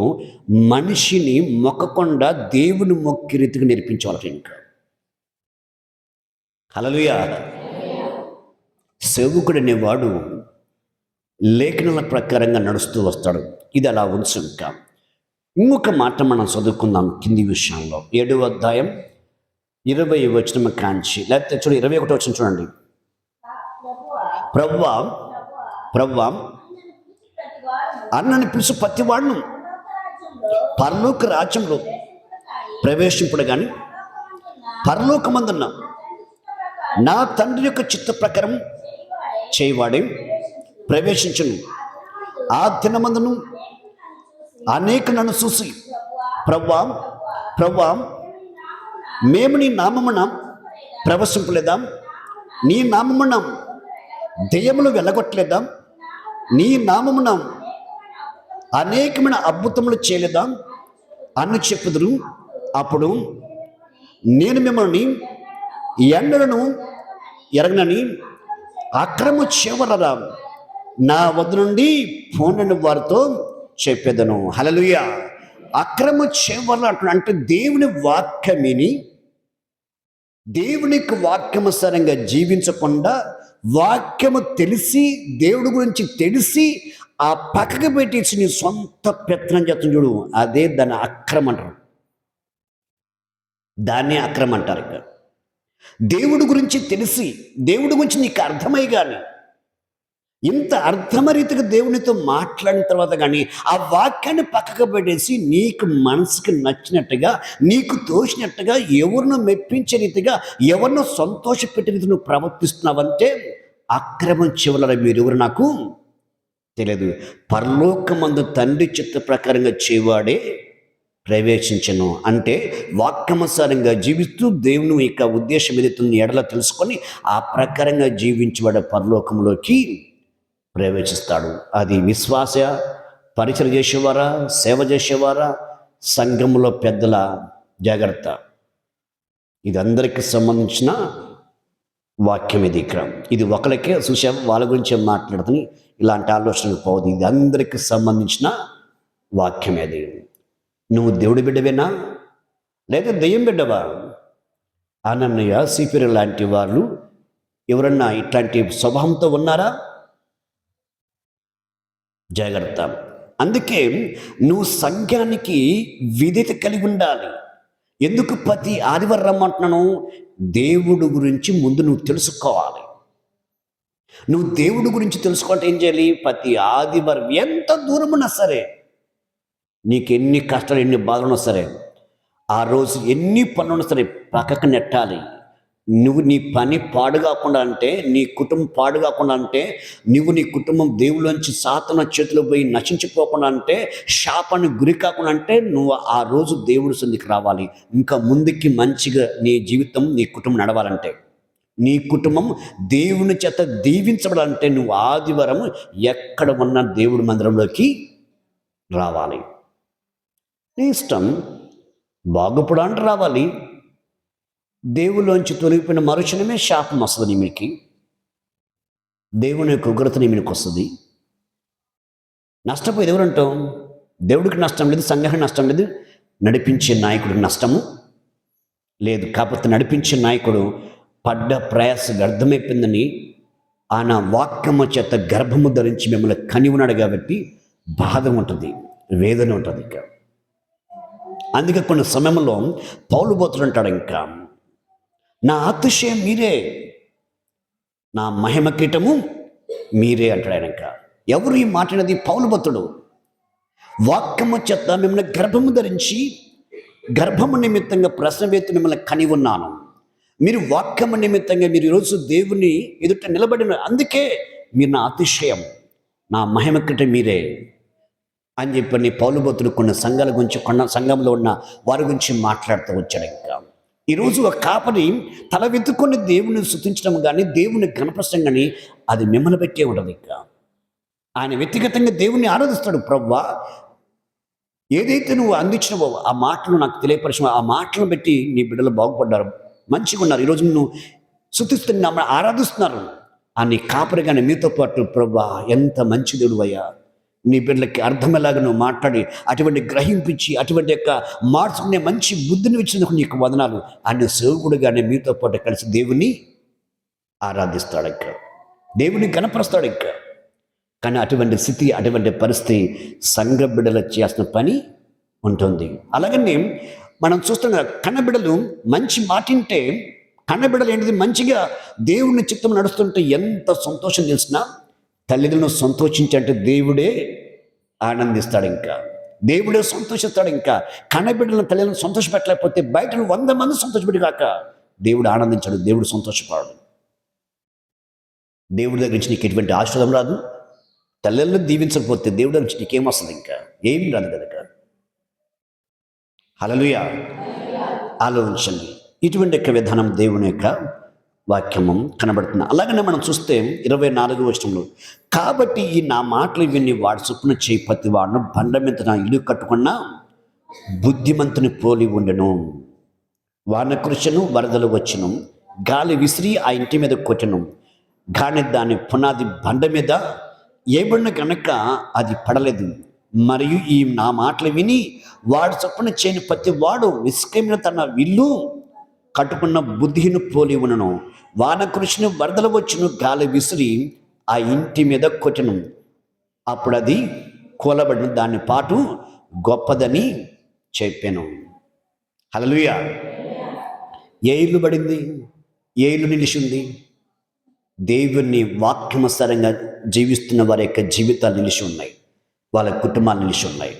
మనిషిని మొక్కకుండా దేవుని మొక్కి రీతికి నేర్పించేవాళ్ళకి. ఇంకా హల్లెలూయా. సేవకుడు అనేవాడు లేఖనాల ప్రకారంగా నడుస్తూ వస్తాడు. ఇది అలా ఉంచు. ఇంకా ఇంకొక మాట మనం చదువుకుందాం కింది విషయంలో. 7వ అధ్యాయం 20వ వచనం కాంచి, లేకపోతే చూడండి 21వ వచనం చూడండి. ప్రభువా అన్నని పిలుచు ప్రతివాడును పరలోక రాజ్యంలో ప్రవేశింపుడు కానీ పరలోకమందున్న నా తండ్రి యొక్క చిత్త ప్రకారం చేయవాడే ప్రవేశించును. ఆ దినమందును అనేక నన్ను చూసి ప్రభువా మేము నీ నామమున ప్రవేశింపలేదా, నీ నామమున దెయ్యములు వెళ్ళగొట్టలేదా, నీ నామమున అనేకమైన అద్భుతములు చేయలేదా అని చెప్పుదురు. అప్పుడు నేను మిమ్మల్ని ఎన్నడను ఎరగనని అక్రమ చివరరా నా వద్ద నుండి పోనని వారితో చెప్పేదను. హల్లెలూయా. అక్రమ చివరలు అంటే దేవుని వాక్యమిని దేవునికి వాక్యమనుసారంగా జీవించకుండా, వాక్యము తెలిసి దేవుడి గురించి తెలిసి ఆ పక్కకు పెట్టేసి నీ సొంత పెత్తనం చేస్తుంది చూడు, అదే దాన్ని అక్రమం అంటారు. దాన్నే అక్రమం అంటారు. ఇక దేవుడి గురించి తెలిసి దేవుడి గురించి నీకు అర్థమై కానీ ఇంత అర్థమరీతిగా దేవునితో మాట్లాడిన తర్వాత కానీ ఆ వాక్యాన్ని పక్కకు పెట్టేసి నీకు మనసుకి నచ్చినట్టుగా, నీకు తోచినట్టుగా, ఎవరినో మెప్పించే రీతిగా, ఎవరినో సంతోషపెట్టే రీతి నువ్వు ప్రవర్తిస్తున్నావంటే అక్రమం చివర మీరెవరు నాకు తెలియదు. పరలోకమందు తండ్రి చిత్త ప్రకారంగా చేయవాడే ప్రవేశించను. అంటే వాక్యమనుసారంగా జీవిస్తూ దేవుని యొక్క ఉద్దేశం ఏదైతే ఎడల తెలుసుకొని ఆ ప్రకారంగా జీవించేవాడు పరలోకంలోకి ప్రవేశిస్తాడు. అది విశ్వాస పరిచయం చేసేవారా, సేవ చేసేవారా, సంఘంలో పెద్దల జాగ్రత్త. ఇది అందరికీ సంబంధించిన వాక్యం. ఇది ఒకరికే చూసాం, వాళ్ళ గురించి మాట్లాడుతుంది. ఇలాంటి ఆలోచనకు పోదు. ఇది అందరికీ సంబంధించిన వాక్యం. అది నువ్వు దేవుడి బిడ్డవేనా లేదా దెయ్యం బిడ్డవా? అనన్నయ్య, సిపిరి లాంటి వాళ్ళు ఎవరన్నా ఇట్లాంటి స్వభావంతో ఉన్నారా? జాగ్రత్త. అందుకే నువ్వు సంఘానికి విధేయత కలిగి ఉండాలి. ఎందుకు ప్రతి ఆదివారం రమ్మంటున్నాను? దేవుడు గురించి ముందు నువ్వు తెలుసుకోవాలి. నువ్వు దేవుడి గురించి తెలుసుకోవాలంటే ఏం చేయాలి? ప్రతి ఆదివారం ఎంత దూరం ఉన్నా సరే, నీకు ఎన్ని కష్టాలు ఎన్ని బాధలు ఉన్నా సరే, ఆ రోజు ఎన్ని పనులు ఉన్నా సరే పక్కకు నెట్టాలి. నువ్వు నీ పని పాడు కాకుండా అంటే, నీ కుటుంబం పాడు కాకుండా అంటే, నువ్వు నీ కుటుంబం దేవుళ్ళలోంచి సాతాను చేతిలో పోయి నశించిపోకుండా అంటే, శాపానికి గురి కాకుండా అంటే, నువ్వు ఆ రోజు దేవుడి సన్నిధికి రావాలి. ఇంకా ముందుకి మంచిగా నీ జీవితం, నీ కుటుంబం నడవాలంటే, నీ కుటుంబం దేవుని చేత దీవించబడాలంటే నువ్వు ఆదివారం ఎక్కడ ఉన్న దేవుడి మందిరంలోకి రావాలి. నీ ఇష్టం. బాగుపడానికి రావాలి. దేవుళ్ళలోంచి తొలగిపోయిన మరుక్షణమే శాపం వస్తుంది మీకు. దేవుని యొక్క ఉగ్రత మీకు వస్తుంది. నష్టపోయేది ఎవరంటాం? దేవుడికి నష్టం లేదు, సంఘానికి నష్టం లేదు, నడిపించే నాయకుడికి నష్టము లేదు. కాకపోతే నడిపించే నాయకుడు పడ్డ ప్రయాస వ్యర్థమైపోయిందని ఆయన వాక్యము చేత గర్భము ధరించి మిమ్మల్ని కని ఉన్నాడు కాబట్టి బాధ ఉంటుంది, వేదన ఉంటుంది. ఇంకా అందుకే కొన్ని సమయంలో పౌలు పోతుడు అంటాడు, ఇంకా నా అతిశయం మీరే, నా మహిమ కీటము మీరే అంటాడు ఆయన. ఇంకా ఎవరు ఈ మాట్లాడినది? పౌలు భక్తుడు. వాక్యము చేత మిమ్మల్ని గర్భము ధరించి, గర్భము నిమిత్తంగా ప్రశ్నవేత్తు మిమ్మల్ని కని ఉన్నాను. మీరు వాక్యము నిమిత్తంగా మీరు ఈరోజు దేవుని ఎదుట నిలబడిన, అందుకే మీరు నా అతిశయం, నా మహిమ కీటం మీరే అని చెప్పని పౌలు భక్తుడు కొన్ని సంఘాల గురించి, కొన్న సంఘంలో ఉన్న వారి గురించి మాట్లాడుతూ వచ్చాడు. ఇంకా ఈరోజు ఒక కాపరి తల వెతుక్కొని దేవుని స్తుతించడం కానీ, దేవుని గణపరచడం కానీ అది మిమ్మల్ని పెట్టే ఉంటుంది. ఇంకా ఆయన వ్యక్తిగతంగా దేవుణ్ణి ఆరాధిస్తాడు. ప్రభువా, ఏదైతే నువ్వు అందించినవో ఆ మాటలు నాకు తెలియపరిచిన, ఆ మాటలను బట్టి నీ బిడ్డలు బాగుపడ్డారు, మంచిగా ఉన్నారు, ఈరోజు నువ్వు స్తుతిస్తున్నా ఆరాధిస్తున్నారు అని కాపరి కానీ మీతో పాటు, ప్రభువా ఎంత మంచి దేవుడు అయ్యా, నీ బిడ్డలకి అర్థమయ్యేలాగా నువ్వు మాట్లాడి అటువంటి గ్రహింపించి అటువంటి యొక్క మార్చుకునే మంచి బుద్ధిని ఇచ్చినందుకు నీకు వదనాలు అనే సేవకుడుగానే మీతో పాటు కలిసి దేవుని ఆరాధిస్తాడు. ఇంకా దేవుని గణపరుస్తాడు. ఇంకా కానీ అటువంటి స్థితి, అటువంటి పరిస్థితి సంఘ బిడ్డలు చేసిన పని ఉంటుంది. అలాగనే మనం చూస్తున్నాం, కన్నబిడ్డలు మంచి మాటింటే, కన్నబిడ్డలు ఏంటిది, మంచిగా దేవుని చిత్తం నడుస్తుంటే ఎంత సంతోషం తెలిసినా తల్లిదండ్రులను సంతోషించంటే దేవుడే ఆనందిస్తాడు. ఇంకా దేవుడే సంతోషిస్తాడు. ఇంకా కన్నబిడ్డలను తల్లిదండ్రులను సంతోషపెట్టలేకపోతే బయట 100 మంది సంతోషపెట్టి కాక దేవుడు ఆనందించాడు, దేవుడు సంతోషపడాడు. దేవుడి దగ్గర నుంచి నీకు ఎటువంటి ఆశీర్వాదం రాదు. తల్లిదండ్రులను దీవించకపోతే దేవుడి నుంచి నీకేం వస్తుంది? ఇంకా ఏమి రాదు కనుక. హల్లెలూయా. ఆలోచించండి. ఇటువంటి యొక్క విధానం దేవుని యొక్క వాక్యము కనబడుతుంది. అలాగనే మనం చూస్తే 24వ వచనంలో, కాబట్టి ఈ నా మాటలు విని వాడు చొప్పున చేయి ప్రతి వాడును బండ మీద నా ఇల్లు కట్టుకున్నా బుద్ధిమంతుని పోలి ఉండెను. వాన కురిసెను, వరదలు వచ్చెను, గాలి విసిరి ఆ ఇంటి మీద కొట్టెను, కానీ దాని పునాది బండ మీద ఏబడిన గనక అది పడలేదు. మరియు ఈ నా మాటలు విని వాడు చొప్పున చేయని ప్రతి వాడు నిష్క్రమ్య తన ఇల్లు కట్టుకున్న బుద్ధిని పోలి ఉండను. వాన కురిసెను, వరదలు వచ్చెను, గాలి విసిరి ఆ ఇంటి మీద కొట్టెను, అప్పుడు అది కూలబడిన, దాని పాటు గొప్పదని చెప్పాను. హల్లెలూయా. ఏ ఇల్లు పడింది? ఏ ఇల్లు నిలిచింది? దేవుని వాక్యమసరంగా జీవిస్తున్న వారి యొక్క జీవితాలు నిలిచి ఉన్నాయి, వాళ్ళ కుటుంబాలు నిలిచి ఉన్నాయి.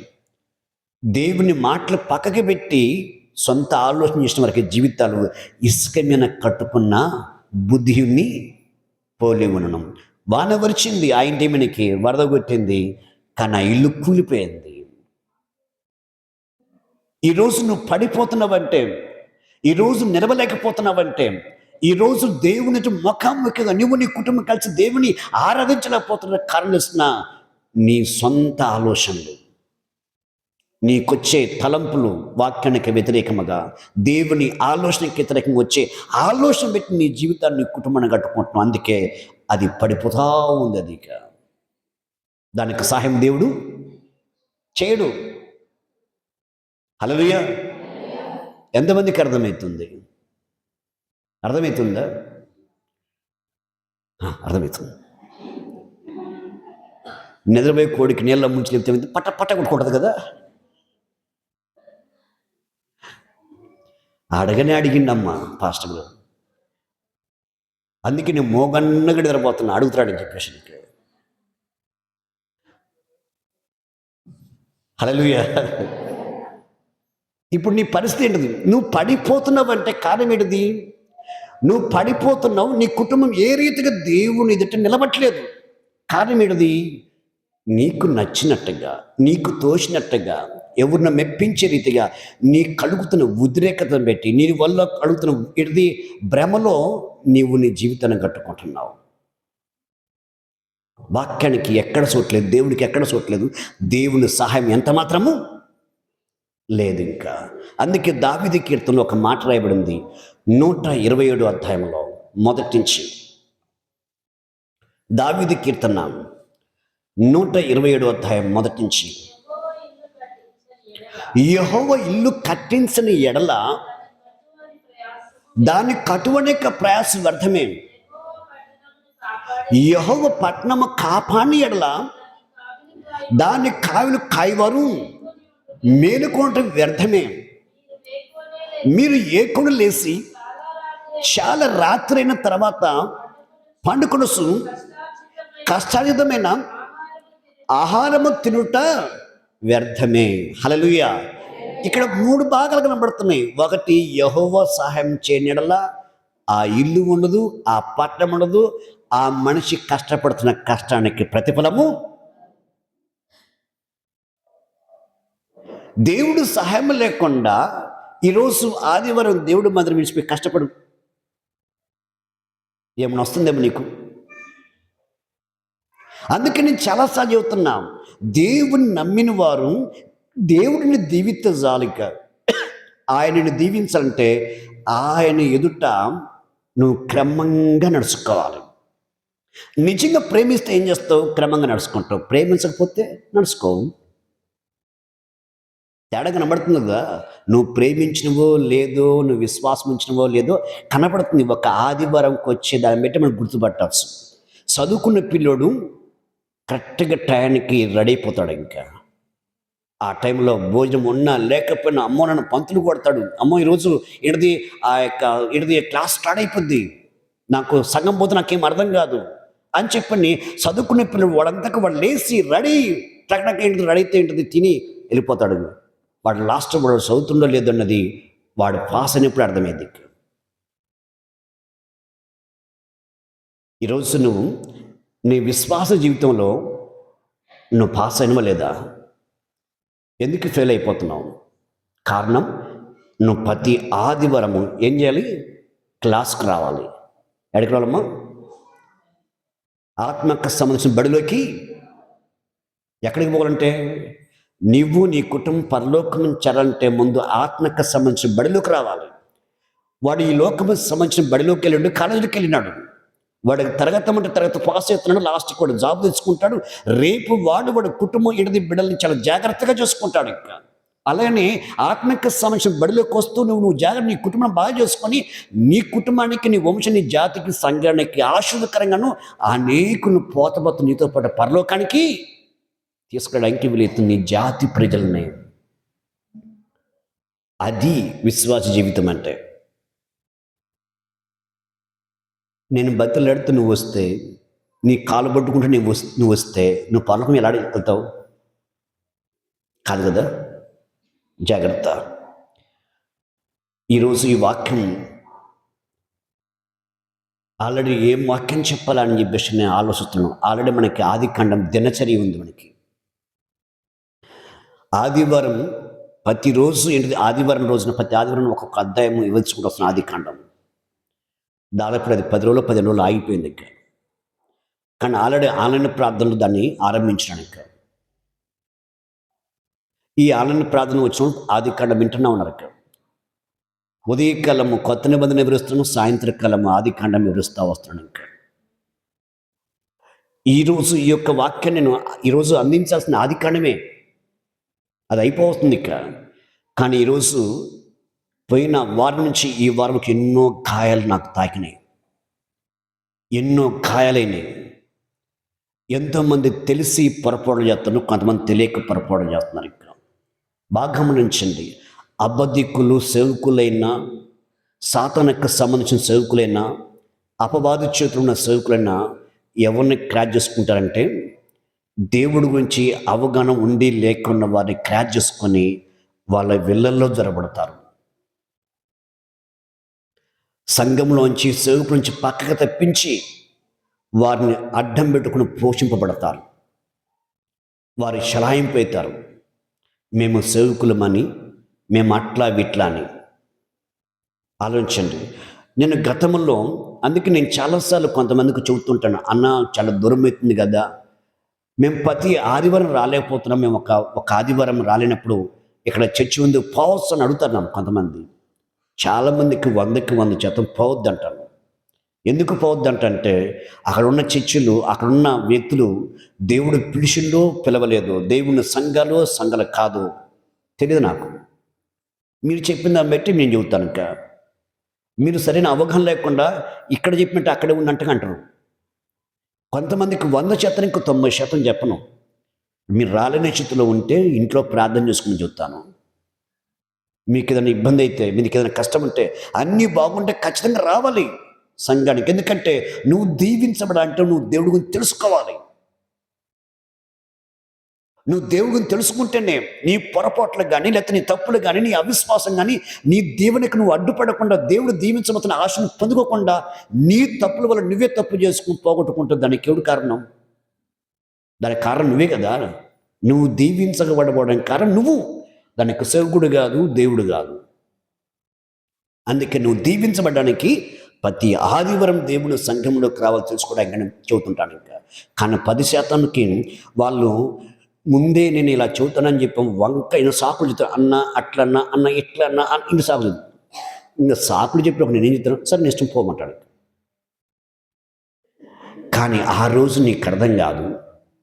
దేవుని మాటలు పక్కకి పెట్టి సొంత ఆలోచన చేసిన వారికి జీవితాలు ఇసుక మీద కట్టుకున్న బుద్ధిని పోలి ఉండడం. వాన వరిచింది, ఆ ఇంటి మీదకి వరద కొట్టింది, కానీ ఆ ఇల్లు కూలిపోయింది. ఈరోజు నువ్వు పడిపోతున్నావంటే, ఈరోజు నిలవలేకపోతున్నావంటే, ఈరోజు దేవుని ముఖాముఖిగా నువ్వు నీ కుటుంబం కలిసి దేవుని ఆరాధించలేకపోతున్న కారణం ఇస్తున్న నీ సొంత ఆలోచనలు, నీకొచ్చే తలంపులు వాక్యానికి వ్యతిరేకముగా, దేవుని ఆలోచనకి వ్యతిరేకంగా వచ్చే ఆలోచన పెట్టి నీ జీవితాన్ని, నీ కుటుంబాన్ని కట్టుకుంటున్నావు. అందుకే అది పడిపోతా ఉంది. అది దానికి సహాయం దేవుడు చేయడు. హల్లెలూయా. ఎంతమందికి అర్థమవుతుంది? అర్థమవుతుందా? అర్థమవుతుంది. నిద్రపోయే కోడికి నీళ్ళ ముంచి లేపితే పట్ట పట్ట కొట్టుకుంటుంది కదా. అడిగిండమ్మా పాస్టర్ గారు, అందుకే నేను మోగన్నగా నిద్రపోతున్నా, అడుగుతాడని చెప్పేసి. హల్లెలూయా. ఇప్పుడు నీ పరిస్థితి ఏంటిది? నువ్వు పడిపోతున్నావు అంటే కారణం ఏంటిది? నువ్వు పడిపోతున్నావు, నీ కుటుంబం ఏ రీతిగా దేవుని ఎదుట నిలబట్టలేదు. కారణం ఏంటిది? నీకు నచ్చినట్టుగా, నీకు తోచినట్టుగా, ఎవరిని మెప్పించే రీతిగా నీ కలుగుతున్న ఉద్రేకతను పెట్టి, నీ వల్ల కలుగుతున్న ఇది భ్రమలో నీవు నీ జీవితాన్ని కట్టుకుంటున్నావు. వాక్యానికి ఎక్కడ చోట్లేదు, దేవునికి ఎక్కడ చోట్లేదు, దేవుని సహాయం ఎంత మాత్రము లేదు ఇంకా. అందుకే దావీదు కీర్తనలో ఒక మాట రాయబడింది, 127 అధ్యాయంలో మొదటి నుంచి. దావీదు కీర్తన 127 అధ్యాయం మొదటి నుంచి. యెహోవా ఇల్లు కట్టించిన ఎడల దాని కటువనేక ప్రయాస వ్యర్థమే. యెహోవా పట్టణము కాపాని ఎడల దాని కావిలు కాయవారు మేలుకోవటం వ్యర్థమే. మీరు ఏకుడు లేచి చాలా రాత్రైన తర్వాత పండుకొనసు కష్టార్జితమైన ఆహారము తినుట వ్యర్థమే. హల్లెలూయా. ఇక్కడ 3 భాగాలు కనబడుతున్నాయి. ఒకటి, యెహోవా సహాయం చేయని యెడల ఆ ఇల్లు ఉండదు, ఆ పట్టణం ఉండదు, ఆ మనిషి కష్టపడుతున్న కష్టానికి ప్రతిఫలము. దేవుడు సహాయం లేకుండా ఈరోజు ఆదివారం దేవుడు మందిరం విడిచిపోయి కష్టపడు, ఏమైనా వస్తుందేమో నీకు. అందుకే నేను చాలాసార్లు చెబుతున్నా, దేవుని నమ్మిన వారు దేవుడిని దీవించజాలిక. ఆయనని దీవించాలంటే ఆయన ఎదుట నువ్వు క్రమంగా నడుచుకోవాలి. నిజంగా ప్రేమిస్తే ఏం చేస్తావు? క్రమంగా నడుచుకుంటావు. ప్రేమించకపోతే నడుచుకోవు. తేడా కనబడుతుంది కదా. నువ్వు ప్రేమించినవో లేదో, నువ్వు విశ్వాసం ఉంచినవో లేదో కనబడుతుంది. ఒక ఆదివారంకి వచ్చే దాన్ని బట్టి మనం గుర్తుపట్టవచ్చు. చదువుకున్న పిల్లోడు కరెక్ట్గా టయానికి రెడీ అయిపోతాడు. ఇంకా ఆ టైంలో భోజనం ఉన్నా లేకపోయినా అమ్మో నన్ను పంతులు కొడతాడు, అమ్మో ఈరోజు ఇడిది క్లాస్ స్టార్ట్ అయిపోద్ది, నాకు సగం పోతే నాకేం అర్థం కాదు అని చెప్పని చదువుకునే పిల్లలు వాడంతకు వాడు లేచి రెడీ టక్ ఏంటిది రెడీ అయితే ఏంటిది తిని వెళ్ళిపోతాడు. వాడు లాస్ట్ వాడు చదువుతుండో లేదన్నది వాడు పాస్ అయినప్పుడు అర్థమైంది. ఈరోజు నువ్వు నీ విశ్వాస జీవితంలో నువ్వు పాస్ అయినవా లేదా? ఎందుకు ఫెయిల్ అయిపోతున్నావు? కారణం, నువ్వు ప్రతి ఆదివారము ఏం చేయాలి? క్లాస్కి రావాలి. ఎక్కడికి రావాలమ్మా? ఆత్మకు సంబంధించిన బడిలోకి. ఎక్కడికి పోవాలంటే నువ్వు నీ కుటుంబం పరలోకం చేరాలంటే ముందు ఆత్మకు సంబంధించిన బడిలోకి రావాలి. వాడు ఈ లోకము సంబంధించిన బడిలోకి వెళ్ళాడు, కాలేజీకి వెళ్ళినాడు. వాడికి తరగతి తరగతి పాస్ అవుతున్నాడు, లాస్ట్కి వాడు జాబ్ తెచ్చుకుంటాడు. రేపు వాడు కుటుంబం ఇడది బిడ్డల్ని చాలా జాగ్రత్తగా చూసుకుంటాడు. ఇంకా అలానే ఆత్మకు సంబంధించిన బడిలోకి వస్తూ నువ్వు జాగ్రత్త నీ కుటుంబం బాగా చేసుకొని నీ కుటుంబానికి, నీ వంశ, నీ జాతికి, సంఘానికి ఆశీర్వదకరంగాను అనేకులు పోతపోతూ నీతో పాటు పరలోకానికి తీసుకెళ్ళడానికి వీలైతుంది నీ జాతి ప్రజలని. అది విశ్వాస జీవితం అంటే. నేను బతిలాడుతూ నువ్వు వస్తే, నీ కాలు పట్టుకుంటూ నువ్వు వస్తే నువ్వు పరలోకం ఎలా వెళ్తావు? కాదు కదా. జాగ్రత్త. ఈరోజు ఈ వాక్యం ఆల్రెడీ ఏం వాక్యం చెప్పాలని చెప్పేసి నేను ఆలోచిస్తున్నాను. ఆల్రెడీ మనకి ఆదికాండం దినచర్య ఉంది. మనకి ఆదివారం ప్రతిరోజు ఏంటిది, ఆదివారం రోజున ప్రతి ఆదివారం ఒక్కొక్క అధ్యాయం ఇవ్వచ్చుకుంటూ వస్తున్నాను. ఆదికాండం దాదాపు అది 10 రోజులు 15 రోజులు ఆగిపోయింది. ఇంకా కానీ ఆల్రెడీ ఆన్లైన్ ప్రార్థనలు దాన్ని ఆరంభించినాను. ఇంకా ఈ ఆన్లైన్ ప్రార్థన వచ్చిన ఆదికాండం వింటున్నా ఉన్నారు. ఇక్కడ ఉదయకాలము కొత్త నిబంధన వివరిస్తున్నాను, సాయంత్రకాలము ఆదికాండం వివరిస్తూ వస్తున్నాను. ఇంకా ఈరోజు ఈ యొక్క వాక్యాన్ని నేను ఈరోజు అందించాల్సిన ఆదికాండమే, అది అయిపోతుంది. ఇక కానీ ఈరోజు పోయిన వారం నుంచి ఈ వారంకి ఎన్నో గాయాలు నాకు తాకినాయి, ఎన్నో గాయాలైనాయి. ఎంతోమంది తెలిసి పొరపాటు చేస్తున్నారు, కొంతమంది తెలియక పొరపాటు చేస్తున్నారు. ఇక్కడ బాగా గమనించండి. అబద్ధికులు సేవకులైనా, సాతానుకు సంబంధించిన సేవకులైనా, అపవాది చేతులు ఉన్న సేవకులైనా ఎవరిని క్రాచ్ చేసుకుంటారంటే, దేవుడి గురించి అవగాహన ఉండి లేకున్న వారిని క్రాచ్ చేసుకొని వాళ్ళ విల్లల్లో జరబడతారు. సంఘంలోంచి, సేవకుల నుంచి పక్కకు తప్పించి వారిని అడ్డం పెట్టుకుని పోషింపబడతారు. వారి శలాయింపు అవుతారు. మేము సేవకులమని, మేము అట్లా విట్లా అని. ఆలోచించండి. నేను గతంలో, అందుకే నేను చాలాసార్లు కొంతమందికి చెబుతుంటాను, అన్న చాలా దూరం అవుతుంది కదా, మేము ప్రతి ఆదివారం రాలేకపోతున్నాం, మేము ఒక ఆదివారం రాలేనప్పుడు ఇక్కడ చర్చి ఉంది పోవచ్చు అని అడుగుతున్నాం. కొంతమంది, చాలామందికి 100కి 100% పోవద్దు అంటాను. ఎందుకు పోవద్దు అంటే అక్కడ ఉన్న చర్చిలు, అక్కడున్న వ్యక్తులు దేవుడు పిలిచిండో పిలవలేదు, దేవుని సంఘాలు కాదు తెలియదు నాకు. మీరు చెప్పిన దాన్ని బట్టి నేను చెబుతాను. ఇంకా మీరు సరైన అవగాహన లేకుండా ఇక్కడ చెప్పినట్టు అక్కడే ఉన్నట్టుగా అంటారు. కొంతమందికి 100% ఇంకో 90% చెప్పను. మీరు రాలేని స్థితిలో ఉంటే ఇంట్లో ప్రార్థన చేసుకుని చెప్తాను. మీకు ఏదైనా ఇబ్బంది అయితే, మీకు ఏదైనా కష్టం ఉంటే, అన్నీ బాగుంటే ఖచ్చితంగా రావాలి సంఘానికి. ఎందుకంటే నువ్వు దీవించబడాలంటే నువ్వు దేవుడి గురించి తెలుసుకోవాలి. నువ్వు దేవుడి గురించి తెలుసుకుంటేనే నీ పొరపాట్లు కానీ, లేకపోతే నీ తప్పులు కానీ, నీ అవిశ్వాసం కానీ, నీ దేవునికి నువ్వు అడ్డుపడకుండా, దేవుడు దీవించబోతున్న ఆశను పొందుకోకుండా నీ తప్పుల వల్ల నువ్వే తప్పు చేసుకుని పోగొట్టుకుంటావు. దానికి ఎవడు కారణం? దానికి కారణం నువ్వే కదా. నువ్వు దీవించబడబోవడానికి కారణం నువ్వు, దానికి సేవకుడు కాదు, దేవుడు కాదు. అందుకే నువ్వు దీవించబడడానికి ప్రతి ఆదివారం దేవుని సంఘంలోకి రావాలి తెలుసుకోవడానికి నేను చెబుతుంటాను. ఇంకా కానీ 10%కి వాళ్ళు ముందే నేను ఇలా చెబుతానని చెప్పాం వంకైన సాకులు చెప్తాను. అన్న అట్లన్నా, అన్న ఇట్లన్నా, ఇన్ని సాకులు. ఇంకా సాకులు చెప్పినప్పుడు నేను ఏం చెప్తాను, సరే నెక్స్ట్ పోమంటాడు. కానీ ఆ రోజు నీకు అర్థం కాదు.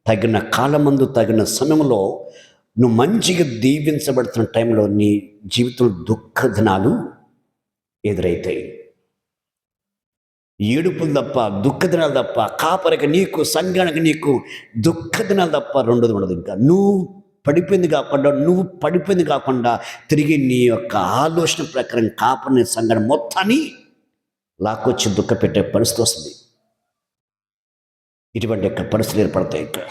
తగిన కాలమందు, తగిన సమయంలో నువ్వు మంచిగా దీవించబడుతున్న టైంలో నీ జీవితంలో దుఃఖ దినాలు ఎదురవుతాయి. ఏడుపులు తప్ప, దుఃఖ దినాలు తప్ప, కాపరికి నీకు, సంఘానికి నీకు దుఃఖ దినాలు తప్ప రెండోది ఉండదు. ఇంకా నువ్వు పడిపోయింది కాకుండా తిరిగి నీ యొక్క ఆలోచన ప్రకారం కాపరిని, సంఘాన్ని మొత్తాన్ని లాక్కొచ్చి దుఃఖ పెట్టే పరిస్థితి వస్తుంది. ఇటువంటి యొక్క పరిస్థితులు ఏర్పడతాయి. ఇంకా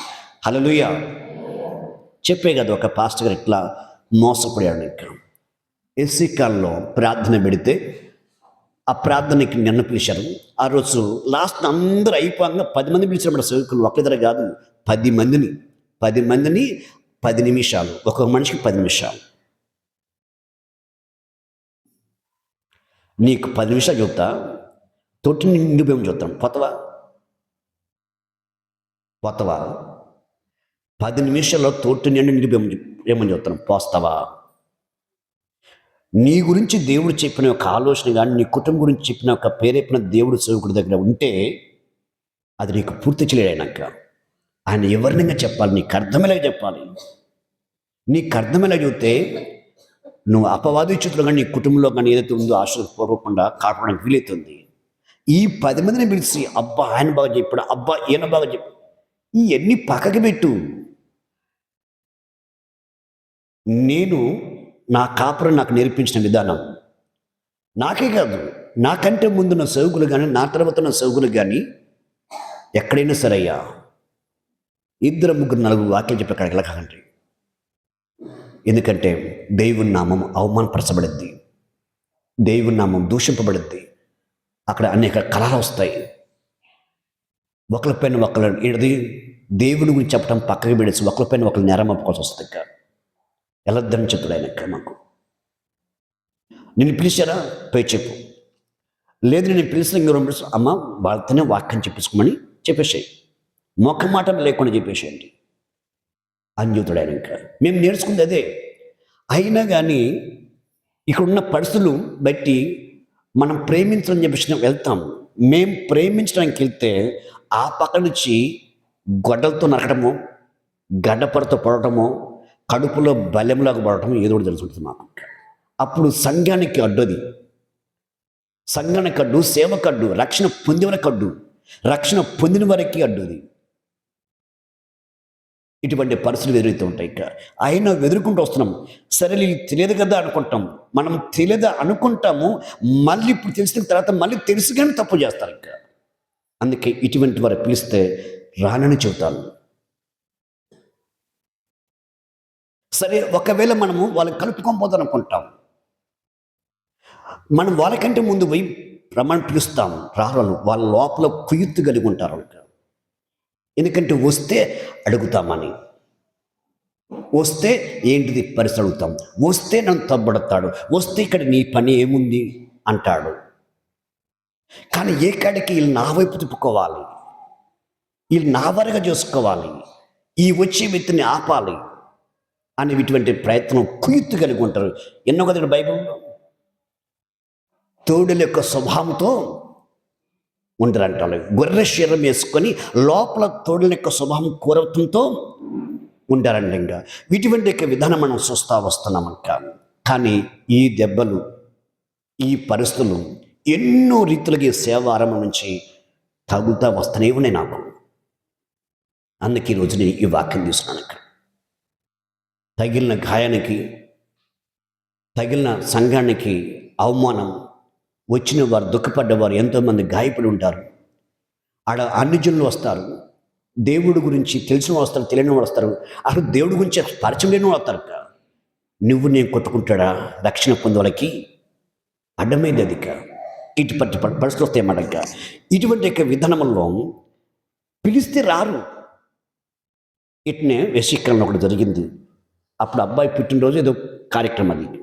హల్లెలూయా. చెప్పే కదా ఒక పాస్టర్ గారు ఇట్లా మోసపోయాడు. ఇంకా ఎస్సీకాల్లో ప్రార్థన పెడితే ఆ ప్రార్థనకి నిన్న పిలిచారు. ఆ రోజు లాస్ట్ అందరూ అయిపోగా 10 మంది పిలిచారు. సేవకులు ఒక్కరిద్దరు కాదు, 10 మందిని 10 నిమిషాలు, ఒక్కొక్క మనిషికి 10 నిమిషాలు. నీకు 10 నిమిషాలు చెప్తా, తొట్టి నిండిపోయి చూస్తాం. పోతవా 10 నిమిషాల్లో తోటి నిండి నిండిపోయి ఏమని చెప్తాను, పోస్తావా? నీ గురించి దేవుడు చెప్పిన ఒక ఆలోచన కానీ నీ కుటుంబం గురించి చెప్పిన ఒక ప్రేరేపణ దేవుడు సేవకుడి దగ్గర ఉంటే అది నీకు పూర్తి చేయలేనాక ఆయన ఎవరినైనా చెప్పాలి, నీకు అర్థమయ్యేలా చెప్పాలి. నీకు అర్థమయ్యేలా చెబితే నువ్వు అపవాది చేతులు కానీ నీ కుటుంబంలో కానీ ఏదైతే ఉందో ఆశ్రయపూర్వకుండా కాపాడడానికి వీలవుతుంది. ఈ 10 మందిని పిలిచి అబ్బా ఆయన బాగా చెప్పాడు, అబ్బా ఈయన బాగా చెప్పాడు, ఇవన్నీ పక్కకి పెట్టు. నేను నా కాపురం నాకు నేర్పించిన విధానం నాకే కాదు, నాకంటే ముందు నా సేవకులు కానీ నా తర్వాత నా సేవకులు కానీ ఎక్కడైనా సరే అయ్యా 2, 3, 4 వాక్యాలు చెప్పి అక్కడికి వెళ్ళకండి. ఎందుకంటే దేవుని నామం అవమానపరచబడింది, దేవుని నామం దూషింపబడింది. అక్కడ అనేక కళలు వస్తాయి. ఒకరిపైన ఒకరు ఇది దేవుని గురించి చెప్పడం పక్కకి పెడేసి ఒకరిపైన ఒకరు నేరం అప్పుకోవాల్సి వస్తుంది. వెళ్ళొద్దని చెప్తాడు ఆయన. మాకు నేను పిలిచారా పోయి చెప్పు, లేదు నేను పిలిచిన ఇంకెవరు పిలిచి అమ్మ వాళ్ళతోనే వాక్యం చెప్పించుకోమని చెప్పేసాయి, మొక్క మాట లేకుండా చెప్పేసేయండి అని చెబుతాడు ఆయన. ఇంకా మేము నేర్చుకుంది అదే. అయినా కానీ ఇక్కడున్న పరిస్థితులు బట్టి మనం ప్రేమించడం చెప్పేసి వెళ్తాం. మేము ప్రేమించడానికి వెళ్తే ఆ పక్క నుంచి గొడ్డలతో నరకడము, గడ్డపరతో పడటము, కడుపులో బలెంలాగా పడటము ఏదో ఒకటి తెలుసుంటుంది మాకు. అప్పుడు సంఘానికి అడ్డది, సంఘానికి అడ్డు, సేవకు అడ్డు, రక్షణ పొందిన వరకు అడ్డు, రక్షణ పొందిన వరకు అడ్డుది. ఇటువంటి పరిస్థితులు ఎదురుతూ ఉంటాయి. ఇక అయినా ఎదుర్కొంటూ వస్తున్నాం. సరే వీళ్ళు తెలియదు కదా అనుకుంటాం, మనం తెలియదు అనుకుంటాము, మళ్ళీ ఇప్పుడు తెలిసిన తర్వాత మళ్ళీ తెలుసు కానీ తప్పు చేస్తారు. ఇంకా అందుకే ఇటువంటి వారు పిలిస్తే రానని చెబుతాను. సరే ఒకవేళ మనము వాళ్ళని కలుపుకోకపోతాం అనుకుంటాం, మనం వాళ్ళకంటే ముందు పోయి ప్రమాణం పిలుస్తాం, రారు. వాళ్ళ లోపల కుయుత్తు కలిగి ఉంటారు. ఎందుకంటే వస్తే అడుగుతామని, వస్తే ఏంటిది పరిస్థితి అడుగుతాం, వస్తే నన్ను తబ్బడతాడు, వస్తే ఇక్కడ నీ పని ఏముంది అంటాడు. కానీ ఏ కాడికి వీళ్ళు నా వైపు తిప్పుకోవాలి, వీళ్ళు నా వరగా చూసుకోవాలి, ఈ వచ్చే వ్యక్తిని ఆపాలి అని ఇటువంటి ప్రయత్నం కుయుత్తు కలిగి ఉంటారు. ఎన్నో కదా బైబిల్లో తోడుల యొక్క స్వభావంతో ఉంటారంటారు. గొర్రె శరీరం వేసుకొని లోపల తోడుల యొక్క స్వభావం కూరవతంతో ఉంటారండి. ఇంకా ఇటువంటి యొక్క విధానం మనం చూస్తూ వస్తున్నామంట. కానీ ఈ దెబ్బలు, ఈ పరిస్థితులు ఎన్నో రీతులకి సేవ ఆరంభం నుంచి తగులుతూ వస్తూనే ఉన్నాయి నాకు. అందుకే ఈరోజు నేను ఈ వాక్యం తీసుకున్నాను. ఇక్కడ తగిలిన గాయానికి, తగిలిన సంఘానికి అవమానం వచ్చిన వారు, దుఃఖపడ్డవారు ఎంతోమంది గాయపడి ఉంటారు. ఆడ అన్ని జనులు వస్తారు, దేవుడి గురించి తెలిసిన వాళ్ళు వస్తారు, తెలియని వాళ్ళు వస్తారు, అసలు దేవుడి గురించి పరిచయం లేని వాళ్ళు వస్తారు. నువ్వు నేను కొట్టుకుంటాడా రక్షణ పొందవాళ్ళకి అడ్డమైంది. అది ఇటు పరిస్థితులు వస్తాయన్నమాట. ఇటువంటి యొక్క విధానంలో పిలిస్తే రారు. ఇట్నే వశీకరణ ఒకటి జరిగింది. అప్పుడు అబ్బాయి పుట్టినరోజు ఏదో కార్యక్రమం అది.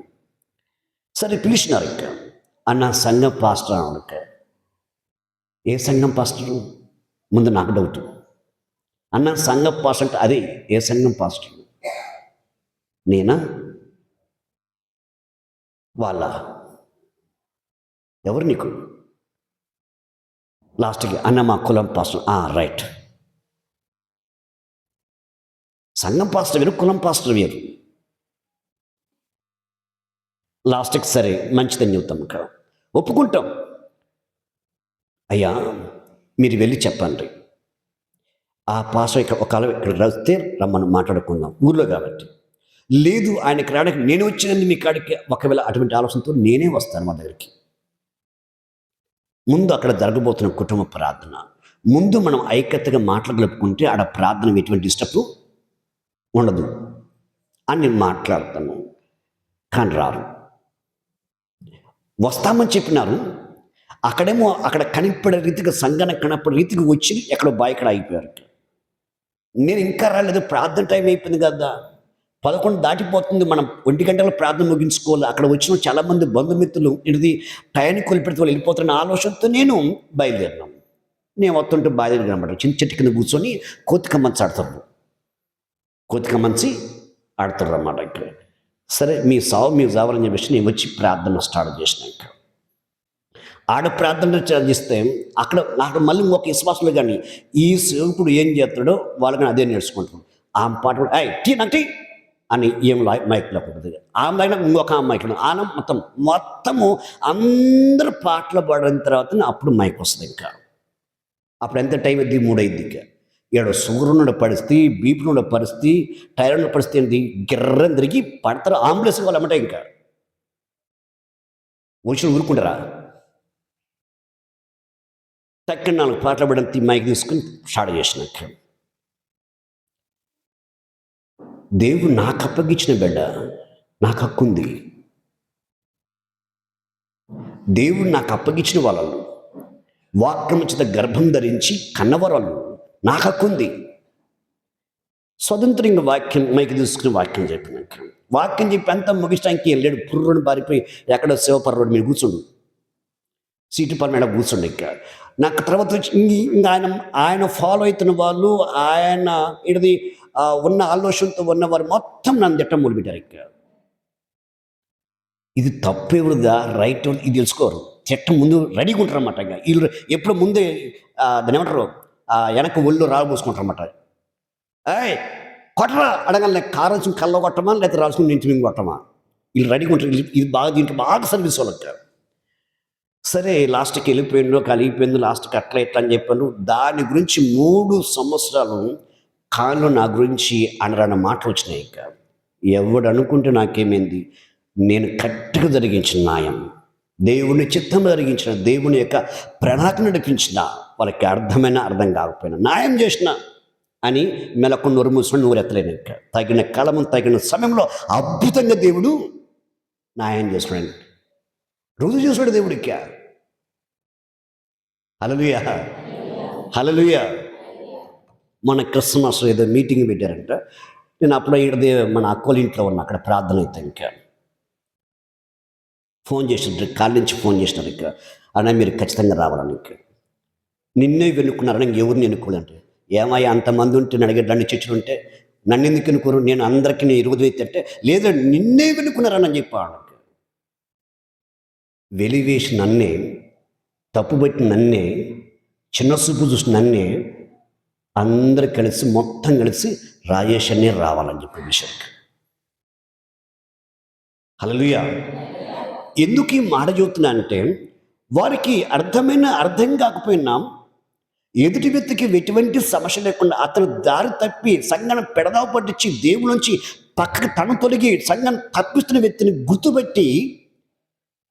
సరే పిలిచినారు. ఇంకా అన్న సంఘం పాస్టర్ అన్నాడు. ఏ సంఘం పాస్టరు? ముందు నాకు డౌట్. అన్న సంఘం పాస్టర్ అంటే అదే ఏ సంఘం పాస్టర్? నేనా? వాళ్ళ ఎవరు నీకు? లాస్ట్కి అన్న మా కులం పాస్టర్. రైట్. సంఘం పాస్టర్ వేరు, కులం పాస్టర్ వేరు. లాస్ట్కి సరే మంచిదని చెబుతాం, ఇక్కడ ఒప్పుకుంటాం. అయ్యా మీరు వెళ్ళి చెప్పండి, ఆ పాస్టర్ ఇక్కడ ఒకవేళ ఇక్కడ వస్తే రమ్మని మాట్లాడుకుందాం ఊర్లో కాబట్టి. లేదు ఆయనకి రావడానికి నేను వచ్చినందుకు మీ కాడికి, ఒకవేళ అటువంటి ఆలోచనతో నేనే వస్తాను మా దగ్గరికి. ముందు అక్కడ జరగబోతున్న కుటుంబ ప్రార్థన, ముందు మనం ఐక్యతగా మాట్లాడగలుపుకుంటే ఆడ ప్రార్థన ఎటువంటి డిస్టర్బ్ ఉండదు అని నేను మాట్లాడతాను. కానీ రారు. వస్తామని చెప్పినారు, అక్కడేమో అక్కడ కనిపడే రీతిగా, సంఘానికి కనపడే రీతికి వచ్చి ఎక్కడో బాయిక్కడ అయిపోయారు. నేను ఇంకా రాలేదు, ప్రార్థన టైం అయిపోయింది కదా, 11 దాటిపోతుంది, మనం 1 గంటల ప్రార్థన ముగించుకోవాలి. అక్కడ వచ్చిన చాలామంది బంధుమిత్రులు ఇది టయానికి కొలిపెడితే వాళ్ళు వెళ్ళిపోతున్న ఆలోచనతో నేను బయలుదేరినాం. నేను వస్తుంటే బయలుదేరి అనమాట. చిన్న చెట్టు కింద కూర్చొని కోతిక మంచి ఆడతారు. కోతిక మంచి ఆడుతుర్రు అన్నమాట. ఇక్కడ సరే మీ సావు మీకు జావాలని చెప్పేసి నేను వచ్చి ప్రార్థన స్టార్ట్ చేసినాక ఆడ ప్రార్థన చేస్తే అక్కడ మళ్ళీ ఇంకొక విశ్వాసులు కానీ ఈ సేవకుడు ఏం చేస్తాడో వాళ్ళు కానీ అదే నేర్చుకుంటారు. ఆ పాట కూడా టీ నాకు టీ అని ఏం మైక్లో పడుతుంది. ఆమె అయినా ఇంకొక మైక్లో ఆన మొత్తము అందరు పాటలు పాడిన తర్వాత అప్పుడు మైక్ వస్తుంది. ఇంకా అప్పుడు ఎంత టైం అయింది? 3 అయింది. ఇంకా ఏడో షుగర్ ఉన్న పరిస్థితి, బీపీ ఉన్న పరిస్థితి, టైరాయిడ్ ఉన్న పరిస్థితి ఏంటి? గిర్రం తిరిగి పడతారు. అంబులెన్స్ వాళ్ళమంటే ఇంకా వచ్చి ఊరుకుంటారా? తక్కిన 4 పాటలు పడిన మైక్ తీసుకుని స్టార్ట్ చేసినాక దేవుడు నాకు అప్పగించిన బిడ్డ, నాకు హక్కు ఉంది. దేవుడు నాకు అప్పగించిన వాళ్ళు వాక్యం చేత గర్భం ధరించి కన్నవరాలు, నాకు హక్కు ఉంది. స్వతంత్రంగా వాక్యం మైకి తీసుకుని వాక్యం చెప్పినాక వాక్యం చెప్పి అంతా ముగించడానికి వెళ్ళాడు. పుర్రుని పారిపోయి ఎక్కడో శివపర్రోడు మీరు కూర్చుండు, సీటు పర్ మీద కూర్చుండు. ఇంకా నాకు తర్వాత వచ్చి ఇంకా ఆయన ఫాలో అవుతున్న వాళ్ళు, ఆయన ఇది ఉన్న ఆలోచనతో ఉన్నవారు మొత్తం నన్ను తిట్టం మొదలుపెట్టారు. ఇంకా ఇది తప్పు ఎవరుదా రైట్ ఇది తెలుసుకోరు. తిట్టం ముందు రెడీగా ఉంటారు అన్నమాట. ఇంకా వీళ్ళు ఎప్పుడు ముందే దాని ఏమంటారు వెనక ఒళ్ళు రాళ్ళు పోసుకుంటారన్నమాట. కొట్టరా అడగాలి, కారాల్సిన కళ్ళ కొట్టమా లేకపోతే రాల్సిన ఇంటి మీద కొట్టమా, వీళ్ళు రెడీగా ఉంటారు. ఇది బాగా దీంట్లో బాగా సర్వీస్ వాళ్ళకి. సరే లాస్ట్కి వెళ్ళిపోయిందో కలిగిపోయిందో లాస్ట్కి అట్లా ఎట్లా అని చెప్పాను. దాని గురించి 3 సంవత్సరాలు కాళ్ళు నా గురించి అనరాని మాటలు వచ్చినాయి. ఇంకా ఎవడు అనుకుంటే నాకేమైంది? నేను కరెక్ట్గా జరిగించిన న్యాయం, దేవుని చిత్తం జరిగించిన, దేవుని యొక్క ప్రణాళిక నడిపించిన, వాళ్ళకి అర్థమైనా అర్థం కాకపోయినా న్యాయం చేసిన అని మెలకు నోరు మూసుకొని నోరెత్తలేను. ఇంకా తగిన కాలము తగిన సమయంలో అద్భుతంగా దేవుడు న్యాయం చేస్తున్నాడు, రుజువు చేస్తున్నాడు దేవుడికి. హల్లెలూయా, హల్లెలూయా. మన క్రిస్మస్ ఏదో మీటింగ్ పెట్టారంట. నేను అప్పుడు ఇక్కడదే మన అక్కోళ్ళ ఇంట్లో ఉన్నా, అక్కడ ప్రార్థన అయితే ఇంకా ఫోన్ చేసినారు, కాళ్ళ నుంచి ఫోన్ చేసినారు. ఇంకా అన్న మీరు ఖచ్చితంగా రావాలని. ఇంకా నిన్నే వెనుక్కున్నారని ఎవరిని ఎన్నుకోలేంటే, ఏమయ్యా అంతమంది ఉంటే నన్ను అడిగాడు, 2 చర్చలు ఉంటే నన్ను ఎందుకు ఎన్నుకోరు, నేను అందరికీ 20 అయితే లేదా నిన్నే వెనుక్కున్నారని చెప్పాను. వెలివేసి నన్నే, తప్పుబట్టి నన్నే, చిన్న చూపు చూసి నన్నే, అందరు కలిసి మొత్తం కలిసి రాజేష్ అనే రావాలని చెప్పి విషయానికి. హల్లెలూయా. ఎందుకు ఈ మాట చెబుతున్నా అంటే, వారికి అర్థం కాకపోయినా ఎదుటి వ్యక్తికి ఎటువంటి సమస్య లేకుండా అతను దారి తప్పి సంఘాన్ని పెడదావు పట్టించి దేవుడి నుంచి పక్కకు తను తొలగి సంఘాన్ని తప్పిస్తున్న వ్యక్తిని గుర్తుపెట్టి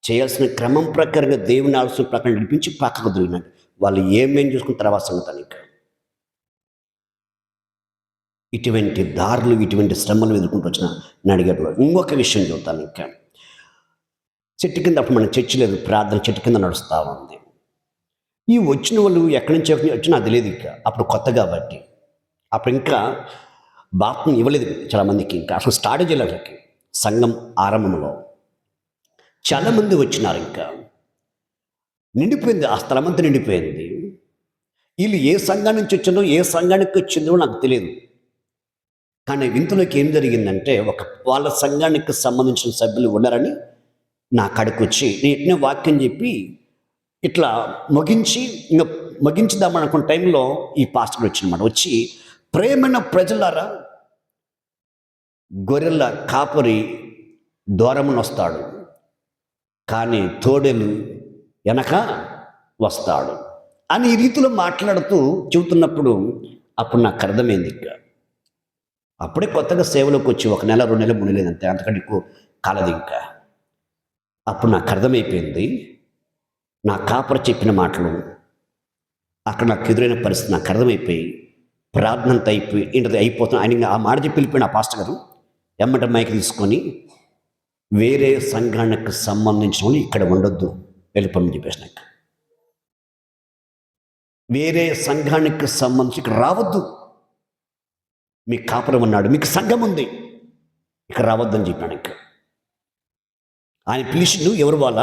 చేయాల్సిన క్రమం ప్రకారంగా దేవుని ఆలోచన ప్రకారం నడిపించి పక్కకు దొరికినాడు. వాళ్ళు ఏమేం చూసుకున్న తర్వాత సంగతానికి ఇటువంటి దారులు ఇటువంటి శ్రమలు ఎదుర్కొంటూ వచ్చిన నడిగేటప్పుడు ఇంకొక విషయం చూద్దాం. ఇంకా చెట్టు కింద అప్పుడు మన చర్చి లేదు, ప్రార్థన చెట్టు కింద నడుస్తూ ఉంది. ఈ వచ్చిన వాళ్ళు ఎక్కడి నుంచి వచ్చినా అది లేదు. ఇంకా అప్పుడు కొత్త కాబట్టి అప్పుడు ఇంకా బాప్తిసం ఇవ్వలేదు చాలామందికి. ఇంకా అసలు స్టార్ట్ చేయలేదు సంఘం ఆరంభంలో. చాలామంది వచ్చినారు, ఇంకా నిండిపోయింది, ఆ స్థలం అంతా నిండిపోయింది. వీళ్ళు ఏ సంఘం నుంచి వచ్చిందో ఏ సంఘానికి వచ్చిందో నాకు తెలియదు. కానీ వింతలోకి ఏం జరిగిందంటే, వాళ్ళ సంఘానికి సంబంధించిన సభ్యులు ఉన్నారని నా కాడికి వచ్చి నేను వాక్యం చెప్పి ఇట్లా ఇంకా ముగించుదామని అనుకున్న టైంలో ఈ పాస్టర్ వచ్చినమాట. వచ్చి ప్రేమైన ప్రజలారా, గొర్రెల కాపరి దూరమున వస్తాడు కానీ తోడేలు వెనక వస్తాడు అని ఈ రీతిలో మాట్లాడుతూ చెబుతున్నప్పుడు అప్పుడు నాకు అర్థమైంది. ఇంకా అప్పుడే కొత్తగా సేవలోకి వచ్చి 1 నెల 2 నెలలు 3 నెలలు అంతే, అంతకంటే ఎక్కువ కాలదు. ఇంకా అప్పుడు నాకు అర్థమైపోయింది, నా కాపరి చెప్పిన మాటలు అక్కడ నాకు ఎదురైన పరిస్థితి నాకు అర్థమైపోయి ప్రార్థన అంతా అయిపోతుంది. ఆయన ఆ మాట చెప్పి వెళ్ళిపోయిన ఆ పాస్టర్ గారు ఎమ్మట మైక్ తీసుకొని వేరే సంఘానికి సంబంధించిన వాళ్ళు ఇక్కడ ఉండొద్దు, వెళ్ళిపోమని చెప్పేసినాక వేరే సంఘానికి సంబంధించి ఇక్కడ రావద్దు, మీకు కాపురం ఉన్నాడు, మీకు సంఘం ఉంది, ఇక్కడ రావద్దని చెప్పాను. ఇంకా ఆయన పిలిచిండు, ఎవరు వాళ్ళ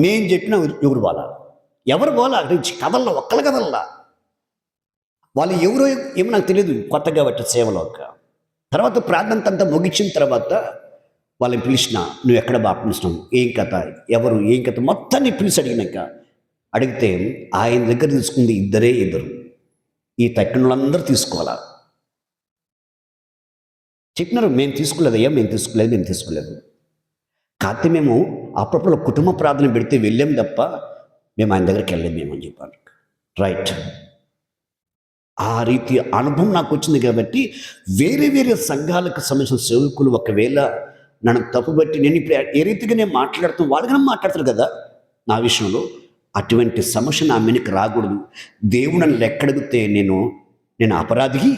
నేను చెప్పిన ఎవరు వాళ్ళ అక్కడి నుంచి కదల్లా, ఒక్కల కదల్లా. వాళ్ళు ఎవరో ఏమో నాకు తెలియదు, కొత్తగా బట్టి సేవలో. తర్వాత ప్రార్థన అంతా ముగించిన తర్వాత వాళ్ళని పిలిచిన, నువ్వు ఎక్కడ బాప్టిస్తున్నావు, ఏం కథ, ఎవరు, ఏం కథ మొత్తాన్ని పిలిచి అడిగినాక, అడిగితే ఆయన దగ్గర తీసుకుంది ఇద్దరు. ఈ తక్కిన వాళ్ళందరూ తీసుకోవాలా. చెప్పినారు, మేము తీసుకోలేదు. కాకపోతే మేము అప్పుడప్పుడు కుటుంబ ప్రార్థన పెడితే వెళ్ళాం తప్ప మేము ఆయన దగ్గరికి వెళ్ళలేము అని చెప్పాను. రైట్. ఆ రీతి అనుభవం నాకు వచ్చింది కాబట్టి వేరే సంఘాలకు సంబంధించిన సేవకులు ఒకవేళ నన్ను తప్పుబట్టి నేను ఇప్పుడు ఏ రీతిగా నేను మాట్లాడుతాను, వాళ్ళకన్నా మాట్లాడతారు కదా నా విషయంలో, అటువంటి సమస్య నా మీదకి రాకూడదు. దేవుడు నన్ను ఎక్కడిగితే నేను అపరాధి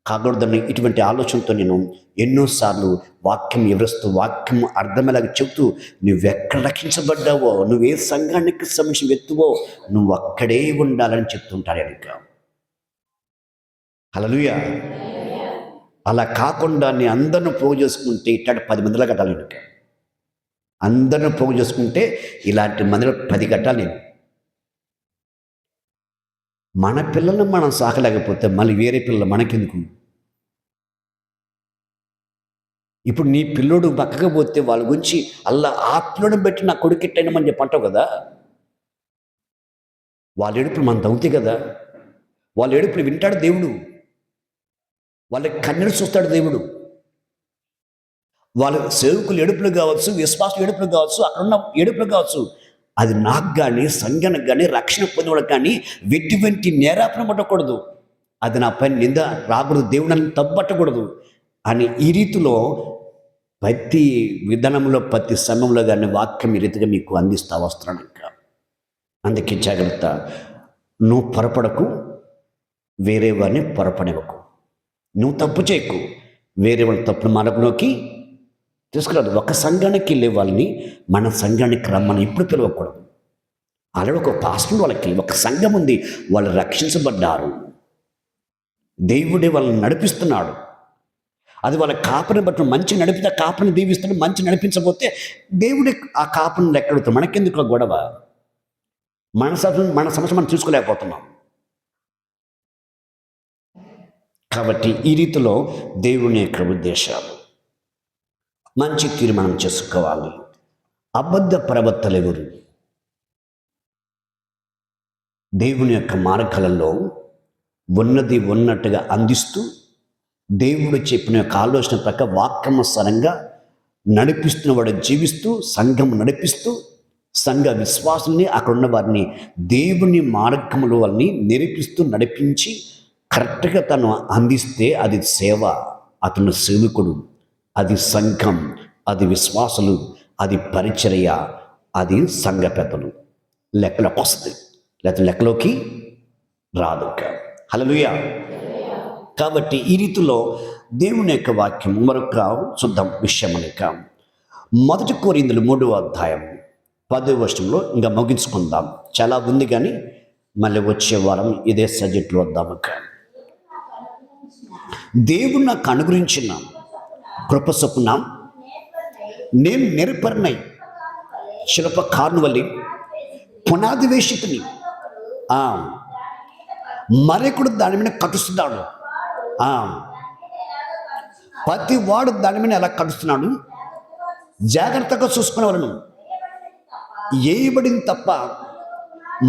కాకూడదని ఇటువంటి ఆలోచనతో నేను ఎన్నోసార్లు వాక్యం వివరిస్తూ, వాక్యం అర్థమయ్యేలాగా చెబుతూ, నువ్వెక్కడ రక్షించబడ్డావో, నువ్వే సంఘానికి సంబంధించిన వ్యక్తివో నువ్వు అక్కడే ఉండాలని చెప్తుంటాడు కనుక. హల్లెలూయా. అలా కాకుండా నేను అందరిని పోగు చేసుకుంటే ఇట్లాంటి 10 మందిలో కట్టాలి. కనుక అందరిని పోగు చేసుకుంటే ఇలాంటి మందిలో 10 కట్టాలి నేను. మన పిల్లలను మనం సాకలేకపోతే మళ్ళీ వేరే పిల్లలు మనకెందుకు? ఇప్పుడు నీ పిల్లోడు పక్కకు పోతే వాళ్ళ గురించి అల్లా ఆ పిల్లోని బట్టి నా కొడుకు ఎట్టయినామని చెప్పి అంటావు కదా. వాళ్ళ ఏడుపులు మన తగ్గుతాయి కదా. వాళ్ళ ఏడుపులు వింటాడు దేవుడు, వాళ్ళ కన్నీరు చూస్తాడు దేవుడు. వాళ్ళ సేవకులు ఏడుపులు కావచ్చు, విశ్వాసం ఏడుపులు కావచ్చు, అక్కడున్న ఏడుపులు కావచ్చు, అది నాకు కానీ సంఘానికి కానీ రక్షణ పొందేవాళ్ళకి కానీ వెంటి నేరాపణ పట్టకూడదు. అది నా పైన నింద రాకూడదు, దేవుడు నన్ను తప్పట్టకూడదు అని ఈ రీతిలో ప్రతి విధానంలో ప్రతి సమయంలో కానీ వాక్యం ఈ రీతిగా మీకు అందిస్తా వస్తున్నాను. ఇంకా అందుకే జాగ్రత్త. నువ్వు పొరపడకు, వేరే వారిని పొరపడవకు. నువ్వు తప్పు చేయకు, వేరే వాళ్ళ తప్పును మనకులోకి తీసుకురాదు. ఒక సంఘానికి వెళ్ళే వాళ్ళని మన సంఘానికి రమ్మని ఇప్పుడు పిలవకూడదు. అలాగే ఒక పాస్టర్ వాళ్ళకి ఒక సంఘం ఉంది, వాళ్ళు రక్షించబడ్డారు, దేవుడే వాళ్ళని నడిపిస్తున్నాడు. అది వాళ్ళ కాపుని బట్టి మంచి నడిపితే కాపుని దీవిస్తాడు, మంచి నడిపించకపోతే దేవుడే ఆ కాపుని లెక్కడుతాడు. మనకెందుకు గొడవ? మన సమస్య మనం చూసుకోలేకపోతున్నాం. కాబట్టి ఈ రీతిలో దేవుని యొక్క ఉద్దేశాలు మంచి తీర్మానం చేసుకోవాలి. అబద్ధ ప్రవర్తలు ఎవరు? దేవుని యొక్క మార్గాలలో ఉన్నది ఉన్నట్టుగా అందిస్తూ, దేవుడు చెప్పిన యొక్క ఆలోచన ప్రకారం వాక్యానుసారంగా నడిపిస్తున్న వాడు జీవిస్తూ, సంఘం నడిపిస్తూ, సంఘ విశ్వాసాన్ని అక్కడ ఉన్న వారిని దేవుని మార్గంలో వాళ్ళని నేర్పిస్తూ నడిపించి కరెక్ట్గా తను అందిస్తే అది సేవ, అతను సేవకుడు, అది సంఘం, అది విశ్వాసులు, అది పరిచర్య, అది సంఘ పెద్దలు లెక్కలోకి వస్తుంది, లేకపోతే లెక్కలోకి రాదు. హల్లెలూయా. కాబట్టి ఈ రీతిలో దేవుని యొక్క వాక్యం మరొక చూద్దాం విషయం అనేక. 1 కొరింథీయులు 3వ అధ్యాయం 10వ వచనంలో ఇంకా ముగించుకుందాం. చాలా ఉంది కానీ మళ్ళీ వచ్చే వారం ఇదే సబ్జెక్టులో వద్దాము. దేవుడు నాకు అనుగ్రహించిన కృప చొప్పున నేను నిరపరినై శిల్పకారుని వలె పునాది వేషితుని, మరొకడు దాని మీద కట్టుస్తున్నాడు. ప్రతి వాడు దాని మీద ఎలా కట్టుస్తున్నాడు జాగ్రత్తగా చూసుకునేవాళ్ళను. వేయబడింది తప్ప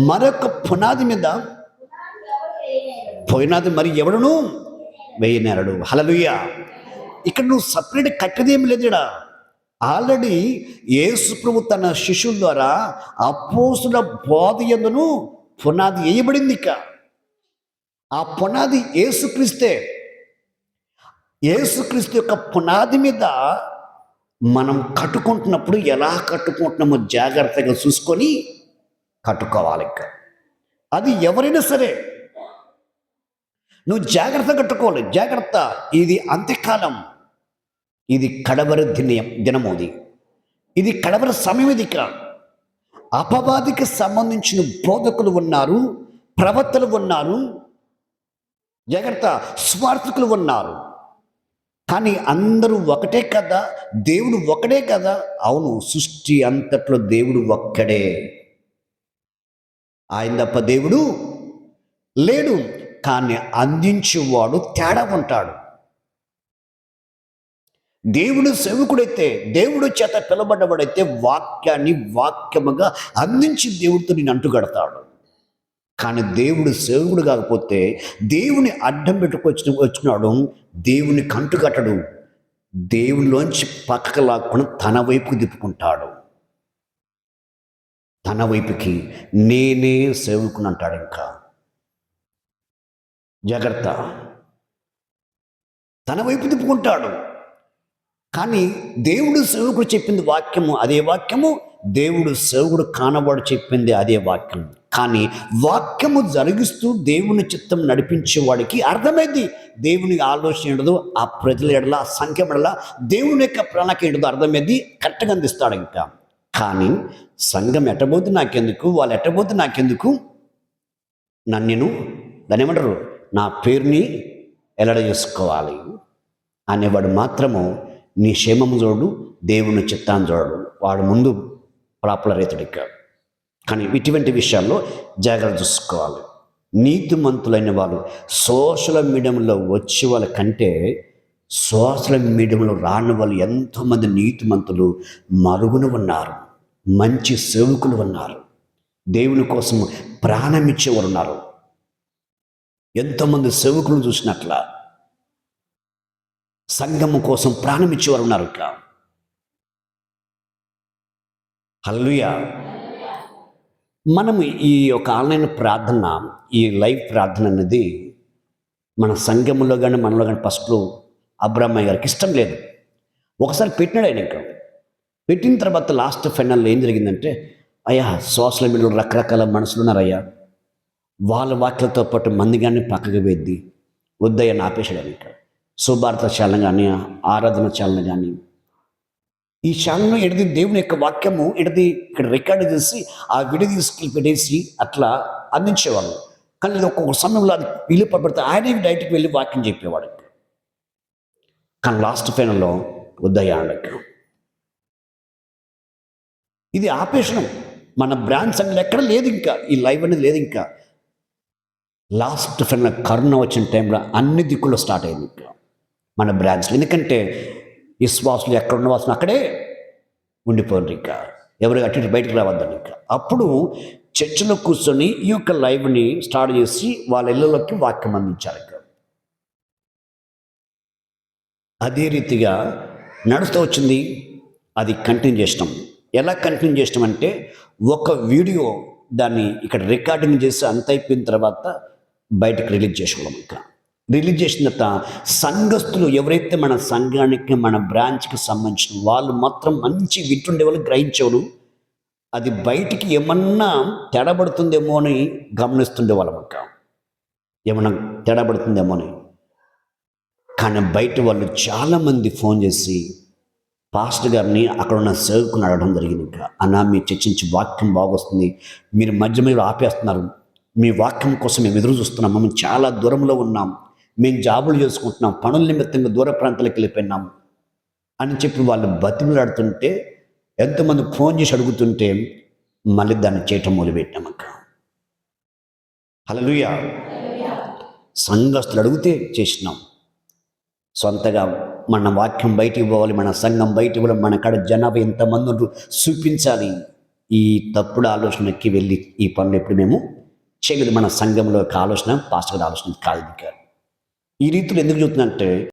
మరొక పునాది మీద పునాది మరి ఎవడును వేయనేరడు. హల్లెలూయా. ఇక్కడ నువ్వు సపరేట్ కట్టదేం లేదు. ఇక్కడ ఆల్రెడీ యేసు ప్రభు తన శిష్యుల ద్వారా అపోస్తుల బోధ యందును పునాది వేయబడింది. ఇక ఆ పునాది యేసుక్రీస్తే. యేసుక్రీస్తు యొక్క పునాది మీద మనం కట్టుకుంటున్నప్పుడు ఎలా కట్టుకుంటున్నామో జాగ్రత్తగా చూసుకొని కట్టుకోవాలి. ఇక అది ఎవరైనా సరే నువ్వు జాగ్రత్త కట్టుకోవాలి. జాగ్రత్త. ఇది అంత్యకాలం, ఇది కడవరి దినము, ఇది కడవరి సమయం. ఇది ఇక్కడ అపవాదికి సంబంధించిన బోధకులు ఉన్నారు, ప్రవక్తలు ఉన్నారు, జాగ్రత్త, స్వార్థకులు ఉన్నారు. కానీ అందరూ ఒకటే కదా, దేవుడు ఒకటే కదా. అవును, సృష్టి అంతట్లో దేవుడు ఒక్కడే, ఆయన తప్ప దేవుడు లేడు. కానీ అందించేవాడు తేడా ఉంటాడు. దేవుడు సేవకుడైతే, దేవుడు చేత పిలబడ్డవాడైతే వాక్యాన్ని వాక్యముగా అందించి దేవుడితో నేను అంటుగడతాడు. కానీ దేవుడు సేవకుడు కాకపోతే దేవుని అడ్డం వచ్చినాడు, దేవుని కంటుకట్టడు, దేవునిలోంచి పక్కకు లాక్కుని తన వైపుకు తిప్పుకుంటాడు. తన వైపుకి నేనే సేవకుని అంటాడు. ఇంకా జాగ్రత్త, తన వైపు తిప్పుకుంటాడు. కానీ దేవుడు సేవకుడు చెప్పింది వాక్యము అదే వాక్యము, దేవుడు సేవకుడు కానవాడు చెప్పింది అదే వాక్యం. కానీ వాక్యము జరిగిస్తూ దేవుని చిత్తం నడిపించేవాడికి అర్థమైంది దేవుని ఆలోచన ఏంటదో, ఆ ప్రజల ఎడల, ఆ సంఖ్య ఎడల దేవుని యొక్క ప్రణాళిక ఏంటదో అర్థమైంది, కరెక్ట్గా అందిస్తాడు. ఇంకా కానీ సంఘం ఎట్టబోతే నాకెందుకు, వాళ్ళు ఎట్టబోతే నాకెందుకు, నన్ను దాన్ని ఏమంటారు, నా పేరుని ఎలడ చేసుకోవాలి అనేవాడు మాత్రము నీ క్షేమము చూడు, దేవుని చిత్తాన్ని చూడడు, వాడు ముందు ప్రాపుల రైతుడికి. కానీ ఇటువంటి విషయాల్లో జాగ్రత్త చూసుకోవాలి. నీతిమంతులైన వాళ్ళు సోషల్ మీడియాలో వచ్చే వాళ్ళ కంటే సోషల్ మీడియాలో రాని వాళ్ళు ఎంతోమంది నీతిమంతులు మరుగున ఉన్నారు, మంచి సేవకులు ఉన్నారు, దేవుని కోసం ప్రాణం ఇచ్చేవారు ఉన్నారు. ఎంతోమంది సేవకులను చూసినట్ల సంఘము కోసం ప్రాణం ఇచ్చేవారు ఉన్నారు. ఇక హల్లెలూయా. మనం ఈ యొక్క ఆన్లైన్ ప్రార్థన, ఈ లైవ్ ప్రార్థన అనేది మన సంఘములో కానీ మనలో కానీ ఫస్ట్లో అబ్రహ్మయ్య గారికి ఇష్టం లేదు. ఒకసారి పెట్టినాడు ఆయన. ఇంకా పెట్టిన తర్వాత లాస్ట్ ఫైనల్లో ఏం జరిగిందంటే, అయ్యా సోషల్ మీడియాలో రకరకాల మనుషులు ఉన్నారయ్యా, వాళ్ళ వాక్యలతో పాటు మంది కానీ పక్కకు వేద్ది వద్దయ్యా ఆపేశాడు. ఇంకా సుభారత ఛానల్ కానీ, ఆరాధన ఛానల్ కానీ, ఈ ఛానల్లో ఎడిది దేవుని యొక్క వాక్యము ఎడిది ఇక్కడ రికార్డు చేసి ఆ వీడియో తీసుకెళ్ళి పెట్టేసి అట్లా అందించేవాళ్ళు. కానీ ఒక్కొక్క సమయంలో అది వీలు పడితే ఆయనే డైరెక్ట్కి వెళ్ళి వాక్యం చెప్పేవాడు. కానీ లాస్ట్ ఫైనల్లో వద్దయ్యా అడగ, ఇది ఆపేషణం. మన బ్రాంచ్ అనేది ఎక్కడ లేదు, ఇంకా ఈ లైవ్ అనేది లేదు. ఇంకా లాస్ట్ ఫైనల్ కరోనా వచ్చిన టైంలో అన్ని దిక్కుల్లో స్టార్ట్ అయింది ఇంకా మన బ్రాంచ్లో. ఎందుకంటే విశ్వాసులు ఎక్కడ ఉన్న వాసులు అక్కడే ఉండిపోండి, ఇంకా ఎవరు అటు బయటకు రావద్దని. ఇంకా అప్పుడు చర్చిలో కూర్చొని ఈ యొక్క లైవ్ని స్టార్ట్ చేసి వాళ్ళ ఇళ్ళలోకి వాక్యం అందించారు. ఇంకా అదే రీతిగా నడుస్తూ వచ్చింది. అది కంటిన్యూ చేసినాం. ఎలా కంటిన్యూ చేసినాం అంటే, ఒక వీడియో దాన్ని ఇక్కడ రికార్డింగ్ చేసి అంత అయిపోయిన తర్వాత బయటకు రిలీజ్ చేసుకోవడం. ఇంకా రిలీజ్ చేసిన తర్వాత సంఘస్థులు ఎవరైతే మన సంఘానికి, మన బ్రాంచ్కి సంబంధించిన వాళ్ళు మాత్రం మంచి వింటుండే వాళ్ళు, గ్రహించేవారు. అది బయటికి ఏమన్నా తేడాపడుతుందేమో అని గమనిస్తుండే వాళ్ళం. ఇంకా ఏమన్నా తేడాపడుతుందేమో అని. కానీ బయట వాళ్ళు చాలామంది ఫోన్ చేసి పాస్టర్ గారిని, అక్కడ ఉన్న సేవకుని అడగడం జరిగింది. ఇంకా అన్నా, మీరు చర్చించి వాక్యం బాగొస్తుంది, మీరు మధ్య మధ్యలో ఆపేస్తున్నారు, మీ వాక్యం కోసం మేము ఎదురు చూస్తున్నాం, మేము చాలా దూరంలో ఉన్నాం, మేము జాబులు చేసుకుంటున్నాం, పనుల నిమిత్తంగా దూర ప్రాంతాలకు వెళ్ళిపోయినాం అని చెప్పి వాళ్ళు బతిమలాడుతుంటే, ఎంతమంది ఫోన్ చేసి అడుగుతుంటే మళ్ళీ దాన్ని చేయటం మొదలుపెట్టాం. అక్క హల్లెలూయా. సంఘస్థులు అడిగితే చేసినాం. సొంతగా మన వాక్యం బయట ఇవ్వాలి, మన సంఘం బయట ఇవ్వడం, మన కాడ జనాభా ఎంతమంది చూపించాలి. ఈ తప్పుడు ఆలోచనకి వెళ్ళి ఈ పనులు ఎప్పుడు మేము చేయలేదు. మన సంఘంలో యొక్క ఆలోచన, పాస్టర్ గారి ఆలోచన కాదు. ఈ రీతిలో ఎందుకు చెబుతుందంటే,